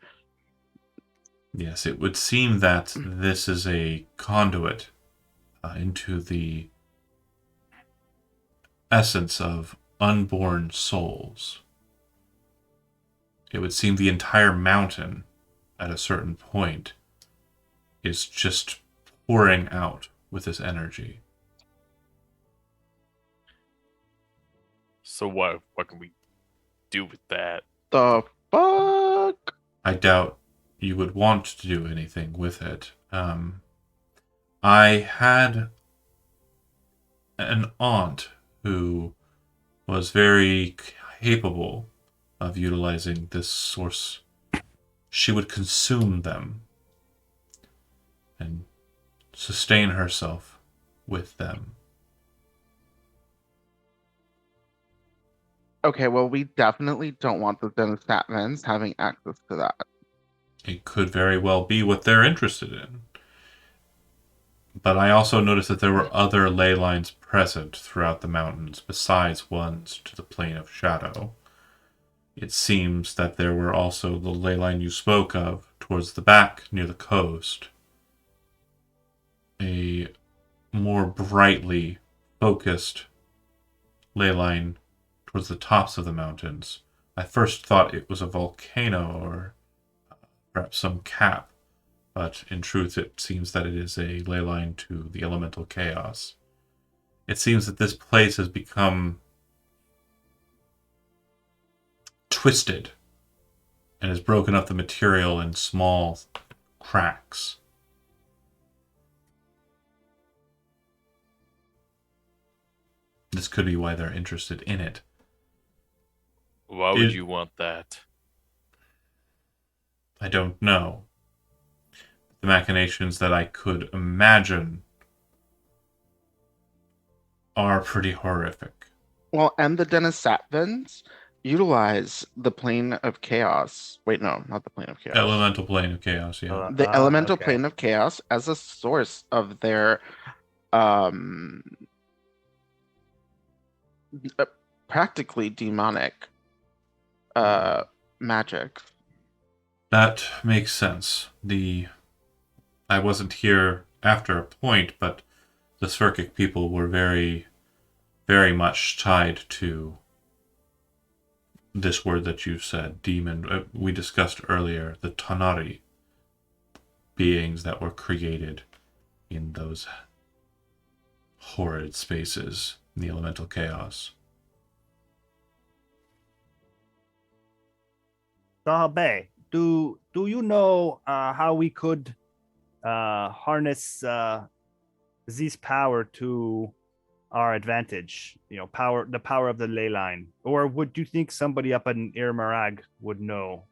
Yes, it would seem that this is a conduit into the essence of unborn souls. it would seem the entire mountain at a certain point is just pouring out with this energy. So what can we do with that? The fuck? I doubt you would want to do anything with it. I had an aunt who was very capable of utilizing this source. She would consume them and sustain herself with them. Okay, well, we definitely don't want the Denisatmans having access to that. It could very well be what they're interested in. But I also noticed that there were other ley lines present throughout the mountains besides ones to the plane of shadow. It seems that there were also the ley line you spoke of towards the back near the coast. A more brightly focused ley line towards the tops of the mountains. I first thought it was a volcano or perhaps some cap, but in truth it seems that it is a ley line to the elemental chaos. It seems that this place has become twisted and has broken up the material in small cracks. This could be why they're interested in it. Why would you want that? I don't know. The machinations that I could imagine are pretty horrific. Well, and the Denisatvans utilize the plane of chaos. Wait, no, not the plane of chaos. Elemental plane of chaos, yeah. The elemental okay. plane of chaos as a source of their practically demonic magic. That makes sense. I wasn't here after a point, but the Svirkic people were very, very much tied to this word that you said, demon. We discussed earlier the Tanari beings that were created in those horrid spaces in the elemental chaos. Sahabe, do you know how we could harness this power to our advantage? You know, the power of the ley line, or would you think somebody up in Irmarag would know?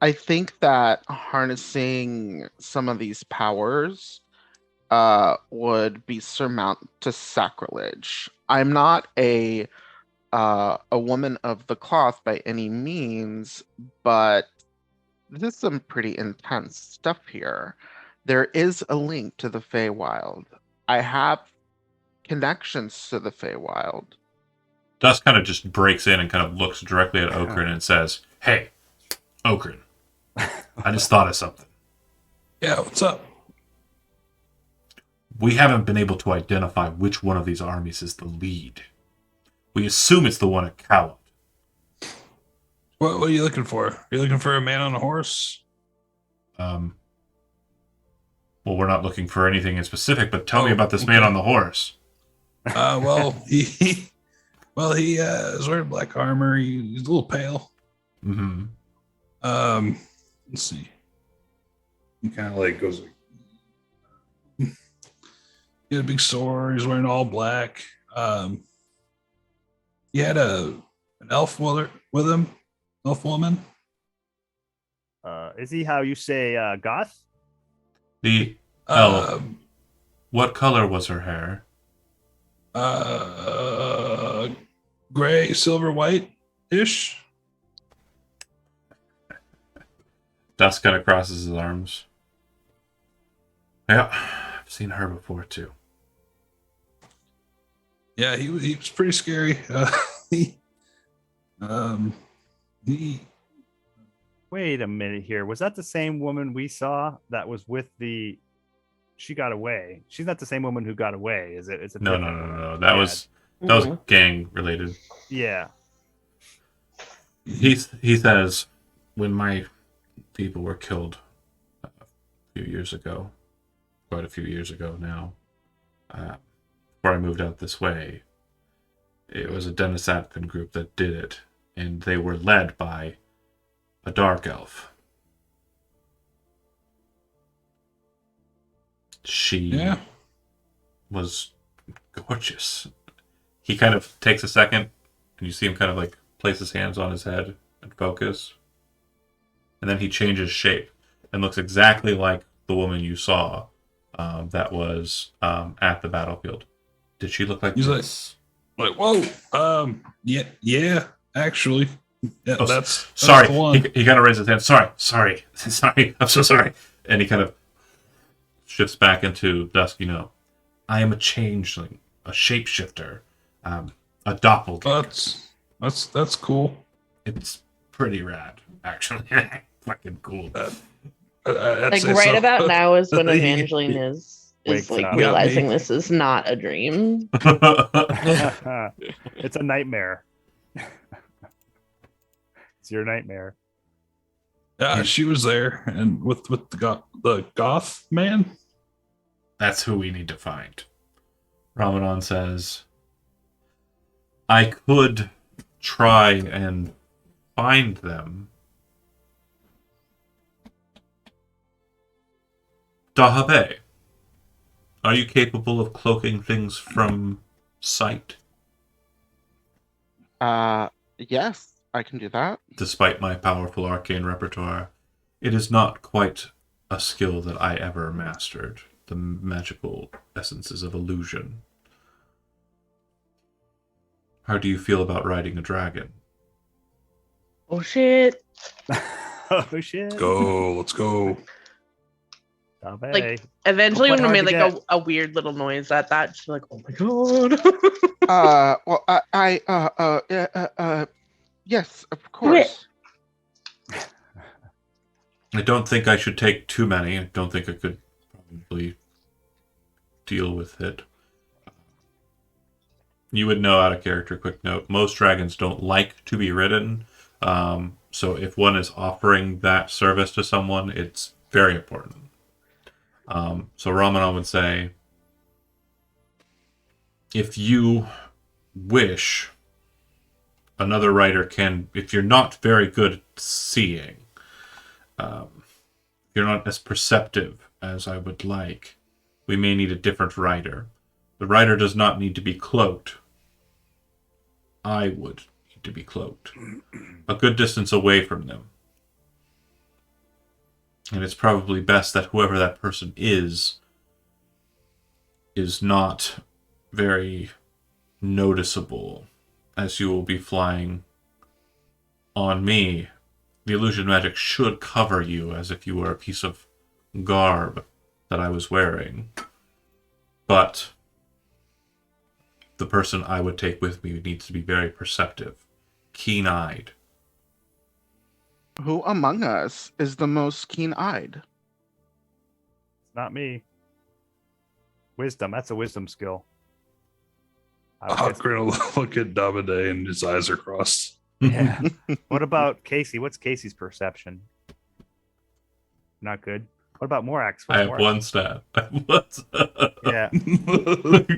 I think that harnessing some of these powers would be surmount to sacrilege. I'm not a woman of the cloth by any means, but this is some pretty intense stuff here. There is a link to the Feywild. I have connections to the Feywild. Dust kind of just breaks in and kind of looks directly at Okrin and says, "Hey, Okrin, I just thought of something. Yeah, what's up? We haven't been able to identify which one of these armies is the lead. We assume it's the one at Callot. What are you looking for? Are you looking for a man on a horse? Well, we're not looking for anything in specific, but tell me about this man on the horse." Well, he is wearing black armor. He's a little pale. Mm-hmm. Let's see. He kind of like goes like, he had a big sword. He's wearing all black. He had an elf with him, elf woman. Is he how you say goth? The elf. What color was her hair? Gray, silver, white-ish. Dust kind of crosses his arms. Yeah, I've seen her before too. Yeah, he was pretty scary. He Wait a minute here. Was that the same woman we saw that was with the? She got away. She's not the same woman who got away, is it? It's a No. different- That Yeah. was gang related. Yeah. he says, when my people were killed a few years ago, quite a few years ago now, before I moved out this way, it was a Denisathan group that did it, and they were led by a dark elf. She Yeah. was gorgeous. He kind of takes a second, and you see him kind of like place his hands on his head and focus. And then he changes shape and looks exactly like the woman you saw that was at the battlefield. Did she look like He's this? Like, whoa. Yeah, actually. Yeah, Oh, that's sorry. the one. He kind of raises his hand. Sorry. I'm so sorry. And he kind of shifts back into Dusky No. I am a changeling, a shapeshifter, a doppelganger. That's cool. It's pretty rad, actually. Fucking cool. I'd Like say right so. about now is when Yeah. Evangeline is Wakes like up. realizing Got me. this is not a dream. It's a nightmare. It's your nightmare. Yeah, she was there, and with the goth man. That's who we need to find. Ramadan says, I could try and find them. Dahabe, are you capable of cloaking things from sight? Yes, I can do that. Despite my powerful arcane repertoire, it is not quite a skill that I ever mastered. The magical essences of illusion. How do you feel about riding a dragon? Oh shit. Oh shit. Let's go. Like, eventually Quite when we hard made to like get. a weird little noise at that, she's like, oh my god. Well, yes, of course. I don't think I should take too many. I don't think I could probably deal with it. You would know out of character, quick note. Most dragons don't like to be ridden. So if one is offering that service to someone, it's very important. So Ramanan would say, if you wish, another writer can, if you're not very good at seeing, you're not as perceptive as I would like, we may need a different writer. The writer does not need to be cloaked. I would need to be cloaked. A good distance away from them. And it's probably best that whoever that person is not very noticeable, as you will be flying on me. The illusion magic should cover you as if you were a piece of garb that I was wearing. But the person I would take with me needs to be very perceptive, keen-eyed. Who among us is the most keen-eyed? It's not me. Wisdom. That's a wisdom skill. I would I'm guess- gonna look at Davide, and his eyes are crossed. Yeah. What about Casey? What's Casey's perception? Not good. What about Morax? I What's have Morax? one stat. I have one stat. Yeah.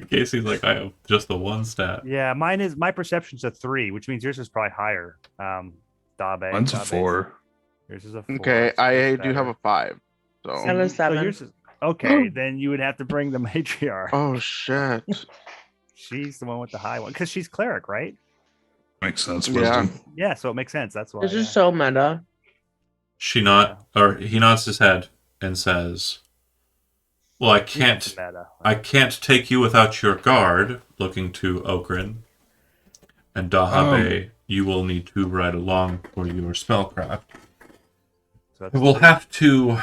Casey's like, I have just the one stat. Yeah. My perception's a 3, which means yours is probably higher. Dabe. Mine's a Dabe's- 4. Yours is a 4. Okay, so I that's do have better. a 5. And So. a So 7. yours is okay. Then you would have to bring the matriarch. Oh shit. She's the one with the high one because she's cleric, right? Makes sense. Yeah. Wisdom. Yeah. So it makes sense. That's why. This is yeah. so meta. He nods his head and says, well, I can't Meta. take you without your guard, looking to Okrin. And Dahabe, you will need to ride along for your spellcraft. So that's We'll have to...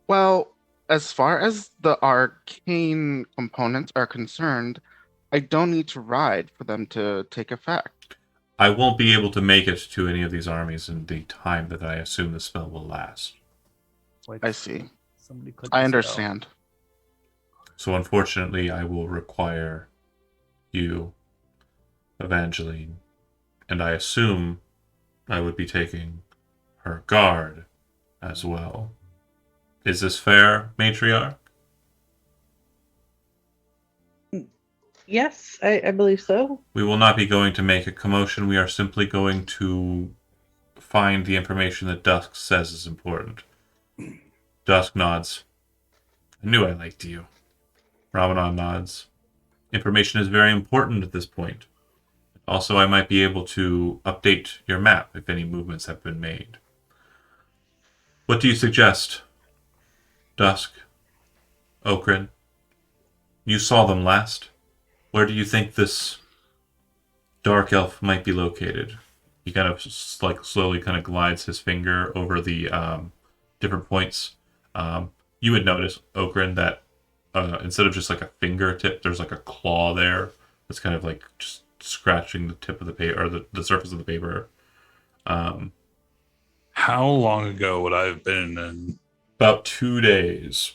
Well, as far as the arcane components are concerned, I don't need to ride for them to take effect. I won't be able to make it to any of these armies in the time that I assume the spell will last. Wait, I see. somebody click I the spell. understand. So unfortunately, I will require you, Evangeline, and I assume I would be taking her guard as well. Is this fair, matriarch? Yes, I believe so. We will not be going to make a commotion. We are simply going to find the information that Dusk says is important. Dusk nods. I knew I liked you. Ramadan nods. Information is very important at this point. Also, I might be able to update your map if any movements have been made. What do you suggest, Dusk? Okrin? You saw them last. Where do you think this dark elf might be located? He kind of slowly kind of glides his finger over the different points. You would notice, Okrin, that instead of just like a fingertip, there's like a claw there. That's kind of like just scratching the tip of the paper or the surface of the paper. How long ago would I have been in? About 2 days.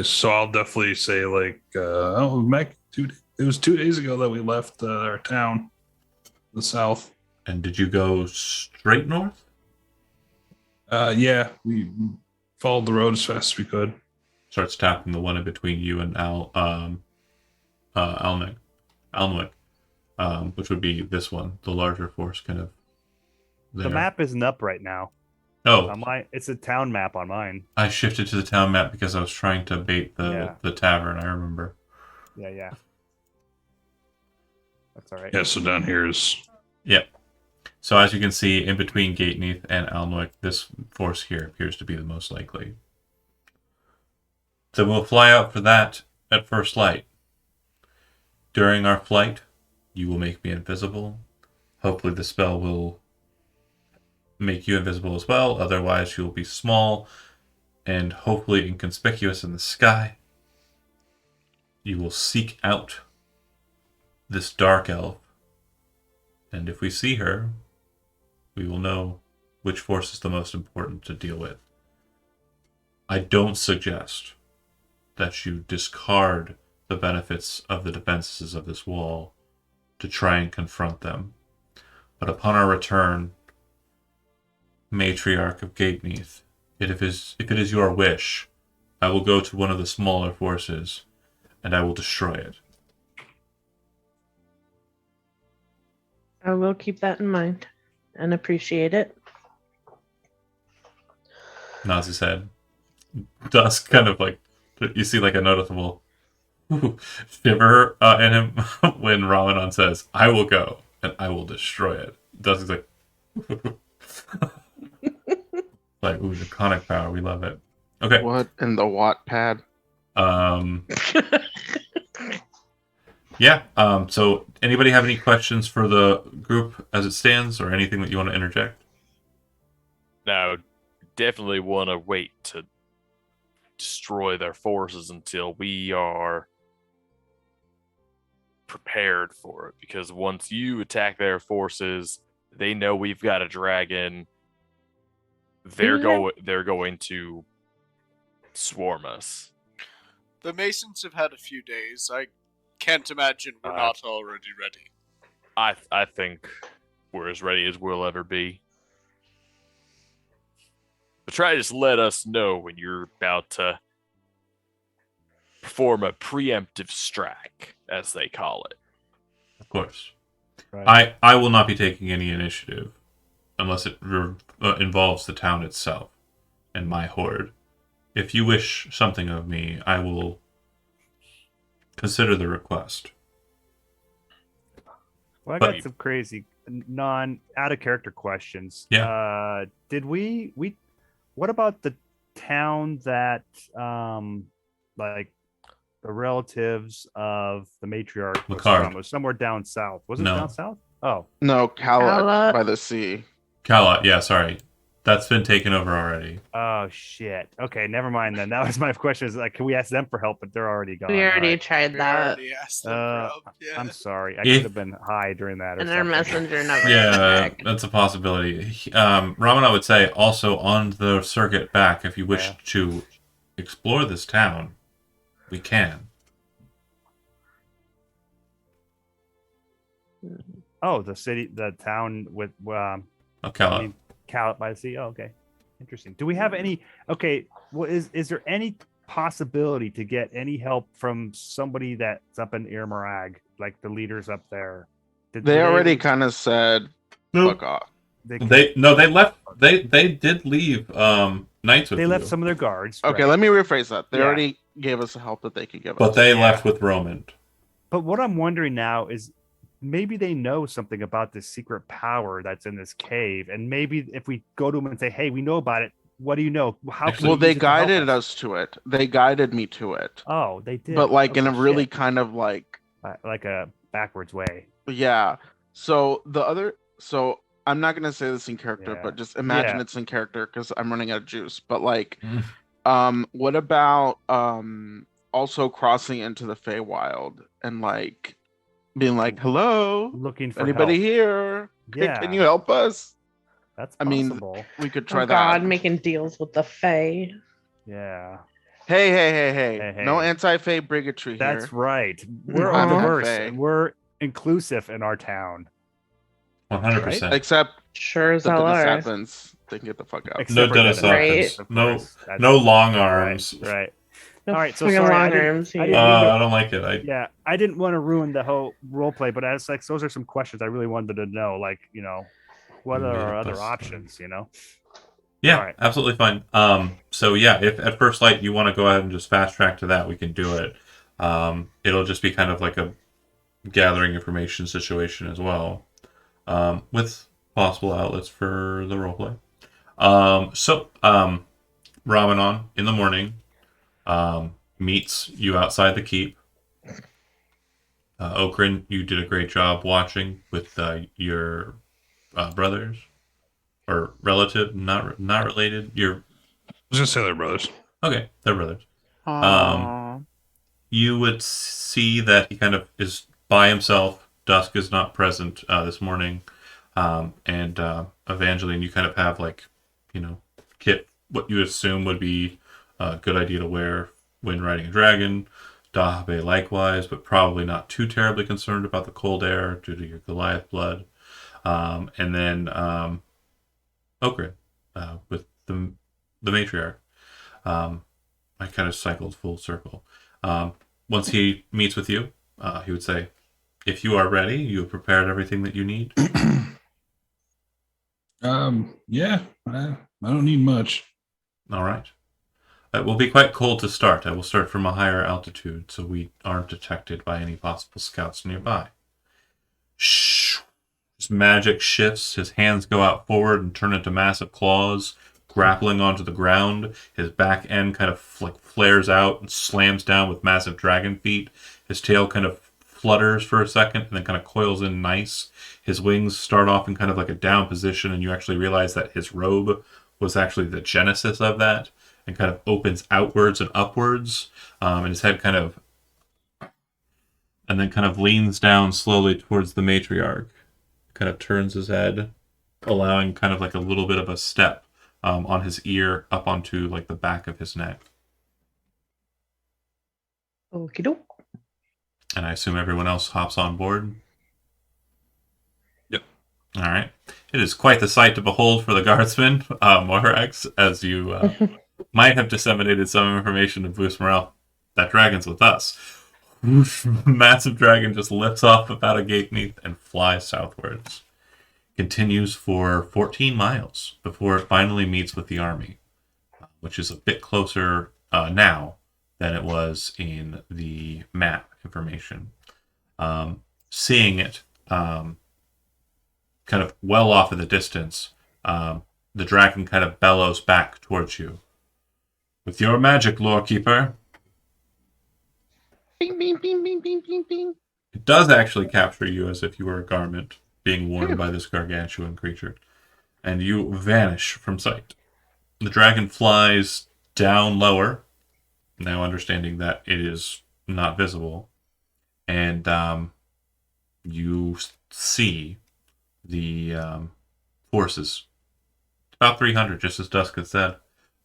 So I'll definitely say like, it was 2 days ago that we left our town, the south. And did you go straight north? Yeah, we followed the road as fast as we could. Starts tapping the one in between you and Alnwick, which would be this one, the larger force, kind of. There. The map isn't up right now. Oh, On mine, it's a town map on mine. I shifted to the town map because I was trying to bait the tavern. I remember. Yeah. That's all right. Yeah, so down here is. Yep. So as you can see, in between Gateneath and Alnwick, this force here appears to be the most likely. So we'll fly out for that at first light. During our flight, you will make me invisible. Hopefully the spell will make you invisible as well. Otherwise, you'll be small and hopefully inconspicuous in the sky. You will seek out this dark elf. And if we see her, we will know which force is the most important to deal with. I don't suggest that you discard the benefits of the defenses of this wall to try and confront them. But upon our return, Matriarch of Gateneath, if it is your wish, I will go to one of the smaller forces and I will destroy it. I will keep that in mind and appreciate it. Nods his head. Dusk kind of like, you see like a noticeable shiver in him when Ramadan says, I will go and I will destroy it. Dusk is like, like, ooh, draconic power. We love it. Okay. What in the Wattpad? Yeah. So anybody have any questions for the group as it stands or anything that you want to interject? Now, definitely want to wait to destroy their forces until we are prepared for it. Because once you attack their forces, they know we've got a dragon. They're going to swarm us. The Masons have had a few days. I can't imagine we're not already ready. I think we're as ready as we'll ever be. But try to just let us know when you're about to perform a preemptive strike, as they call it. Of course. Right. I will not be taking any initiative unless it involves the town itself and my horde. If you wish something of me, I will consider the request. Well, I got some crazy out of character questions. Yeah. Did we what about the town that like the relatives of the matriarch was Macard. from? It was somewhere down south. Was it No. down south? Oh. No, Kalat Kalat. by the sea. Kalat, yeah, sorry. That's been taken over already. Oh shit. Okay, never mind then. That was my question. Is like, can we ask them for help? But they're already gone. We already Alright. tried We that, already asked them for help. Yeah. I'm sorry. I If- could have been high during that. Or and our something. messenger never Yeah, came back. that's a possibility. Ramana would say also on the circuit back, if you wish Yeah. to explore this town, we can. Oh, the town with Okay. I mean, Calip by the sea. Oh, okay, interesting. Do we have any? Okay, well, is there any possibility to get any help from somebody that's up in Irmarag, like the leaders up there? They already kind of said, Nope. "Fuck off." They left. They did leave. Knights with They you, left some of their guards. Okay, right? let me rephrase that. They Yeah. already gave us the help that they could give but us. they Yeah. left with Roman. But what I'm wondering now is maybe they know something about this secret power that's in this cave, and maybe if we go to them and say, "Hey, we know about it. What do you know? How?" Can Well, we they use it to help guided us to it. They guided me to it, Oh, they did. but like in a Okay, really shit. kind of like, Like a backwards way. yeah. So I'm not gonna say this in character, Yeah. but just imagine Yeah. it's in character because I'm running out of juice. But like, Mm. what about also crossing into the Feywild and like being like, "Hello, Looking for anybody help. here? Yeah, Can you help us?" that's I mean, possible. We could try Oh that. God, making deals with the Fae. Yeah, Hey, Hey, no hey. anti-Fey bigotry that's here. right. We're I'm all not diverse. Fae. And we're inclusive in our town. 100%. Except Sure as the hell Dennis are. Advents, they can get the fuck out. Except for Dennis Dennis, Adkins. of No- course. That's No long right, arms. Right. No All right, so fucking sorry, I long didn't- arms. I here. didn't mean to- I don't like it. Yeah, I didn't want to ruin the whole role play, but I was like, those are some questions I really wanted to know. Like, what You are made our it other this options? Yeah, Alright. absolutely fine. So yeah, if at first light you want to go ahead and just fast track to that, we can do it. It'll just be kind of like a gathering information situation as well, with possible outlets for the roleplay. Ramanon in the morning meets you outside the keep. Okrin, you did a great job watching with your brothers or relative, not related. I was gonna say they're brothers. Okay, they're brothers. Aw. You would see that he kind of is by himself. Dusk is not present this morning, and Evangeline, you kind of have Kit, what you assume would be a good idea to wear when riding a dragon. Dahabe likewise, but probably not too terribly concerned about the cold air due to your Goliath blood. And then Okrin with the matriarch. I kind of cycled full circle. Once he meets with you, he would say, "If you are ready, you have prepared everything that you need." Yeah, I don't need much. All right. It will be quite cold to start. I will start from a higher altitude so we aren't detected by any possible scouts nearby. Shh. His magic shifts. His hands go out forward and turn into massive claws, grappling onto the ground. His back end kind of flares out and slams down with massive dragon feet. His tail kind of flutters for a second and then kind of coils in nice. His wings start off in kind of like a down position, and you actually realize that his robe was actually the genesis of that, and kind of opens outwards and upwards, and his head kind of leans down slowly towards the matriarch, kind of turns his head, allowing kind of like a little bit of a step on his ear up onto like the back of his neck. Okie doke. And I assume everyone else hops on board. Yep. All right. It is quite the sight to behold for the guardsmen, Morax, as you might have disseminated some information to boost morale. That dragon's with us. Massive dragon just lifts off about a gate neath and flies southwards. Continues for 14 miles before it finally meets with the army, which is a bit closer now than it was in the map information. Seeing it kind of well off in the distance, the dragon kind of bellows back towards you. With your magic, Lorekeeper. Bing, bing, bing, bing, bing, bing, bing. It does actually capture you as if you were a garment being worn by this gargantuan creature, and you vanish from sight. The dragon flies down lower, now understanding that it is not visible, and you see the forces. About 300, just as Dusk had said.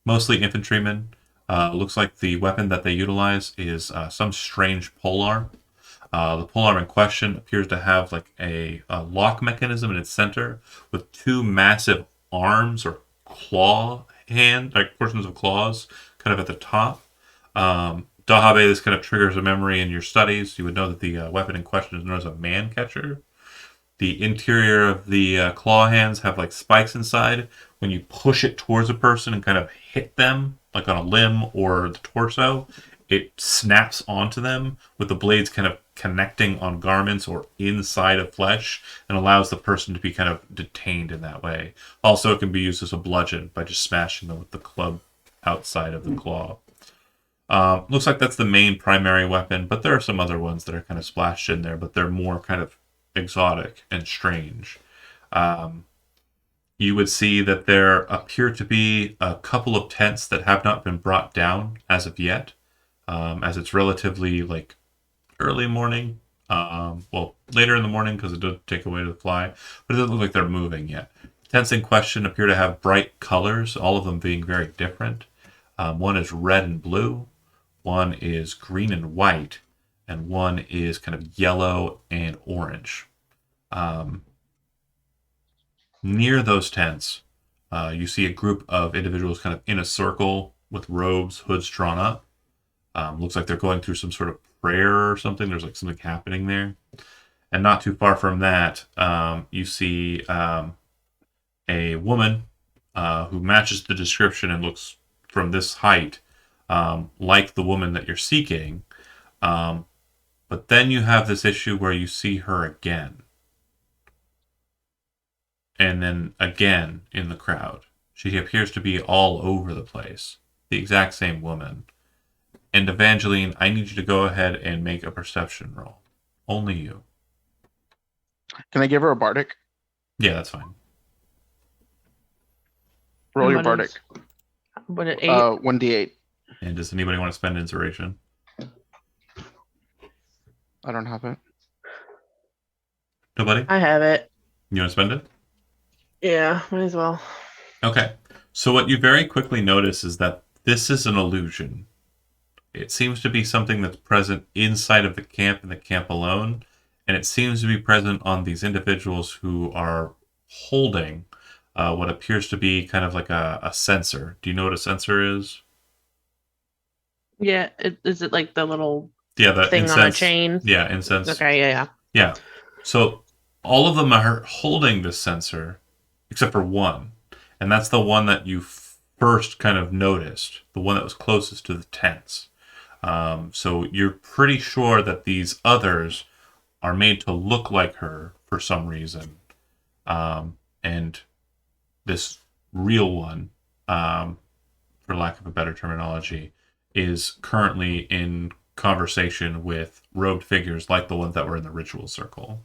Mostly infantrymen. Looks like the weapon that they utilize is some strange polearm. The polearm in question appears to have like a lock mechanism in its center with two massive arms or claw hand, like portions of claws, kind of at the top. Dahabe, this kind of triggers a memory in your studies. You would know that the weapon in question is known as a man catcher. The interior of the claw hands have like spikes inside. When you push it towards a person and kind of hit them, like on a limb or the torso, it snaps onto them with the blades kind of connecting on garments or inside of flesh and allows the person to be kind of detained in that way. Also, it can be used as a bludgeon by just smashing them with the club outside of the claw. Looks like that's the main primary weapon, but there are some other ones that are kind of splashed in there, but they're more kind of exotic and strange. You would see that there appear to be a couple of tents that have not been brought down as of yet, as it's relatively like early morning. Well, later in the morning because it does take away to fly, but it doesn't look like they're moving yet. The tents in question appear to have bright colors, all of them being very different. One is red and blue, one is green and white, and one is kind of yellow and orange. Near those tents, you see a group of individuals kind of in a circle with robes, hoods drawn up. Looks like they're going through some sort of prayer or something. There's like something happening there. And not too far from that, you see a woman who matches the description and looks from this height like the woman that you're seeking. But then you have this issue where you see her again. And then again in the crowd. She appears to be all over the place. The exact same woman. And Evangeline, I need you to go ahead and make a perception roll. Only you. Can I give her a bardic? Yeah, that's fine. Roll your What bardic. What an 8? 1d8. And does anybody want to spend inspiration? I don't have it. Nobody? I have it. You want to spend it? Yeah, might as well. Okay. So what you very quickly notice is that this is an illusion. It seems to be something that's present inside of the camp and the camp alone, and it seems to be present on these individuals who are holding what appears to be kind of like a sensor. Do you know what a sensor is? Yeah, is it like the little Yeah, the thing incense. on a chain? Yeah, incense. Okay, yeah. Yeah. So all of them are holding this sensor, except for one. And that's the one that you first kind of noticed, the one that was closest to the tents. So you're pretty sure that these others are made to look like her for some reason. And this real one, for lack of a better terminology, is currently in conversation with robed figures like the ones that were in the ritual circle.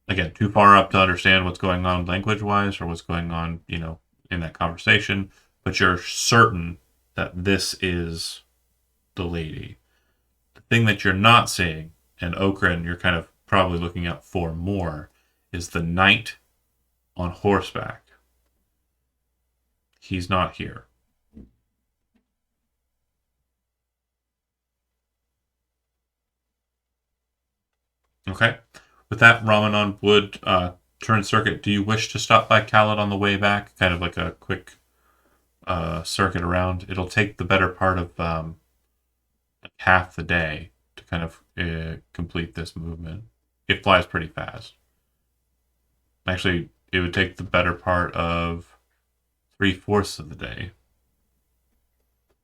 Again, too far up to understand what's going on language-wise or what's going on, in that conversation, but you're certain that this is the lady. The thing that you're not seeing, and Okran, you're kind of probably looking out for more, is the knight on horseback. He's not here. Okay. With that, Ramanan would turn circuit. Do you wish to stop by Khaled on the way back? Kind of like a quick circuit around. It'll take the better part of half the day to kind of complete this movement. It flies pretty fast. Actually, it would take the better part of 3/4 of the day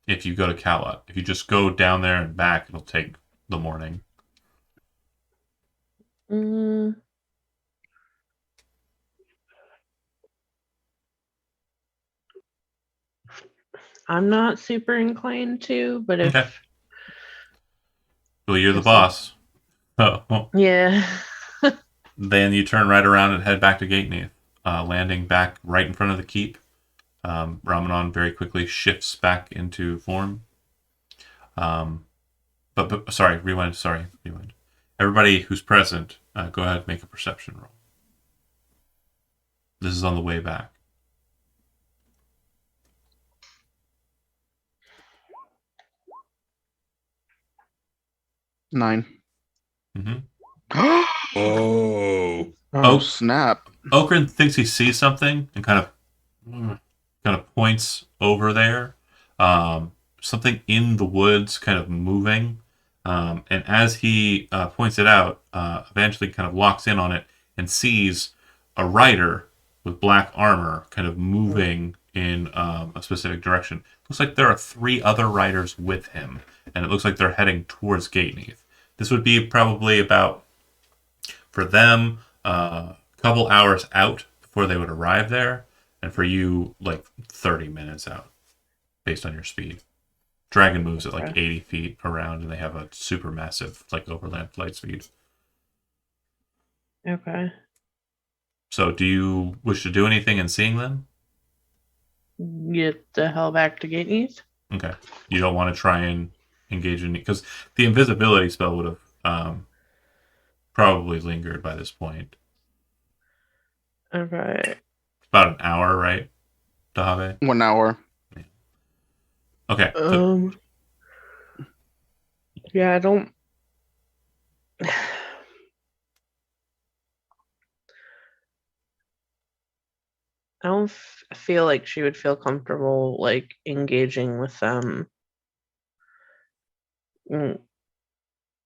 if you go to Khaled. If you just go down there and back, it'll take the morning. I'm not super inclined to, but if Okay. Well, you're the boss. Oh. yeah. Then you turn right around and head back to Gateneath, landing back right in front of the keep. Ramanan very quickly shifts back into form. But sorry, rewind. Everybody who's present, go ahead and make a perception roll. This is on the way back. 9. Mm-hmm. Oh. Oh, snap. Okran thinks he sees something and kind of points over there. Something in the woods kind of moving. And as he points it out, Evangeline kind of locks in on it and sees a rider with black armor kind of moving in a specific direction. Looks like there are 3 other riders with him, and it looks like they're heading towards Gateneath. This would be probably about, for them, a couple hours out before they would arrive there, and for you, like 30 minutes out, based on your speed. Dragon moves at like 80 feet around, and they have a super massive, like, overland flight speed. Okay. So, do you wish to do anything in seeing them? Get the hell back to Gateneath. Okay. You don't want to try and engage in, because the invisibility spell would have probably lingered by this point. Okay. About an hour, right, Dahave? 1 hour. Okay. So, Yeah, I don't. I don't feel like she would feel comfortable like engaging with them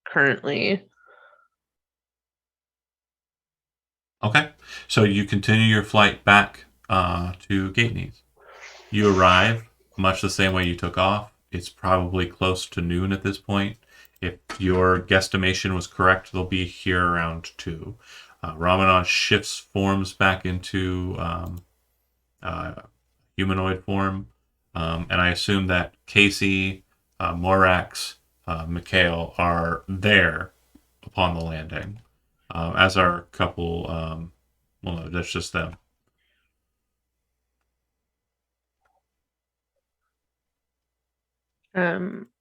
currently. okay. So you continue your flight back to Gateneath. You arrive much the same way you took off. It's probably close to noon at this point. If your guesstimation was correct, they'll be here around 2. Ramanon shifts forms back into humanoid form. And I assume that Casey, Morax, Mikhail are there upon the landing. As are a couple, well, no, that's just them.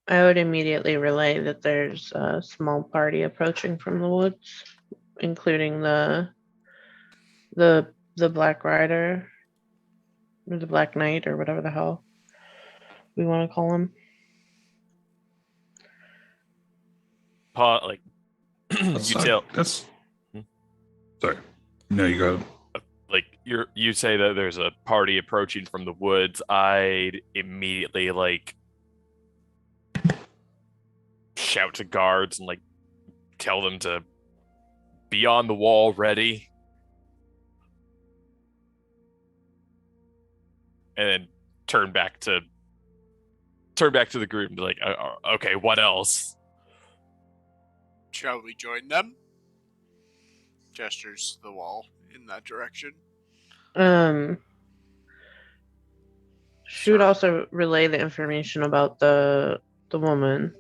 I would immediately relay that there's a small party approaching from the woods, including the Black Rider or the Black Knight or whatever the hell we want to call him. Like That's you not- tell, That's. Sorry. No, you got it. like you say that there's a party approaching from the woods. I'd immediately like shout to guards and like tell them to be on the wall ready, and then turn back to the group and be like, okay, what else? Shall we join them? Gestures to the wall in that direction. She would also relay the information about the woman,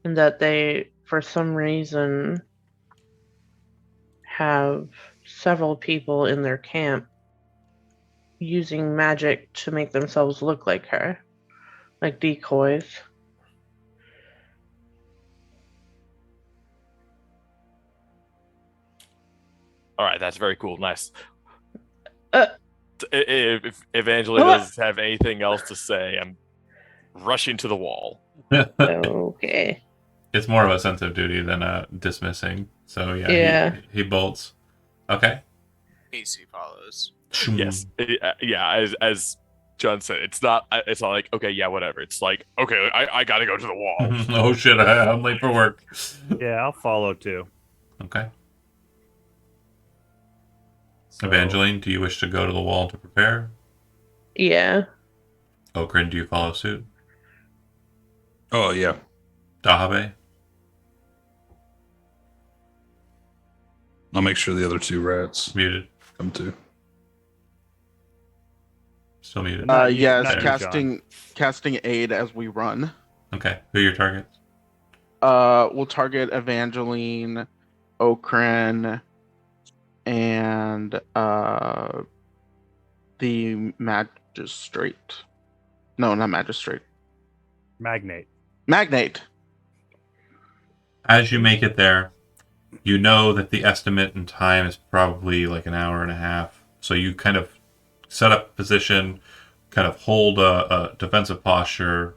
and that they, for some reason, have several people in their camp using magic to make themselves look like her, like decoys. All right, that's very cool. Nice. Uh, If Evangeline doesn't have anything else to say, I'm rushing to the wall. Okay. It's more of a sense of duty than a dismissing. So yeah, Yeah. He bolts. Okay. AC follows. Yes. Yeah. As John said, it's not like, okay, yeah, whatever. It's like, okay, I gotta go to the wall. Oh shit! I'm late for work. Yeah, I'll follow too. Okay. So- Evangeline, do you wish to go to the wall to prepare? Yeah. Okrin, do you follow suit? Oh, yeah. Dahave? I'll make sure the other 2 rats Muted. come too. Still muted. Not you- Yes, not you, casting aid as we run. Okay. Who are your targets? We'll target Evangeline, Okran, and the magistrate. No, not magistrate. Magnate. Magnate. As you make it there, you know that the estimate in time is probably like an hour and a half. So you kind of set up a position, kind of hold a defensive posture,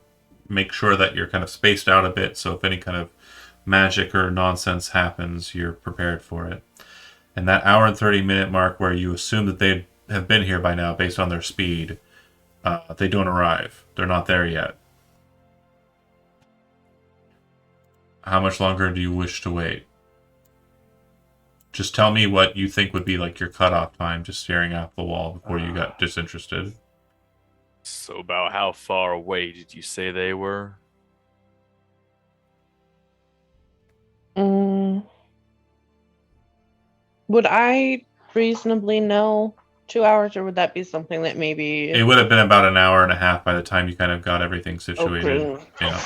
make sure that you're kind of spaced out a bit, so if any kind of magic or nonsense happens, you're prepared for it. And that hour and 30-minute mark where you assume that they have been here by now based on their speed, they don't arrive. They're not there yet. How much longer do you wish to wait? Just tell me what you think would be like your cutoff time, just staring at the wall before you got disinterested. So about how far away did you say they were? Would I reasonably know 2 hours, or would that be something that maybe? It would have been about an hour and a half by the time you kind of got everything situated. Okay. Yeah.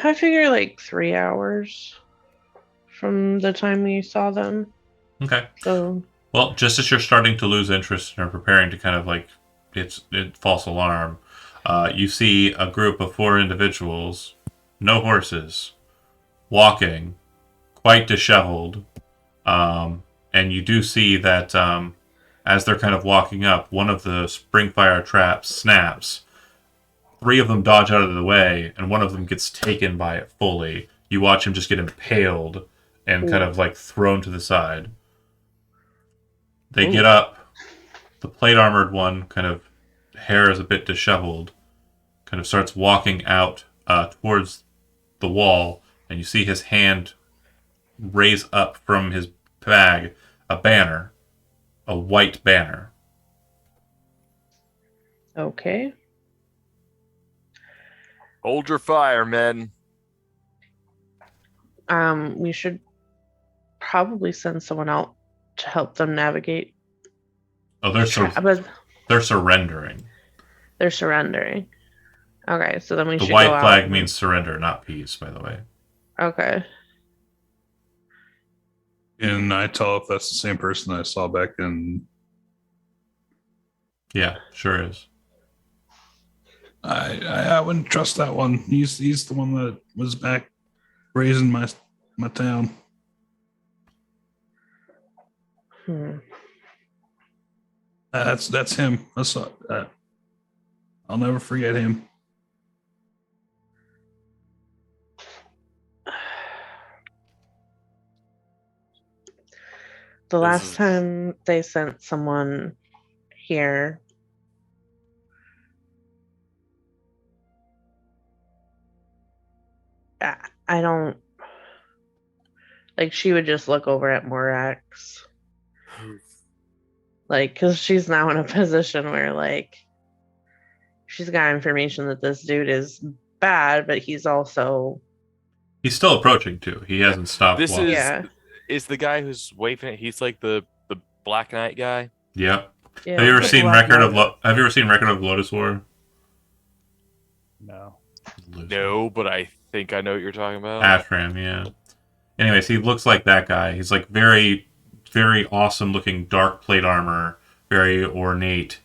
I figure like 3 hours from the time we saw them. Okay. So Well, just as you're starting to lose interest and are preparing to kind of like it's false alarm, you see a group of 4 individuals, no horses, walking, quite disheveled, and you do see that as they're kind of walking up, one of the spring fire traps snaps. 3 of them dodge out of the way, and one of them gets taken by it fully. You watch him just get impaled and kind of like thrown to the side. They get up. The plate armored one, kind of hair is a bit disheveled, kind of starts walking out towards the wall, and you see his hand raise up from his bag a banner, a white banner. okay. Hold your fire, men. We should probably send someone out to help them navigate. Oh, they're But they're surrendering. they're surrendering. Okay, so then we The should white go flag out. means surrender, not peace, by the way. Okay. And I tell if that's the same person I saw back in. Yeah, sure is. I wouldn't trust that one. He's the one that was back raising my town. That's him. I'll never forget him. The This last is- time they sent someone here, I don't like. She would just look over at Morax, like, because she's now in a position where, like, she's got information that this dude is bad, but he's also He's still approaching too. He hasn't stopped. This walking. is Yeah. is the guy who's waving it. He's like the Black Knight guy. Yep. yeah. Have you ever Black seen Knight. Have you ever seen Record of Lotus War? No. No, but I think I know what you're talking about. Ashram, yeah. Anyways, he looks like that guy. He's like very, very awesome looking dark plate armor, very ornate,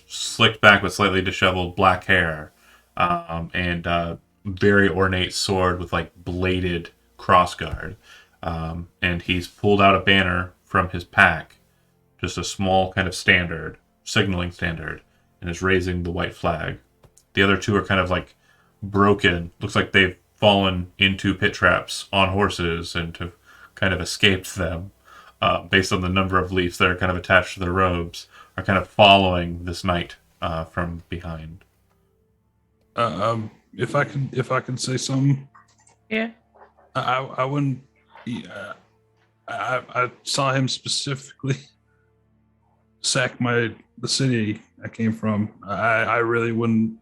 slicked back with slightly disheveled black hair, and very ornate sword with like bladed crossguard. And he's pulled out a banner from his pack, just a small kind of standard, signaling standard, and is raising the white flag. The other 2 are kind of like broken. Looks like they've fallen into pit traps on horses and have kind of escaped them based on the number of leaves that are kind of attached to their robes, are kind of following this knight from behind. If I could say something, Yeah. I wouldn't. I saw him specifically sack the city I came from. I really wouldn't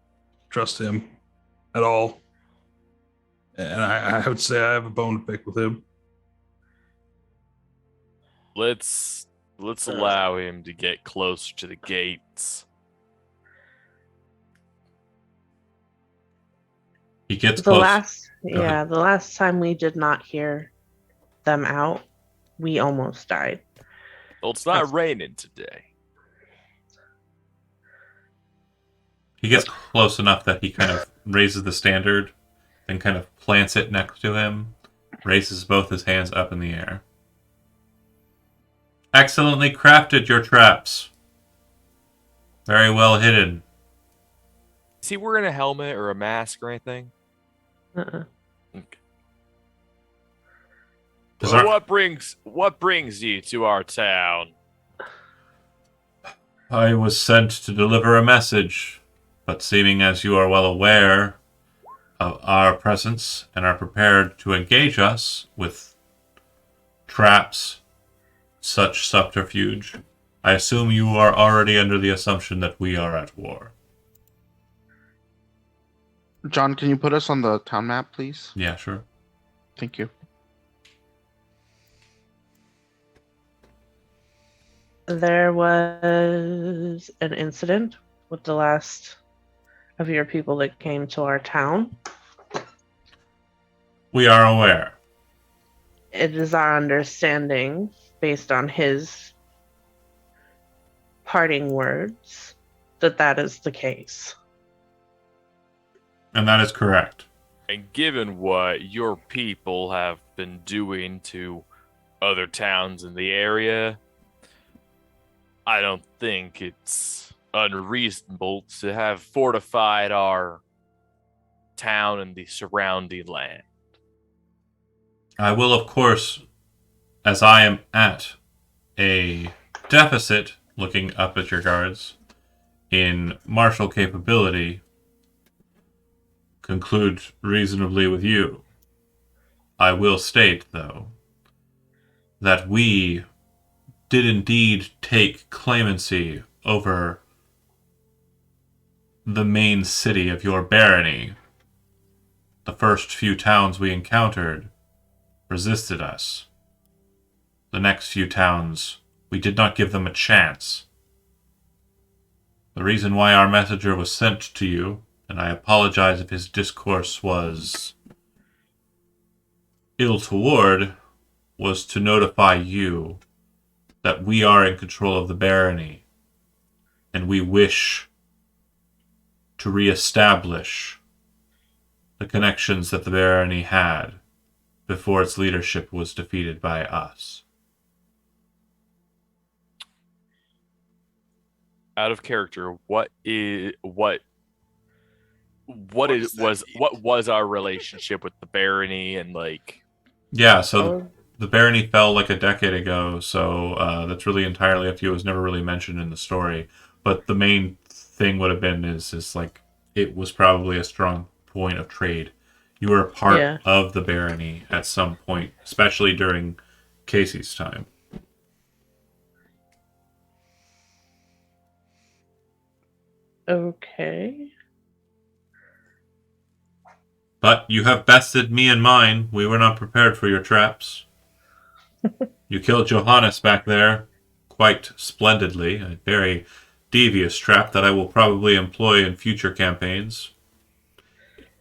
trust him at all, and I would say I have a bone to pick with him. Let's allow him to get closer to the gates. He gets The close. the last time we did not hear them out, we almost died. Well, it's not raining today. He gets close enough that he kind of raises the standard, then kind of plants it next to him, raises both his hands up in the air. Excellently crafted, your traps. Very well hidden. Is he wearing a helmet or a mask or anything? Uh-uh. Okay. Is Well, our- what brings you to our town? I was sent to deliver a message, but seeming as you are well aware of our presence and are prepared to engage us with traps, such subterfuge, I assume you are already under the assumption that we are at war. John, can you put us on the town map, please? Yeah, sure. Thank you. There was an incident with the last of your people that came to our town. We are aware. It is our understanding, based on his parting words, that that is the case. And that is correct. And given what your people have been doing to other towns in the area, I don't think it's unreasonable to have fortified our town and the surrounding land. I will, of course, as I am at a deficit, looking up at your guards, in martial capability, conclude reasonably with you. I will state, though, that we did indeed take claimancy over the main city of your barony. The first few towns we encountered resisted us. The next few towns, we did not give them a chance. The reason why our messenger was sent to you, and I apologize if his discourse was ill toward, was to notify you that we are in control of the barony, and we wish to reestablish the connections that the barony had before its leadership was defeated by us. Out of character, what does that mean? what was our relationship with the barony and like Yeah, so Oh, the barony fell like a decade ago, so that's really entirely up to you. It was never really mentioned in the story. But the main thing would have been is like it was probably a strong point of trade. You were a part Yeah. of the barony at some point, especially during Casey's time. okay. But you have bested me and mine. We were not prepared for your traps. You killed Johannes back there quite splendidly. A very devious trap that I will probably employ in future campaigns.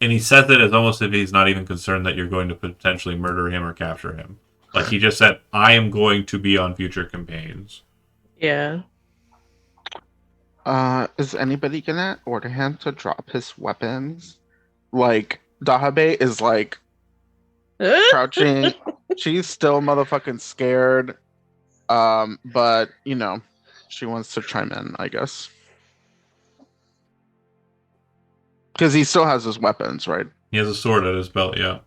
And he says it as almost if he's not even concerned that you're going to potentially murder him or capture him. Like he just said, I am going to be on future campaigns. Yeah. Is anybody gonna order him to drop his weapons? Like, Dahabe is like crouching. She's still motherfucking scared. But you know, she wants to chime in, I guess. Because he still has his weapons, right? He has a sword at his belt, yeah.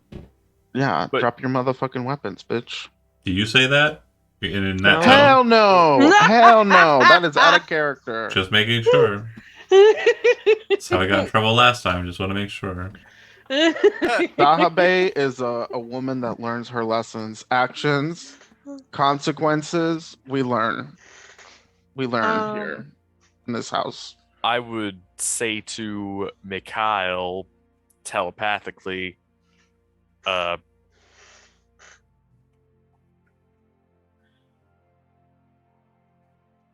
Yeah, But- drop your motherfucking weapons, bitch. Do you say that? In that No. tone? Hell no! Hell no! That is out of character. Just making sure. That's how I got in trouble last time. Just want to make sure. Dahabe is a woman that learns her lessons. Actions, consequences, we learn. We learn here in this house. I would say to Mikhail telepathically,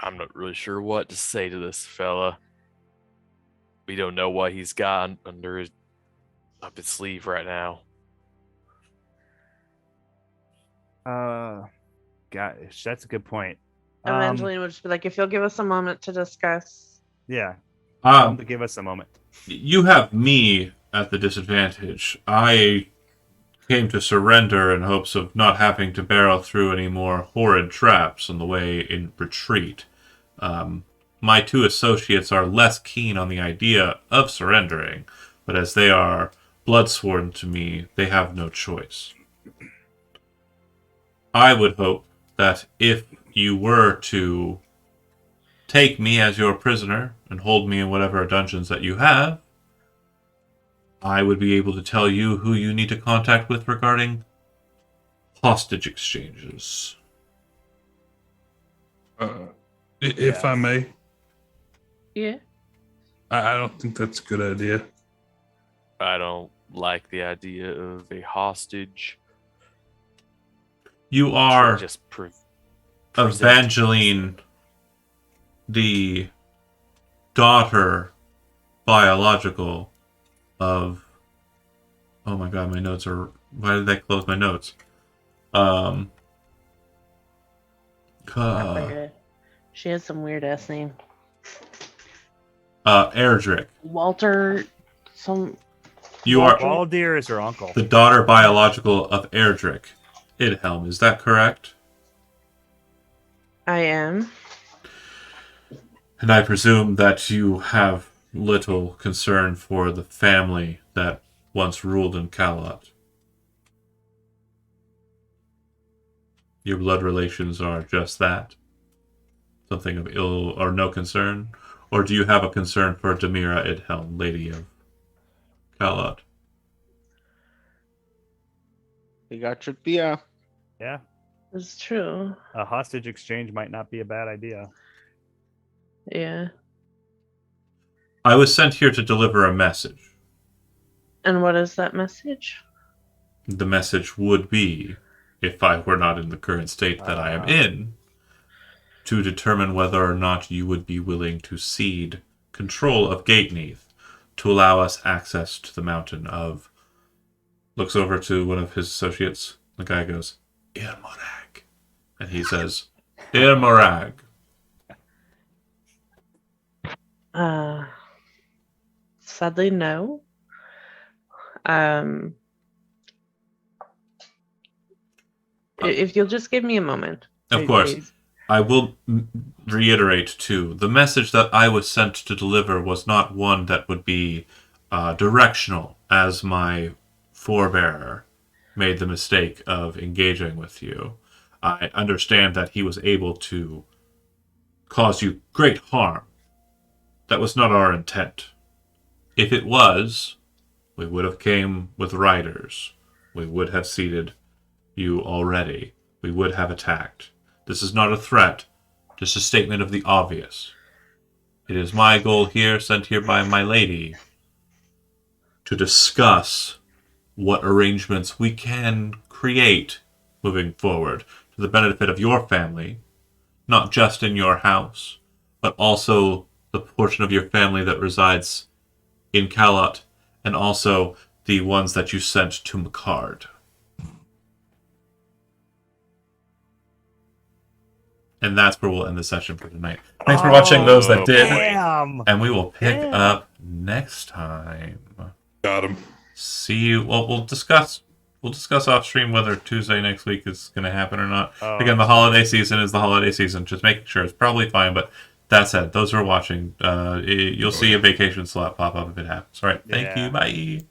I'm not really sure what to say to this fella. We don't know what he's got under his up his sleeve right now. Gosh, that's a good point. Evangeline would just be like, if you'll give us a moment to discuss. Yeah, to give us a moment. You have me at the disadvantage. I came to surrender in hopes of not having to barrel through any more horrid traps on the way in retreat. my 2 associates are less keen on the idea of surrendering, but as they are bloodsworn to me, they have no choice. I would hope that if you were to take me as your prisoner and hold me in whatever dungeons that you have, I would be able to tell you who you need to contact with regarding hostage exchanges. If I may, Yeah. I don't think that's a good idea. I don't like the idea of a hostage. You are Just present- Evangeline, the daughter biological of... Oh my god, my notes are... Why did that close my notes? She has some weird ass name. Erdrick. Walter. Some. You are Waldir is her uncle. the daughter biological of Erdrick Idhelm. Is that correct? I am. And I presume that you have little concern for the family that once ruled in Calot. Your blood relations are just that? Something of ill or no concern? Or do you have a concern for Demira Idhelm, Lady of Calot? You got your Thea. Yeah, It's true. a hostage exchange might not be a bad idea. Yeah. I was sent here to deliver a message. And what is that message? The message would be, if I were not in the current state that I am in, to determine whether or not you would be willing to cede control of Gateneath to allow us access to the mountain of... Looks over to one of his associates. The guy goes, Ir Morag. And he says, Ir Morag. Sadly, no. If you'll just give me a moment. Of course. please. I will reiterate, too, the message that I was sent to deliver was not one that would be directional, as my forebearer made the mistake of engaging with you. I understand that he was able to cause you great harm. That was not our intent. If it was, we would have came with riders. We would have seated you already. We would have attacked. This is not a threat, just a statement of the obvious. It is my goal here, sent here by my lady, to discuss what arrangements we can create moving forward to the benefit of your family, not just in your house, but also the portion of your family that resides in Calot, and also the ones that you sent to Macard. And that's where we'll end the session for tonight. Thanks for watching those that did. Damn. And we will pick Damn. up next time. Got him. See you. Well, we'll discuss off stream whether Tuesday next week is going to happen or not. Oh. Again, the holiday season is the holiday season. Just making sure it's probably fine. But that said, those who are watching, you'll see a vacation slot pop up if it happens. All right. Thank Yeah. you. Bye.